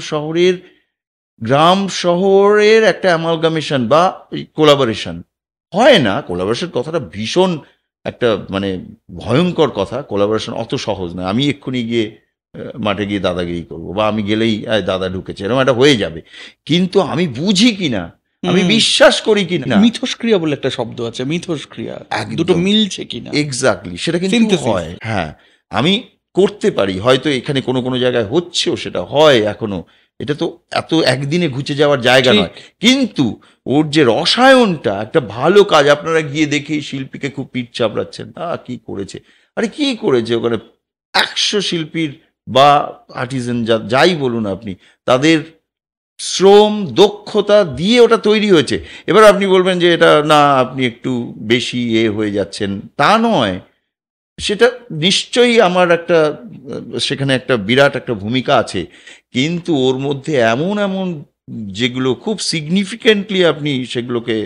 শহরের একটা অ্যামালগামেশন বা কোলাবোরেশন। হয় না, কোলাবোরেশন কথাটা ভীষণ একটা মানে ভয়ঙ্কর কথা। কোলাবোরেশন অত সহজ না। আমি এক্ষুনি গিয়ে মাঠে গিয়ে দাদাগিরি করবো, বা আমি গেলেই দাদা ঢুকেছে, এরকম একটা হয়ে যাবে। কিন্তু আমি বুঝি কিনা, আমি বিশ্বাস করি কিনা, মিথস্ক্রিয়া বলে একটা শব্দ আছে, মিথস্ক্রিয়া, একদম। দুটো মিলছে কিনা, এক্স্যাক্টলি, সেটা কিন্তু Synthesis. হয়। হ্যাঁ, আমি করতে পারি, হয়তো এখানে কোনো কোনো জায়গায় হচ্ছেও, সেটা হয় এখনো। এটা তো এত একদিনে ঘুচে যাওয়ার জায়গা ঠিক। নয়। কিন্তু ওর যে রসায়নটা, একটা ভালো কাজ, আপনারা গিয়ে দেখে শিল্পীকে খুব পিঠ চাপড়াচ্ছেন, কি করেছে, আরে কি করেছে ওখানে 100 শিল্পীর বা আর্টিজান যাই বলুন আপনি, তাদের শ্রম দক্ষতা দিয়ে ওটা তৈরি হয়েছে। এবার আপনি বলবেন যে এটা না, আপনি একটু বেশি হয়ে যাচ্ছেন, তা নয়। সেটা নিশ্চয়ই আমার একটা সেখানে একটা বিরাট একটা ভূমিকা আছে, কিন্তু ওর মধ্যে এমন এমন যেগুলো খুব সিগনিফিকেন্টলি আপনি সেগুলোকে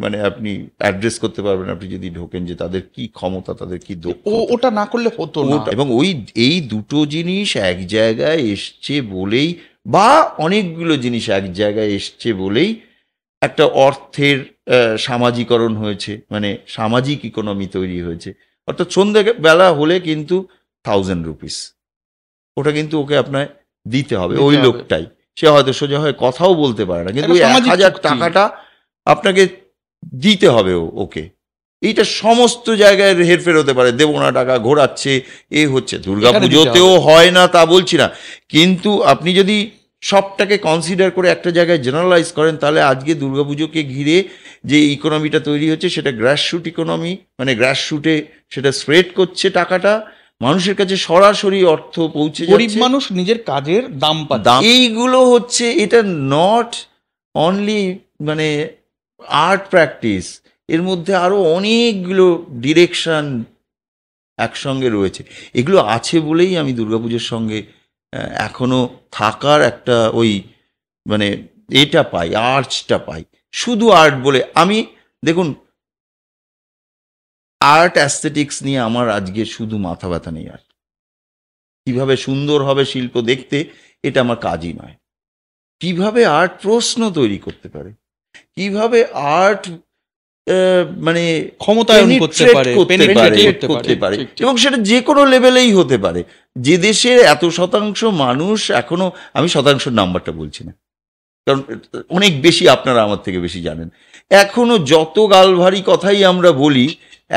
মানে আপনি অ্যাড্রেস করতে পারবেন, আপনি যদি ঢোকেন, যে তাদের কি ক্ষমতা, তাদের কি দক্ষতা। ওটা না করলে হতো না। এবং এই দুটো জিনিস এক জায়গায় এসছে বলেই, বা অনেকগুলো জিনিস এক জায়গায় এসছে বলেই একটা অর্থের সামাজিকরণ হয়েছে, মানে সামাজিক ইকোনমি তৈরি হয়েছে। অর্থাৎ সন্ধ্যেবেলা হলে কিন্তু 1000 রুপিস, ওটা কিন্তু ওকে আপনার দিতে হবে, ওই লোকটাই। সে হয়তো সোজা হয়ে কথাও বলতে পারে না, কিন্তু ওই 1000 টাকাটা আপনাকে দিতে হবে ওকে। এইটা সমস্ত জায়গায় হেরফের হতে পারে, দেবো না টাকা, ঘোরাচ্ছে, হচ্ছে। দুর্গাপুজোতেও হয় না তা বলছি না, কিন্তু আপনি যদি সবটাকে কনসিডার করে একটা জায়গায় জেনারেলাইজ করেন, তাহলে আজকে দুর্গাপুজোকে ঘিরে যে ইকোনমিটা তৈরি হচ্ছে, সেটা গ্রাসরুট ইকোনমি, মানে গ্রাসরুটে সেটা স্প্রেড করছে, টাকাটা মানুষের কাছে সরাসরি অর্থ পৌঁছে যাচ্ছে, গরিব মানুষ নিজের কাজের দাম পাচ্ছে। এইগুলো হচ্ছে, এটা নট অনলি মানে আর্ট প্র্যাকটিস, এর মধ্যে আরো অনেকগুলো ডিরেকশন একসঙ্গে রয়েছে। এগুলো আছে বলেই আমি দুর্গাপুজোর সঙ্গে এখনো থাকার একটা ওই মানে এটা পাই, আর্চটা পাই। শুধু আর্ট বলে আমি, দেখুন আর্ট অ্যাস্থেটিক্স নিয়ে আমার আজকে শুধু মাথা ব্যথা নেই। আর কিভাবে সুন্দর হবে শিল্প দেখতে, এটা আমার কাজই নয়। কিভাবে আর্ট প্রশ্ন তৈরি করতে পারে, কিভাবে আর্ট মানে ক্ষমতায়ন করতে পারে, এবং সেটা যে কোনো লেভেলেই হতে পারে। যে দেশের এত শতাংশ মানুষ এখনো, আমি শতাংশের নাম্বারটা বলছি না, কারণ অনেক বেশি, আপনারা আমার থেকে বেশি জানেন, এখনো যত গালভারি কথাই আমরা বলি,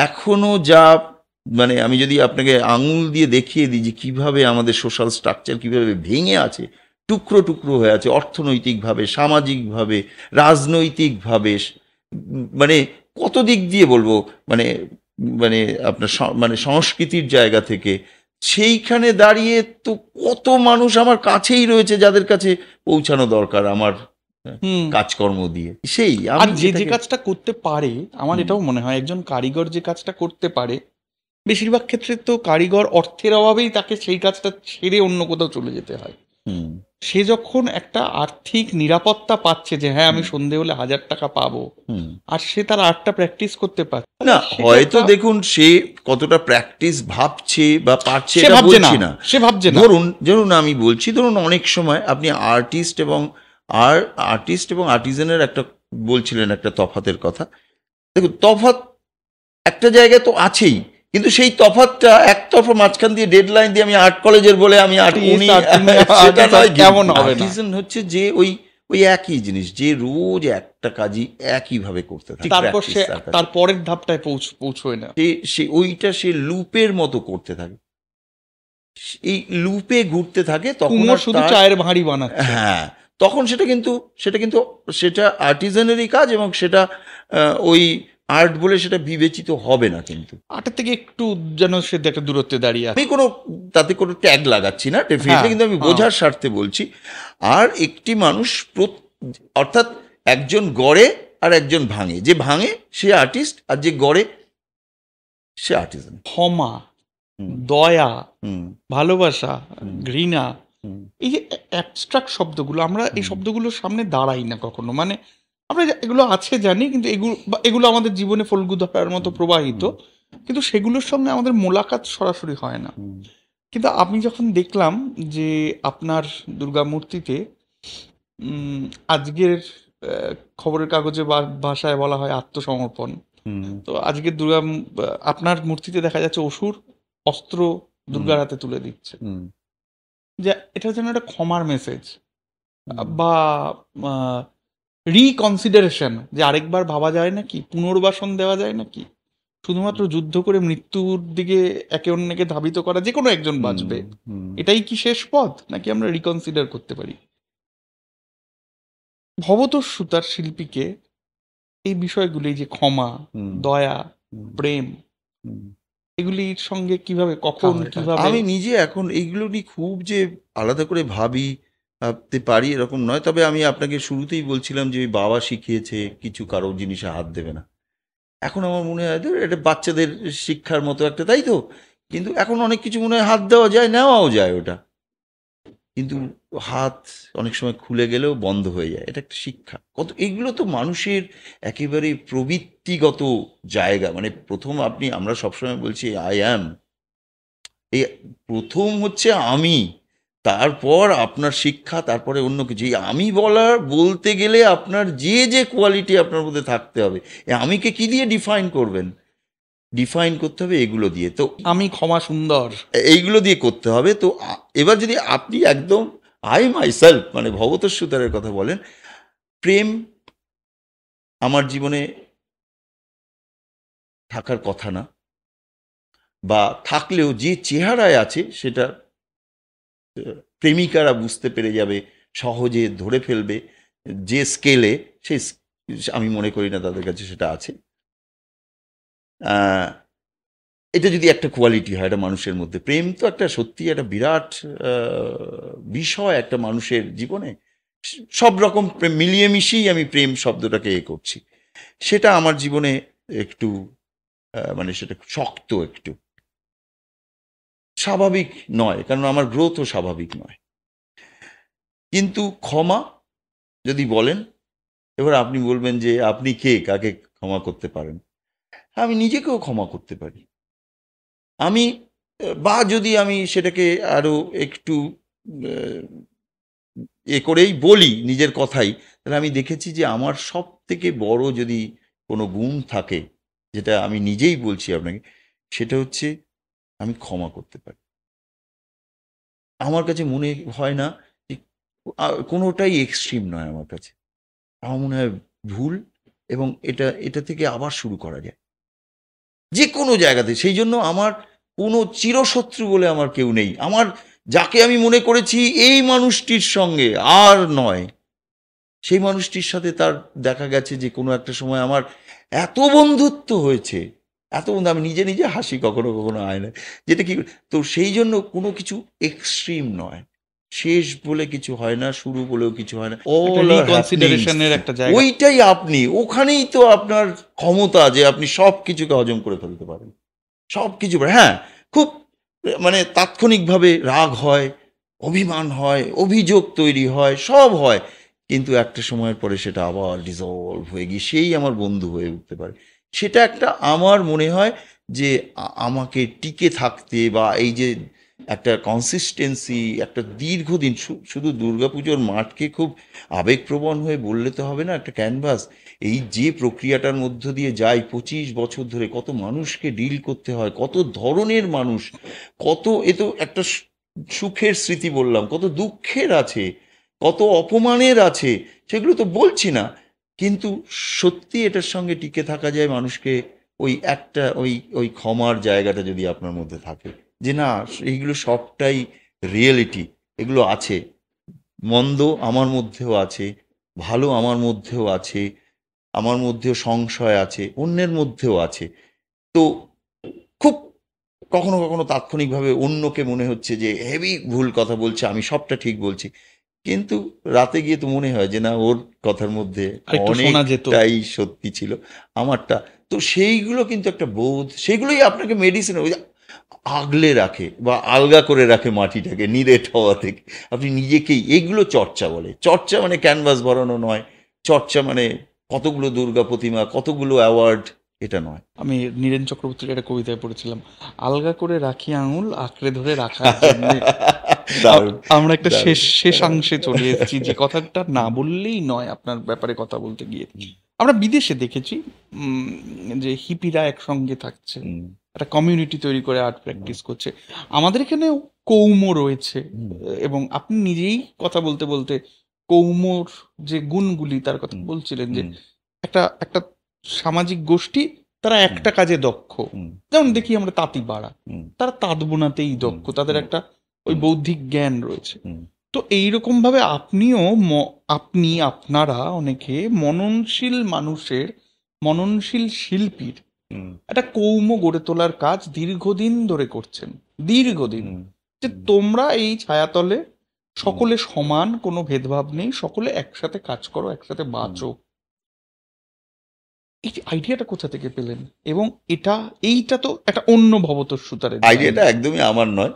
এখনো যা মানে আমি যদি আপনাকে আঙুল দিয়ে দেখিয়ে দিই যে কিভাবে আমাদের সোশ্যাল স্ট্রাকচার কিভাবে ভেঙে আছে, টুকরো টুকরো হয়ে আছে, অর্থনৈতিকভাবে, সামাজিকভাবে, রাজনৈতিকভাবে, মানে কত দিক দিয়ে বলবো, মানে মানে আপনার মানে সংস্কৃতির জায়গা থেকে, সেইখানে দাঁড়িয়ে তো কত মানুষ আমার কাছেই রয়েছে, যাদের কাছে পৌঁছানো দরকার আমার কাজকর্ম দিয়ে। সেই আর যে কাজটা করতে পারে, আমার এটাও মনে হয় একজন কারিগর যে কাজটা করতে পারে, বেশিরভাগ ক্ষেত্রে তো কারিগর অর্থের অভাবেই তাকে সেই কাজটা ছেড়ে অন্য কোথাও চলে যেতে হয়। সে যখন একটা আর্থিক নিরাপত্তা পাচ্ছে যে হ্যাঁ আমি সন্ধে হলে 1000 টাকা পাবো, আর সে তার আর্টটা প্র্যাকটিস করতে পারছে না, হয়তো দেখুন সে কতটা প্র্যাকটিস ভাবছে বা পারছে, সে ভাবছে না। ধরুন আমি বলছি, ধরুন অনেক সময় আপনি আর্টিস্ট এবং আর্টিজানের একটা বলছিলেন একটা তফাতের কথা। দেখুন তফাৎ একটা জায়গায় তো আছেই, কিন্তু সেই তফাৎটা একতরফা মাঝখান দিয়ে ডেডলাইন দিয়ে আমি আর্ট কলেজের বলে আমি আর্টিজান হচ্ছে যে ওই একই জিনিস, যে রোজ একটা কাজই একইভাবে করতে থাকে, তারপর সে তার পরের ধাপটায় পৌঁছয় না, সে লুপের মতো করতে থাকে, এই লুপে ঘুরতে থাকে, তখন শুধু চায়ের ভাঁড়ি বানাচ্ছে। হ্যাঁ, তখন সেটা কিন্তু সেটা আর্টিজানেরই কাজ, এবং সেটা ওই আর্ট বলে সেটা বিবেচিত হবে না। কিন্তু আর্টের থেকে একটু যেন সে একটা দূরত্বে দাঁড়িয়ে আছে। আমি তাতে কোনো ট্যাগ লাগাচ্ছি না ডেফিনেটলি, কিন্তু আমি বোঝার স্বার্থে বলছি। আর একটি মানুষ, অর্থাৎ একজন গড়ে আর একজন ভাঙে, যে ভাঙে সে আর্টিস্ট, আর যে গড়ে সে আর্টিজান। ক্ষমা, হুম দয়া, হুম ভালোবাসা, হুম ঘৃণা, হুম এই যে অ্যাবস্ট্রাক্ট শব্দগুলো, আমরা এই হুম শব্দগুলোর সামনে দাঁড়াই না কখনো। মানে আমরা এগুলো আছে জানি, কিন্তু এগুলো আমাদের জীবনে ফল্গু ধারার মতো হুম প্রবাহিত, হুম কিন্তু সেগুলোর সঙ্গে আমাদের মোলাকাত সরাসরি হয় না। হুম কিন্তু আমি যখন দেখলাম যে আপনার দুর্গা মূর্তিতে উম, আজকের খবরের কাগজে ভাষায় বলা হয় আত্মসমর্পণ, হুম তো আজকের আপনার মূর্তিতে দেখা যাচ্ছে অসুর অস্ত্র হুম দুর্গার হাতে তুলে দিচ্ছে, হুম যে এটা যেন একটা ক্ষমার মেসেজ, হুম বা রিকনসিডারেশন, যে আরেকবার ভাবা যায় নাকি, পুনর্বাসন দেওয়া যায় নাকি, শুধুমাত্র যুদ্ধ করে মৃত্যুর দিকে একে অন্যকে ধাবিত করা, যে কোনো একজন হুম বাঁচবে, হুম এটাই কি শেষ পথ, নাকি আমরা রিকনসিডার করতে পারি? ভবতোষ তার শিল্পীকে এই বিষয়গুলি, যে ক্ষমা, হুম দয়া, হুম প্রেম, হুম এগুলির সঙ্গে কিভাবে, কখন, কিভাবে? আমি নিজে এখন এইগুলো নিয়ে খুব যে আলাদা করে ভাবতে পারি এরকম নয়। তবে আমি আপনাকে শুরুতেই বলছিলাম যে ওই বাবা শিখিয়েছে কিছু কারো জিনিসে হাত দেবে না। এখন আমার মনে হয় ধুর, এটা বাচ্চাদের শিক্ষার মতো একটা, তাই তো? কিন্তু এখন অনেক কিছু মনে হয় হাত দেওয়া যায়, নেওয়াও যায় ওটা। কিন্তু হাত অনেক সময় খুলে গেলেও বন্ধ হয়ে যায়, এটা একটা শিক্ষা। এগুলো তো মানুষের একেবারে প্রবৃত্তিগত জায়গা। মানে প্রথম আমরা সবসময় বলছি আই অ্যাম, এই প্রথম হচ্ছে আমি, তারপর আপনার শিক্ষা, তারপরে অন্য কিছু। এই আমি বলতে গেলে আপনার যে যে কোয়ালিটি আপনার মধ্যে থাকতে হবে, এই আমিকে কি দিয়ে ডিফাইন করবেন? ডিফাইন করতে হবে এগুলো দিয়ে। তো আমি ক্ষমা সুন্দর। এইগুলো দিয়ে করতে হবে। তো এবার যদি আপনি একদম আই মাইসেলফ মানে ভবতোষ সুতারের কথা বলেন, প্রেম আমার জীবনে থাকার কথা না, বা থাকলেও যে চেহারায় আছে সেটা প্রেমিকারা বুঝতে পেরে যাবে, সহজে ধরে ফেলবে যে স্কেলে, সেই আমি মনে করি না তাদের কাছে সেটা আছে। আহ, এটা যদি একটা কোয়ালিটি হয় একটা মানুষের মধ্যে, প্রেম তো একটা সত্যি একটা বিরাট বিষয় একটা মানুষের জীবনে। সব রকম প্রেম মিলিয়ে মিশিয়েই আমি প্রেম শব্দটাকে করছি। সেটা আমার জীবনে একটু মানে সেটা শক্ত, একটু স্বাভাবিক নয়, কারণ আমার গ্রোথও স্বাভাবিক নয়। কিন্তু ক্ষমা যদি বলেন, এবার আপনি বলবেন যে আপনি কে, কাকে ক্ষমা করতে পারেন? আমি নিজেকেও ক্ষমা করতে পারি। আমি বা যদি আমি সেটাকে আরো একটু আহ, করেই বলি নিজের কথাই, তাহলে আমি দেখেছি যে আমার সব থেকে বড় যদি কোনো গুণ থাকে, যেটা আমি নিজেই বলছি আপনাকে, সেটা হচ্ছে আমি ক্ষমা করতে পারি। আমার কাছে মনে হয় না যে কোনোটাই এক্সট্রিম নয় আমার কাছে। আমার মনে হয় ভুল, এবং এটা এটা থেকে আবার শুরু করা যায় যে কোনো জায়গাতে। সেই জন্য আমার কোনো চিরশত্রু বলে আমার কেউ নেই। আমার যাকে আমি মনে করেছি এই মানুষটির সঙ্গে আর নয়, সেই মানুষটির সাথে তার দেখা গেছে যে কোনো একটা সময় আমার এত বন্ধুত্ব হয়েছে, এত বন্ধু, আমি নিজে নিজে হাসি কখনো কখনো আয়নায়, যেটা কি। তো সেই জন্য কোনো কিছু এক্সট্রিম নয়, শেষ বলে কিছু হয় না, শুরু বলেও কিছু হয় না, একটা অল আর হ্যাপনিংস। রিকনসিডারেশনের একটা জায়গা। ওইটাই আপনি, ওখানেই তো আপনার ক্ষমতা যে আপনি সব কিছুকে হজম করে ফেলতে পারেন, সব কিছু। হ্যাঁ, খুব মানে তাৎক্ষণিকভাবে রাগ হয়, অভিমান হয়, অভিযোগ তৈরি হয়, সব হয়, কিন্তু একটা সময়ের পরে সেটা আবার ডিসলভ হয়ে গিয়ে সেই আমার বন্ধু হয়ে উঠতে পারে। সেটা একটা আমার মনে হয় যে আমাকে টিকে থাকতে, বা এই যে একটা কনসিস্টেন্সি, একটা দীর্ঘদিন, শুধু দুর্গাপুজোর মাঠকে খুব আবেগপ্রবণ হয়ে বললে তো হবে না, একটা ক্যানভাস, এই যে প্রক্রিয়াটার মধ্য দিয়ে যাই 25 বছর ধরে, কত মানুষকে ডিল করতে হয়, কত ধরনের মানুষ, কত, এ তো একটা সুখের স্মৃতি বললাম, কত দুঃখের আছে, কত অপমানের আছে, সেগুলো তো বলছি না। কিন্তু সত্যি এটার সঙ্গে টিকে থাকা যায় মানুষকে, ওই একটা ওই ওই ক্ষমার জায়গাটা যদি আপনার মধ্যে থাকে, যে না, এইগুলো সবটাই রিয়েলিটি, এগুলো আছে, মন্দ আমার মধ্যেও আছে, ভালো আমার মধ্যেও আছে, আমার মধ্যেও সংশয় আছে, অন্যের মধ্যেও আছে। তো খুব কখনো কখনো তাৎক্ষণিকভাবে অন্যকে মনে হচ্ছে যে হেভি ভুল কথা বলছে, আমি সবটা ঠিক বলছি, কিন্তু রাতে গিয়ে তো মনে হয় যে না, ওর কথার মধ্যে আর একটু শোনা যেত। অনেকটাই সত্যি ছিল, আমারটা তো সেইগুলো কিন্তু একটা বোধ, সেগুলোই আপনাকে মেডিসিন আগলে রাখে বা আলগা করে রাখে মাটিটাকে নিরেট হওয়া থেকে। আপনি নিজেকেই, এইগুলো চর্চা বলে। চর্চা মানে ক্যানভাস ভরানো নয়, চর্চা মানে কতগুলো দুর্গা প্রতিমা, কতগুলো অ্যাওয়ার্ড, এটা নয়। আমি নীরেন চক্রবর্তীর একটা কবিতায় পড়েছিলাম, আলগা করে রাখি আঙুল আঁকড়ে ধরে রাখার জন্যে। দারুণ, আমরা একটা দারুণ। শেষাংশে চলে এসেছি, যে কথাটা না বললেই নয় আপনার ব্যাপারে কথা বলতে গিয়ে। আমরা বিদেশে দেখেছি যে হিপিরা একসঙ্গে থাকছে, হুম, একটা কমিউনিটি তৈরি করে আর্ট প্র্যাকটিস করছে। আমাদের এখানেও কৌম রয়েছে, হুম, এবং আপনি নিজেই কথা বলতে বলতে কৌমর যে গুণগুলি তার কথা হুম, বলছিলেন, যে হুম, একটা একটা সামাজিক গোষ্ঠী, তারা হুম, একটা কাজে দক্ষ। হুম, যেমন দেখি আমরা তাঁতিপাড়া, হুম, তারা তাঁত বোনাতেই হুম, দক্ষ, তাদের হুম, একটা ওই হুম, বৌদ্ধিক জ্ঞান রয়েছে। হুম, তো এইরকম ভাবে আপনিও আপনারা অনেকে মননশীল মানুষের, মননশীল শিল্পীর হুম, একটা কৌম গড়ে তোলার কাজ দীর্ঘদিন ধরে করছেন, দীর্ঘদিন। হুম, যে হুম, তোমরা এই ছায়াতলে হুম, সকলে সমান, কোনো ভেদভাব নেই, সকলে একসাথে কাজ করো, একসাথে হুম। বাঁচো। এই আইডিয়াটা কোথা থেকে পেলেন? এবং এইটা তো একটা অন্য ভবতোষ-সুতারের জার্নি। আইডিয়াটা একদমই আমার নয়,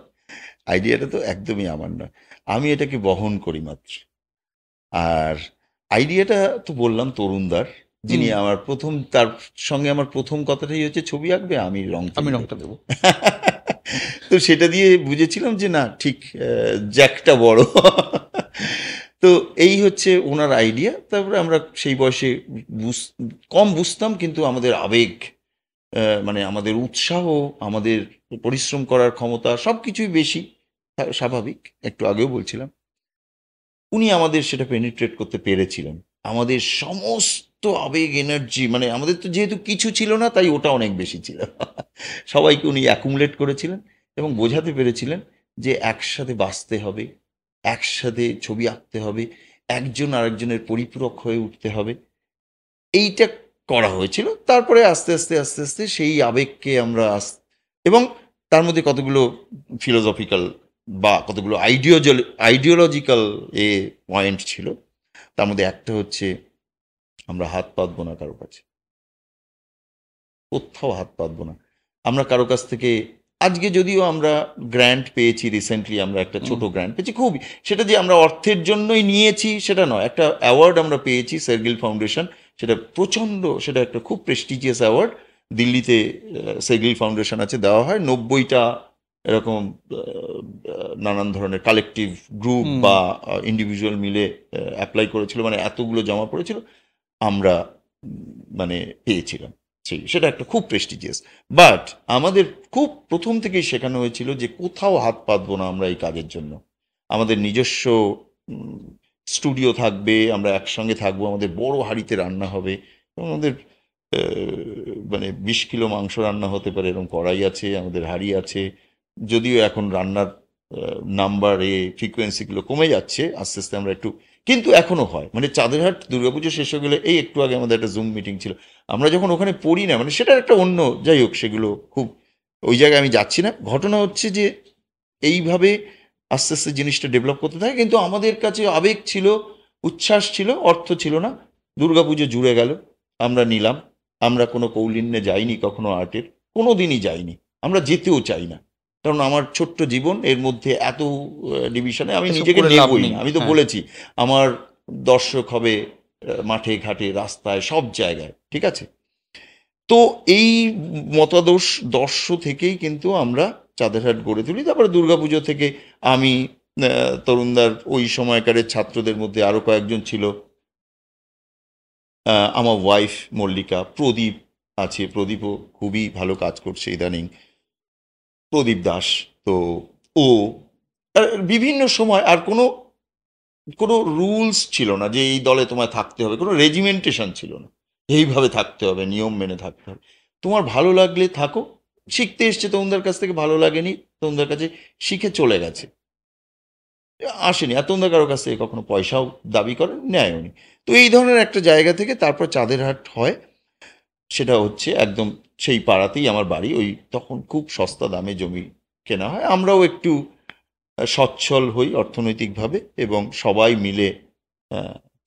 আইডিয়াটা তো একদমই আমার নয়। আমি এটাকে বহন করি মাত্র। আর আইডিয়াটা তো বললাম তরুণদার, যিনি হুম, আমার প্রথম, তার সঙ্গে আমার প্রথম কথাটাই হচ্ছে ছবি আঁকবে, আমি রং আমি তুলি রংটা দেবো। দেবো। তো সেটা দিয়ে বুঝেছিলাম যে না, ঠিক জ্যাকটা বড়। তো এই হচ্ছে ওনার আইডিয়া। তারপরে আমরা সেই বয়সে কম বুঝতাম, কিন্তু আমাদের আবেগ, মানে আমাদের উৎসাহ, আমাদের পরিশ্রম করার ক্ষমতা সব কিছুই বেশি, স্বাভাবিক, একটু আগেও বলছিলাম। উনি আমাদের সেটা পেনিট্রেট করতে পেরেছিলেন। আমাদের সমস্ত আবেগ, এনার্জি, মানে আমাদের তো যেহেতু কিছু ছিল না, তাই ওটা অনেক বেশি ছিল। সবাইকে উনি অ্যাকুমুলেট করেছিলেন এবং বোঝাতে পেরেছিলেন যে একসাথে বাঁচতে হবে, একসাথে ছবি আঁকতে হবে, একজন আরেকজনের পরিপূরক হয়ে উঠতে হবে। এইটা করা হয়েছিল। তারপরে আস্তে আস্তে আস্তে আস্তে সেই আবেগকে আমরা এবং তার মধ্যে কতগুলো ফিলোসফিক্যাল বা কতগুলো আইডিওলজিক্যাল এ পয়েন্ট ছিল। তার মধ্যে একটা হচ্ছে, আমরা হাত পাতবো না কারো কাছে, কোথাও হাত পাতবো না আমরা কারো কাছ থেকে। আজকে যদিও আমরা গ্র্যান্ট পেয়েছি, রিসেন্টলি আমরা একটা হুম, ছোট গ্র্যান্ট পেয়েছি, খুব, সেটা যে আমরা অর্থের জন্যই নিয়েছি সেটা নয়, একটা অ্যাওয়ার্ড আমরা পেয়েছি সেরগিল ফাউন্ডেশন, সেটা প্রচণ্ড, সেটা একটা খুব প্রেস্টিজিয়াস অ্যাওয়ার্ড। দিল্লিতে সেরগিল ফাউন্ডেশন আছে, দেওয়া হয় 90টা এরকম নানান ধরনের কালেকটিভ গ্রুপ হুম। বা ইন্ডিভিজুয়াল মিলে অ্যাপ্লাই করেছিল, মানে এতগুলো জমা পড়েছিল, আমরা মানে পেয়েছিলাম। সেটা একটা খুব প্রেস্টিজিয়াস। বাট আমাদের খুব প্রথম থেকেই শেখানো হয়েছিল যে কোথাও হাত পাতবো না আমরা এই কাজের জন্য। আমাদের নিজস্ব স্টুডিও থাকবে, আমরা একসঙ্গে থাকবো, আমাদের বড় হাঁড়িতে রান্না হবে এবং আমাদের মানে 20 কিলো মাংস রান্না হতে পারে এরকম কড়াই আছে, আমাদের হাঁড়ি আছে। যদিও এখন রান্নার নাম্বার, ফ্রিকোয়েন্সিগুলো কমে যাচ্ছে আস্তে আস্তে, আমরা একটু, কিন্তু এখনো হয়, মানে চাঁদেরহাট দুর্গাপুজো শেষ হয়ে গেলে, এই একটু আগে আমাদের একটা জুম মিটিং ছিল, আমরা যখন ওখানে পড়ি না, মানে সেটার একটা অন্য, যাই হোক, সেগুলো খুব, ওই জায়গায় আমি যাচ্ছি না। ঘটনা হচ্ছে যে এইভাবে আস্তে আস্তে জিনিসটা ডেভেলপ করতে থাকে, কিন্তু আমাদের কাছে আবেগ ছিল, উচ্ছ্বাস ছিল, অর্থ ছিল না। দুর্গাপুজো জুড়ে গেল, আমরা নিলাম। আমরা কোনো কৌলিন্যে যাইনি কখনো আর্টের, কোনো দিনই যাইনি, আমরা যেতেও চাই না। কারণ আমার ছোট্ট জীবন, এর মধ্যে এত ডিভিশনে আমি এসব নিজেকে করে লাভ নেবই নেই। না। আমি তো হ্যাঁ। বলেছি, আমার দর্শক হবে মাঠে ঘাটে রাস্তায় সব জায়গায়, ঠিক আছে? তো এই দর্শ থেকেই কিন্তু আমরা চাঁদেরহাট গড়ে তুলি। তারপরে দুর্গাপুজো থেকে আমি, তরুণদার ওই সময়কারের ছাত্রদের মধ্যে আরো কয়েকজন ছিল, আমার ওয়াইফ মল্লিকা, প্রদীপ আছে, প্রদীপও খুবই ভালো কাজ করছে ইদানিং, প্রদীপ দাস। তো ও বিভিন্ন সময়, আর কোনো কোনো রুলস ছিল না যে এই দলে তোমায় থাকতে হবে, কোনো রেজিমেন্টেশন ছিল না, এইভাবে থাকতে হবে, নিয়ম মেনে থাকতে হবে। তোমার ভালো লাগলে থাকো, শিখতে এসছে তোমাদের কাছ থেকে, ভালো লাগেনি তোমাদের কাছে, শিখে চলে গেছে, আসেনি, আর তোমাদের কারোর কাছ থেকে কখনো পয়সাও দাবি করে নেয়নি। তো এই ধরনের একটা জায়গা থেকে তারপর চাঁদেরহাট হয়। সেটা হচ্ছে একদম সেই পাড়াতেই আমার বাড়ি, ওই তখন খুব সস্তা দামে জমি কেনা হয়। আমরাও একটু সচ্ছল হই অর্থনৈতিকভাবে এবং সবাই মিলে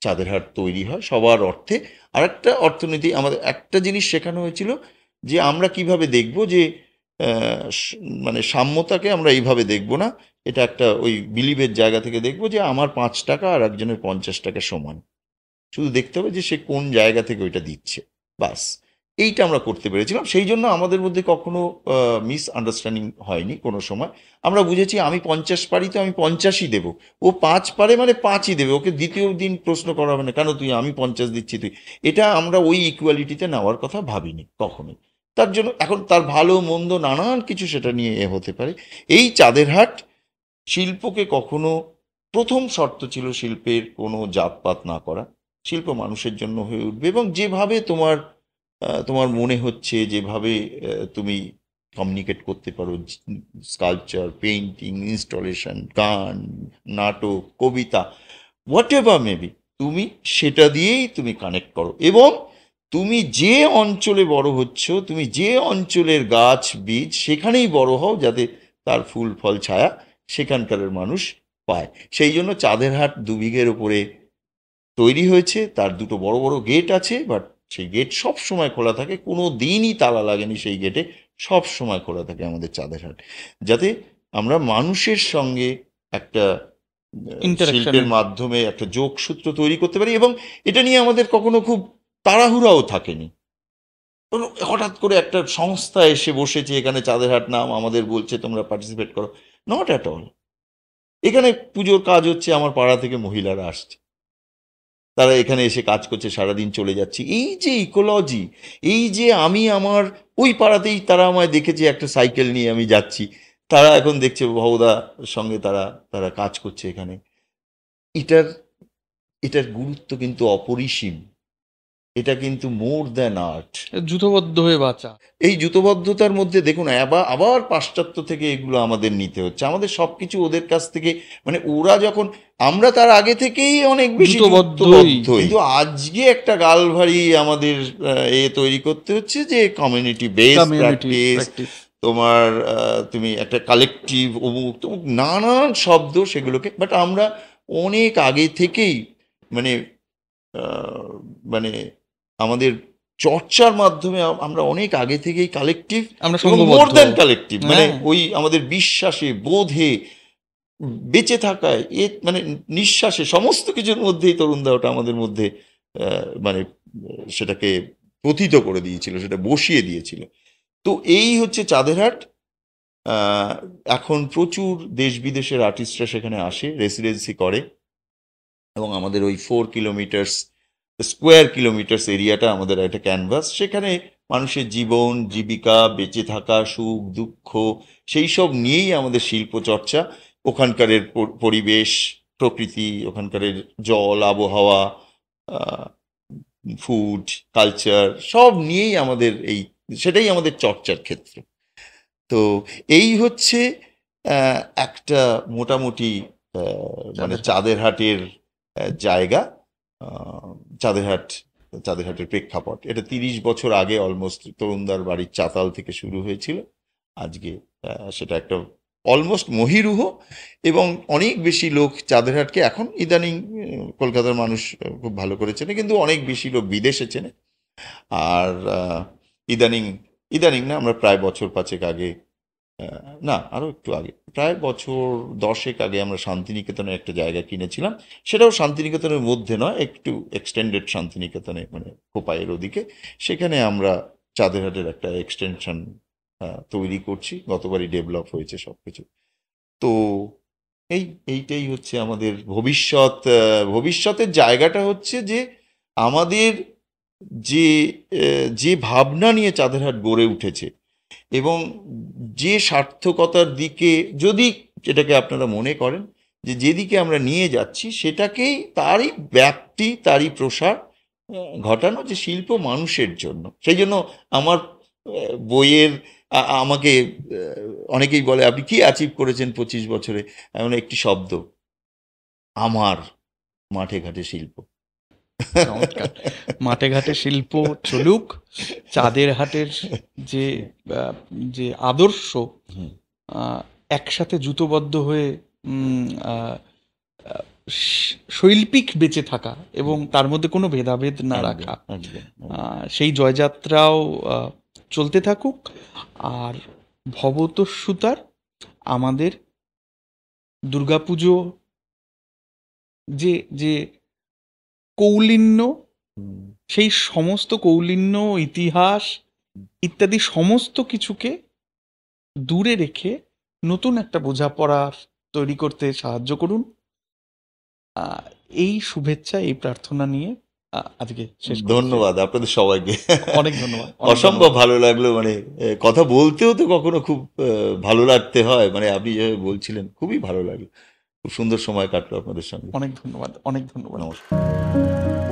চাঁদের হাট তৈরি হয় সবার অর্থে। আর একটা অর্থনীতি আমাদের একটা জিনিস শেখানো হয়েছিল যে আমরা কিভাবে দেখব যে মানে সাম্যতাকে আমরা এইভাবে দেখব না, এটা একটা ওই বিলিভের জায়গা থেকে দেখব যে আমার 5 টাকা আর একজনের 50 টাকা সমান, শুধু দেখতে হবে যে সে কোন জায়গা থেকে ওইটা দিচ্ছে, বাস। এইটা আমরা করতে পেরেছিলাম, সেই জন্য আমাদের মধ্যে কখনো মিস আন্ডারস্ট্যান্ডিং হয়নি কোনো সময়। আমরা বুঝেছি আমি 50 পারি তো আমি 50ই দেবো, ও 5 পারে মানে 5ই দেবে, ওকে দ্বিতীয় দিন প্রশ্ন করা হবে না কেন তুই, আমি 50 দিচ্ছি তুই। এটা আমরা ওই ইকুয়ালিটিতে নেওয়ার কথা ভাবিনি কখনোই। তার জন্য এখন তার ভালো মন্দ নানান কিছু সেটা নিয়ে হতে পারে। এই চাঁদের হাট শিল্পকে কখনো, প্রথম শর্ত ছিল শিল্পের কোনো জাতপাত না করা, শিল্প মানুষের জন্য হয়ে উঠবে এবং যেভাবে তোমার তোমার মনে হচ্ছে, যেভাবে তুমি কমিউনিকেট করতে পারো, স্কাল্পচার, পেইন্টিং, ইনস্টলেশন, গান, নাটক, কবিতা, হোয়াট এভার মেবি, তুমি সেটা দিয়েই তুমি কানেক্ট করো। এবং তুমি যে অঞ্চলে বড় হচ্ছ, তুমি যে অঞ্চলের গাছ বীজ সেখানেই বড় হও, যাতে তার ফুল ফল ছায়া সেখানকার মানুষ পায়। সেই জন্য চাঁদের হাট 2 বিঘের ওপরে তৈরি হয়েছে, তার দুটো বড় বড় গেট আছে, বাট সেই গেট সব সময় খোলা থাকে, কোনো দিনই তালা লাগেনি সেই গেটে, সব সময় খোলা থাকে আমাদের চাঁদের হাট, যাতে আমরা মানুষের সঙ্গে একটা ইন্টারাকশন। শিল্পের মাধ্যমে একটা যোগসূত্র তৈরি করতে পারি। এবং এটা নিয়ে আমাদের কখনো খুব তাড়াহুড়াও থাকেনি। হঠাৎ করে একটা সংস্থা এসে বসেছে এখানে, চাঁদের হাট নাম, আমাদের বলছে তোমরা পার্টিসিপেট করো, নট অ্যাট অল। এখানে পুজোর কাজ হচ্ছে, আমার পাড়া থেকে মহিলারা আসছে, তারা এখানে এসে কাজ করছে, সারাদিন চলে যাচ্ছে। এই যে ইকোলজি, এই যে আমি আমার ওই পাড়াতেই তারা আমায় দেখেছে একটা সাইকেল নিয়ে আমি যাচ্ছি, তারা এখন দেখছে ভবদার সঙ্গে তারা তারা কাজ করছে এখানে। এটার এটার গুরুত্ব কিন্তু অপরিসীম, এটা কিন্তু মোর দ্যান আর্ট। যুথবদ্ধ হয়ে বাঁচা। এই জুতবদ্ধতার মধ্যে দেখুন আবার আবার পাশ্চাত্য থেকে এগুলো আমাদের নিতে হচ্ছে, আমাদের সব কিছু ওদের কাছ থেকে, মানে ওরা যখন, আমরা তার আগে থেকেই অনেক বেশি জুতবদ্ধই। যুক্তবদ্ধ, কিন্তু আজকে একটা গালভারি আমাদের তৈরি করতে হচ্ছে যে community base community practice, practice. তোমার তুমি একটা কালেকটিভ অমুক তমুক নানান শব্দ সেগুলোকে, বাট আমরা অনেক আগে থেকেই মানে আহ, মানে আমাদের চর্চার মাধ্যমে আমরা অনেক আগে থেকেই কালেকটিভ আমরা এবং মোর সংঘবদ্ধ। দ্যান কালেকটিভ, মানে হ্যাঁ। ওই আমাদের বিশ্বাসে, বোধে, বেঁচে থাকায়, মানে নিঃশ্বাসে, সমস্ত কিছুর মধ্যেই তরুণদা ওটা আমাদের মধ্যে মানে সেটাকে প্রথিত করে দিয়েছিল, সেটা বসিয়ে দিয়েছিল। তো এই হচ্ছে চাঁদের হাট। আহ, এখন প্রচুর দেশ বিদেশের আর্টিস্টরা সেখানে আসে, রেসিডেন্সি করে, এবং আমাদের ওই 4 কিলোমিটার স্কোয়ার কিলোমিটার্স এরিয়াটা আমাদের একটা ক্যানভাস, সেখানে মানুষের জীবন জীবিকা, বেঁচে থাকা, সুখ দুঃখ, সেই সব নিয়েই আমাদের শিল্প চর্চা। ওখানকারের পরিবেশ, প্রকৃতি, ওখানকারের জল, আবহাওয়া, ফুড, কালচার, সব নিয়েই আমাদের এই, সেটাই আমাদের চর্চার ক্ষেত্র। তো এই হচ্ছে একটা মোটামুটি মানে চাঁদের হাটের জায়গা, আহ, চাঁদের হাট, চাঁদের হাটের প্রেক্ষাপট। এটা 30 বছর আগে অলমোস্ট তরুণদার বাড়ির চাতাল থেকে শুরু হয়েছিল। আজকে সেটা একটা অলমোস্ট মহিরুহ, এবং অনেক বেশি লোক চাঁদের হাটকে এখন ইদানিং কলকাতার মানুষ খুব ভালো করে চেনে, কিন্তু অনেক বেশি লোক বিদেশে চেনে। আর ইদানিং, ইদানিং না, আমরা প্রায় বছর 5 আগে, না আরো একটু আগে, প্রায় বছর 10 আগে আমরা শান্তিনিকেতনে একটা জায়গা কিনেছিলাম। সেটাও শান্তিনিকেতনের মধ্যে নয়, একটু এক্সটেন্ডেড শান্তিনিকেতনে, মানে কোপাইয়ের ওদিকে। সেখানে আমরা চাঁদের হাটের একটা এক্সটেনশন তৈরি করছি, গতবারই ডেভেলপ হয়েছে সবকিছু। তো এইটাই হচ্ছে আমাদের ভবিষ্যৎ। ভবিষ্যতের জায়গাটা হচ্ছে যে আমাদের যে যে ভাবনা নিয়ে চাঁদের হাট গড়ে উঠেছে, এবং যে সার্থকতার দিকে যদি এটাকে আপনারা মনে করেন, যে যেদিকে আমরা নিয়ে যাচ্ছি সেটাকেই, তারই ব্যাপ্তি, তারই প্রসার ঘটানো, যে শিল্প মানুষের জন্য। সেই জন্য আমার বইয়ের আমাকে অনেকেই বলে আপনি কি অ্যাচিভ করেছেন 25 বছরে, এমন একটি শব্দ, আমার মাঠে ঘাটে শিল্প। চমৎকার। মাঠে ঘাটে শিল্প চলুক, চাঁদের হাটের যে আহ, যে আদর্শ হুম। একসাথে জুতোবদ্ধ হয়ে উম, আহ, আহ, শৈল্পিক বেঁচে থাকা এবং তার মধ্যে কোনো ভেদাভেদ না একদম, রাখা, একদম, সেই জয়যাত্রাও চলতে থাকুক। আর ভবতস্যুতার আমাদের দুর্গাপুজো যে যে কৌলিন্য, হুম, সেই সমস্ত কৌলিন্য, ইতিহাস ইত্যাদি সমস্ত কিছুকে দূরে রেখে নতুন একটা বোঝাপড়া তৈরি করতে সাহায্য করুন। আহ, এই শুভেচ্ছা, এই প্রার্থনা নিয়ে আজকে শেষ করছি। ধন্যবাদ আপনাদের সবাইকে। অনেক ধন্যবাদ, অনেক অসম্ভব ধন্যবাদ। ভালো লাগলো, মানে কথা বলতেও তো কখনো খুব ভালো লাগতে হয়, মানে আপনি যেভাবে বলছিলেন খুবই ভালো লাগলো। খুব সুন্দর সময় কাটলো আপনাদের সঙ্গে। অনেক ধন্যবাদ, অনেক ধন্যবাদ। নমস্কার।